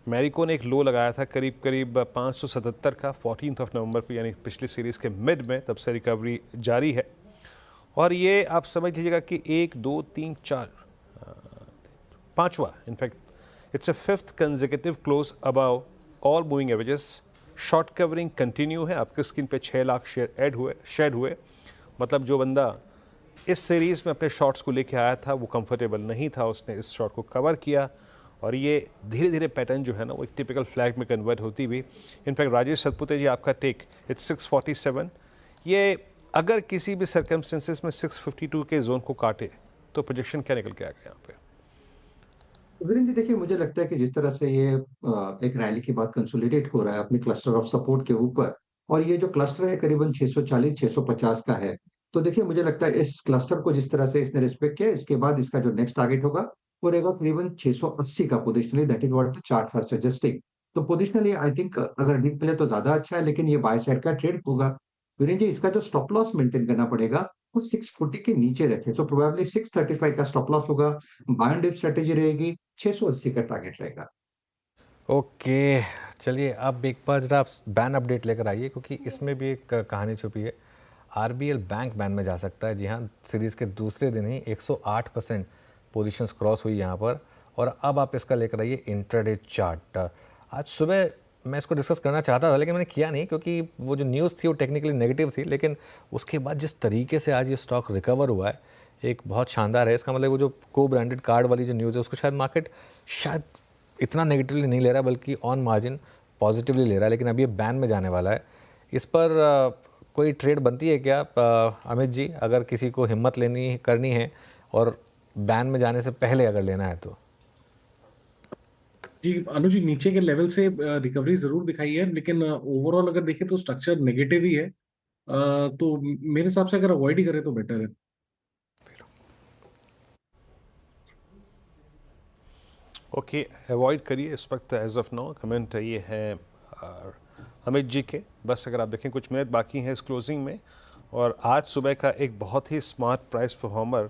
मैरिको ने एक लो लगाया था करीब 577 का 14 नवंबर को, यानी पिछली सीरीज़ के मिड में, तब से रिकवरी जारी है। और ये आप समझ लीजिएगा कि 1 2 3 4 पाँचवा, in fact it's a 5th consecutive close above all moving averages. Short covering continue है। आपके स्क्रीन पे 6 लाख शेड हुए। मतलब जो बंदा इस सीरीज़ में अपने शॉर्ट्स को लेके आया था वो कंफर्टेबल नहीं था, उसने इस शॉर्ट को कवर किया और ये धीरे धीरे पैटर्न जो है ना वो एक टिपिकल फ्लैग में कन्वर्ट होती हुई। इनफैक्ट राजेश सतपुते जी, आपका टेक, इट्स 647। ये अगर किसी भी सर्कमस्टेंसेस में 652 के जोन को काटे तो प्रोजेक्शन क्या निकल के आएगा यहाँ पे? वीरेंद्र जी, देखिए मुझे लगता है कि जिस तरह से ये एक रैली के बाद कंसोलिडेट हो रहा है अपने क्लस्टर ऑफ सपोर्ट के ऊपर, और ये जो क्लस्टर है करीबन 640-650 का है, तो देखिए मुझे लगता है इस क्लस्टर को जिस तरह से इसने रिस्पेक्ट किया, इसके बाद इसका जो नेक्स्ट टारगेट होगा वो रहेगा करीबन 680 का positionally. That is what the chart are suggesting. तो पोजिशनली आई थिंक अगर डीप मिले तो ज्यादा अच्छा है, लेकिन ये बाय साइड का ट्रेड होगा। वीरेंद्र जी, इसका जो स्टॉप लॉस मेंटेन करना पड़ेगा वो 640 के नीचे रखे, तो प्रोबेबली 635 का स्टॉप लॉस होगा। बाय एंड डिप स्ट्रेटेजी रहेगी, 680 का टारगेट रहेगा। ओके, चलिए अब एक बार जरा आप बैन अपडेट लेकर आइए, क्योंकि इसमें भी एक कहानी छुपी है। आरबीएल बैंक बैन में जा सकता है। जी हाँ, सीरीज़ के दूसरे दिन ही 108% पोजीशंस क्रॉस हुई यहाँ पर। और अब आप इसका लेकर आइए इंट्राडे चार्ट। आज सुबह मैं इसको डिस्कस करना चाहता था, लेकिन मैंने किया नहीं, क्योंकि वो जो न्यूज़ थी वो टेक्निकली नेगेटिव थी। लेकिन उसके बाद जिस तरीके से आज ये स्टॉक रिकवर हुआ है, एक बहुत शानदार है। इसका मतलब वो जो को ब्रांडेड कार्ड वाली जो न्यूज़ है उसको शायद मार्केट शायद इतना नेगेटिवली नहीं ले रहा, बल्कि ऑन मार्जिन पॉजिटिवली ले रहा है। लेकिन अब ये बैन में जाने वाला है। इस पर कोई ट्रेड बनती है क्या अमित जी, अगर किसी को हिम्मत करनी है और बैन में जाने से पहले अगर लेना है तो? जी अनुज जी, नीचे के लेवल से रिकवरी जरूर दिखाई है, लेकिन ओवरऑल अगर देखें तो स्ट्रक्चर नेगेटिव ही है। तो मेरे हिसाब से अगर अवॉइड ही करें तो बेटर है। ओके, अवॉइड करिए इस वक्त एज ऑफ नाउ। कमेंट ये है अमित जी के। बस अगर आप देखें कुछ मिनट बाकी हैं इस क्लोजिंग में। और आज सुबह का एक बहुत ही स्मार्ट प्राइस परफॉर्मर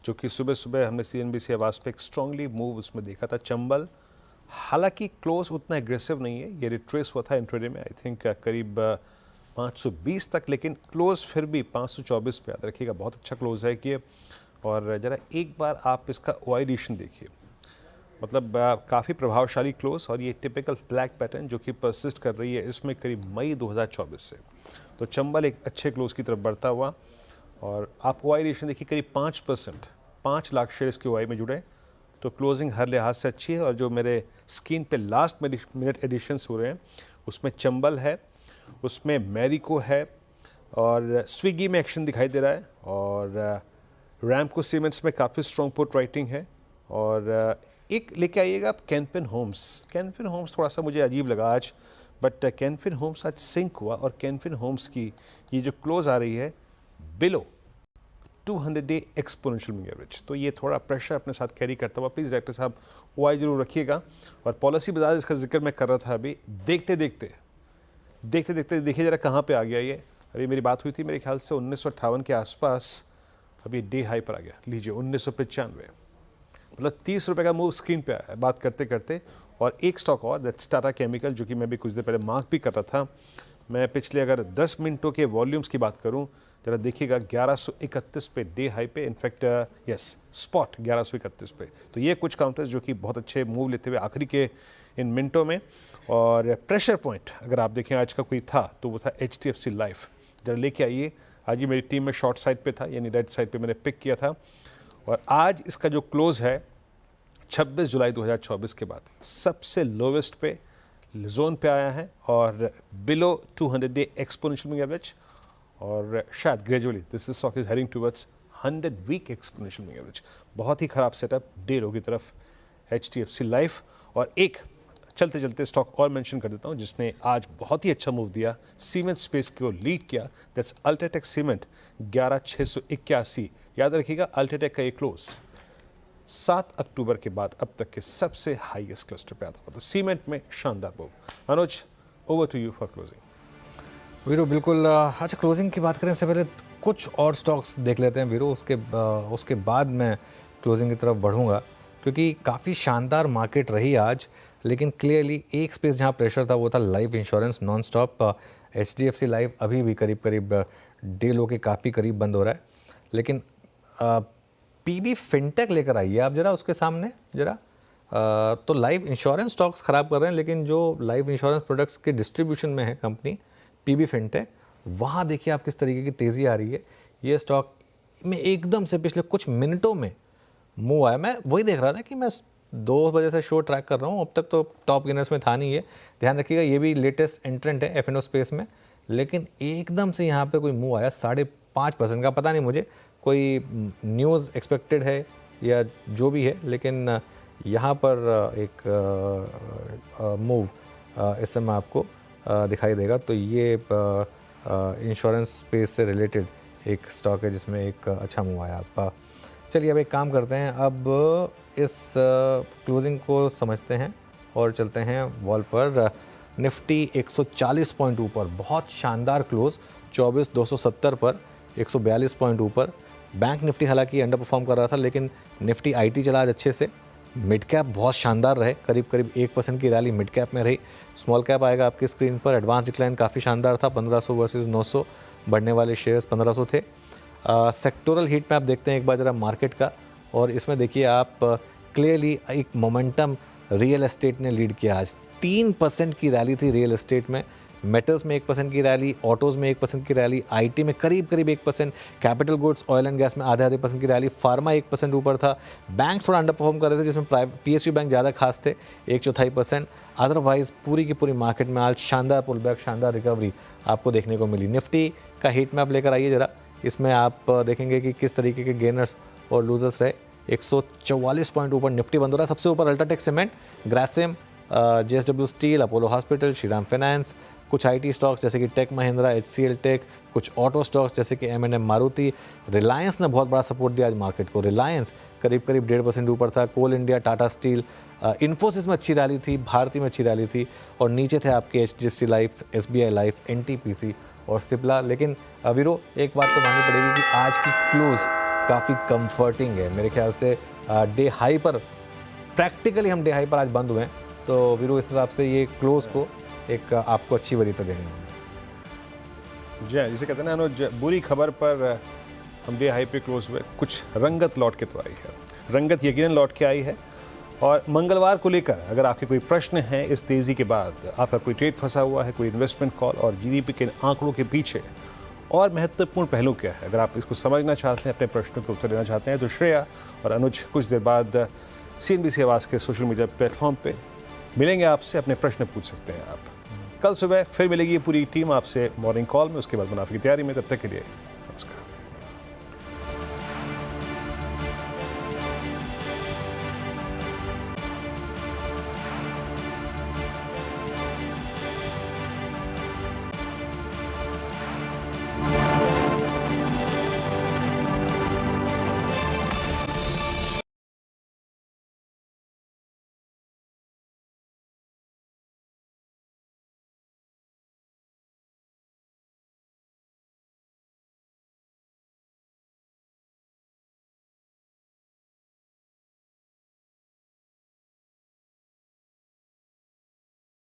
जो कि सुबह सुबह हमने CNBC आवाज़ पे एक स्ट्रांगली मूव उसमें देखा था, चंबल। हालांकि क्लोज उतना एग्रेसिव नहीं है, ये रिट्रेस हुआ था इंट्राडे में आई थिंक करीब 520 तक, लेकिन क्लोज फिर भी 524 पे याद रखिएगा, बहुत अच्छा क्लोज है कि। और ज़रा एक बार आप इसका ओआईडेशन देखिए, मतलब काफ़ी प्रभावशाली क्लोज। और ये टिपिकल फ्लैग पैटर्न जो कि परसिस्ट कर रही है इसमें करीब मई 2024 से। तो चंबल एक अच्छे क्लोज की तरफ बढ़ता हुआ। और आप ओआईडेशन देखिए, करीब 5%, 5 लाख शेयर इसके ओआई में जुड़े, तो क्लोजिंग हर लिहाज से अच्छी है। और जो मेरे स्क्रीन पे लास्ट मिनट एडिशंस हो रहे हैं उसमें चंबल है, उसमें मैरिको है, और स्विगी में एक्शन दिखाई दे रहा है, और रैमको सीमेंट्स में काफ़ी स्ट्रॉन्ग पुट राइटिंग है। और एक लेके आइएगा आप कैनफिन होम्स। कैनफिन होम्स थोड़ा सा मुझे अजीब लगा आज, बट कैनफिन होम्स आज सिंक हुआ। और कैनफिन होम्स की ये जो क्लोज आ रही है below 200 day exponential moving average, तो ये थोड़ा प्रेशर अपने साथ कैरी करता हुआ। प्लीज़ डायरेक्टर साहब ओआई जरूर रखिएगा। और पॉलिसी बाजार इसका जिक्र मैं कर रहा था अभी, देखते देखते देखिए ज़रा कहाँ पे आ गया ये। अभी मेरी बात हुई थी मेरे ख्याल से 1958 के आसपास, अभी डे हाई पर आ गया। लीजिए 1995, मतलब 30 रुपये का मूव स्क्रीन पे आया बात करते करते। और एक स्टॉक और, दैट्स टाटा केमिकल, जो कि मैं भी कुछ देर पहले मार्क भी कर रहा था। मैं पिछले अगर 10 मिनटों के वॉल्यूम्स की बात करूं जरा देखिएगा 1131 पे डे हाई पे, इनफैक्ट यस स्पॉट 1131 पे। तो ये कुछ काउंटर्स जो कि बहुत अच्छे मूव लेते हुए आखिरी के इन मिनटों में। और प्रेशर पॉइंट अगर आप देखें आज का कोई था तो वो था HDFC लाइफ। जरा लेके आइए, आज ही मेरी टीम में शॉर्ट साइड पे था, यानी रेड साइड पे मैंने पिक किया था। और आज इसका जो क्लोज है 26 जुलाई 2024 के बाद सबसे लोवेस्ट पे जोन पे आया है और below 200 day exponential moving average, और शायद gradually this stock is heading towards 100 week exponential moving average. बहुत ही खराब सेटअप डे लो की तरफ HDFC लाइफ। और एक चलते चलते स्टॉक और मेंशन कर देता हूं जिसने आज बहुत ही अच्छा मूव दिया, सीमेंट स्पेस को लीड किया, दैट्स अल्ट्राटेक सीमेंट 11681। याद रखिएगा अल्ट्राटेक का ये क्लोज 7 अक्टूबर के बाद अब तक के सबसे हाईएस्ट क्लस्टर पे आता हुआ। तो सीमेंट में शानदार मूव। Anuj, over to you for closing. Veeru बिल्कुल। अच्छा, क्लोजिंग की बात करें इससे पहले कुछ और स्टॉक्स देख लेते हैं वीरू, उसके बाद मैं क्लोजिंग की तरफ बढ़ूंगा क्योंकि काफ़ी शानदार मार्केट रही आज। लेकिन क्लियरली एक स्पेस जहां प्रेशर था वो था life insurance non stop. HDFC life अभी भी करीब डे लो के काफ़ी करीब बंद हो रहा है। लेकिन PB फिनटेक लेकर आइए आप जरा उसके सामने जरा। तो लाइफ इंश्योरेंस स्टॉक्स ख़राब कर रहे हैं, लेकिन जो लाइफ इंश्योरेंस प्रोडक्ट्स के डिस्ट्रीब्यूशन में है कंपनी PB फिनटेक, वहाँ देखिए आप किस तरीके की तेज़ी आ रही है। ये स्टॉक में एकदम से पिछले कुछ मिनटों में मूव आया। मैं वही देख रहा था कि मैं 2 बजे से शो ट्रैक कर रहा हूँ, अब तक तो टॉप गेनर्स में था नहीं ये। ध्यान रखिएगा ये भी लेटेस्ट एंट्रेंट है F&O स्पेस में, लेकिन एकदम से यहाँ पे कोई मूव आया 5.5% का। पता नहीं मुझे कोई न्यूज़ एक्सपेक्टेड है या जो भी है, लेकिन यहाँ पर एक मूव इस समय आपको दिखाई देगा। तो ये इंश्योरेंस स्पेस से रिलेटेड एक स्टॉक है जिसमें एक अच्छा मूव आया आप। चलिए अब एक काम करते हैं, अब इस क्लोजिंग को समझते हैं और चलते हैं वॉल पर। निफ्टी 140 पॉइंट ऊपर, बहुत शानदार क्लोज 24,270 पर 142 पॉइंट ऊपर। बैंक निफ्टी हालांकि अंडर परफॉर्म कर रहा था, लेकिन निफ्टी IT चला आज अच्छे से। मिड कैप बहुत शानदार रहे, करीब 1% की रैली मिड कैप में रही। स्मॉल कैप आएगा आपकी स्क्रीन पर। एडवांस डिक्लाइन काफ़ी शानदार था, 1500 वर्सेस 900, बढ़ने वाले शेयर्स 1500 थे। सेक्टोरल हीट मैप देखते हैं एक बार जरा मार्केट का, और इसमें देखिए आप क्लियरली एक मोमेंटम रियल एस्टेट ने लीड किया। आज 3% की रैली थी रियल एस्टेट में, मेटल्स में 1% की रैली, ऑटोज़ में 1% की रैली, IT में करीब 1%, capital goods oil and gas में आधे % की रैली, फार्मा 1% ऊपर था। बैंक्स थोड़ा अंडर परफॉर्म कर रहे थे जिसमें PSU बैंक ज़्यादा खास थे 1/4%। अदरवाइज पूरी की पूरी मार्केट में आज शानदार पुल बैक, शानदार रिकवरी आपको देखने को मिली। निफ्टी का हीट मैप लेकर आइए ज़रा, इसमें आप देखेंगे कि किस तरीके के गेनर्स और लूजर्स रहे। 144 पॉइंट ऊपर निफ्टी बंद हो रहा है। सबसे ऊपर UltraTech cement, Grasim, JSW steel, Apollo hospital, Shriram finance, कुछ IT स्टॉक्स जैसे कि टेक महिंद्रा, HCL टेक, कुछ ऑटो स्टॉक्स जैसे कि M&M मारुति। रिलायंस ने बहुत बड़ा सपोर्ट दिया आज मार्केट को, रिलायंस करीब 1.5% ऊपर था। कोल इंडिया, टाटा स्टील, इन्फोसिस में अच्छी रैली थी, भारती में अच्छी रैली थी, और नीचे थे आपके HDFC life, SBI life, NTPC और सिप्ला। लेकिन वीरो एक बात तो माननी पड़ेगी कि आज की क्लोज काफ़ी कंफर्टिंग है मेरे ख्याल से। डे हाई पर प्रैक्टिकली हम डे हाई पर आज बंद हुए हैं, तो वीरो इस हिसाब से ये क्लोज को एक आपको अच्छी वरीयता देनी होगी। जी, जिसे कहते हैं ना, बुरी खबर पर हम डे हाई पे क्लोज हुए, कुछ रंगत लौट के तो आई है, रंगत यकीनन लौट के आई है। और मंगलवार को लेकर अगर आपके कोई प्रश्न हैं इस तेज़ी के बाद, आपका कोई ट्रेड फंसा हुआ है, कोई इन्वेस्टमेंट कॉल और GDP के आंकड़ों के पीछे और महत्वपूर्ण पहलू क्या है, अगर आप इसको समझना चाहते हैं, अपने प्रश्नों के उत्तर देना चाहते हैं, तो श्रेया और अनुज कुछ देर बाद CNBC आवाज़ के सोशल मीडिया प्लेटफॉर्म पे मिलेंगे आपसे, अपने प्रश्न पूछ सकते हैं आप। कल सुबह फिर मिलेगी पूरी टीम आपसे मॉर्निंग कॉल में, उसके बाद मुनाफे की तैयारी में। तब तक के लिए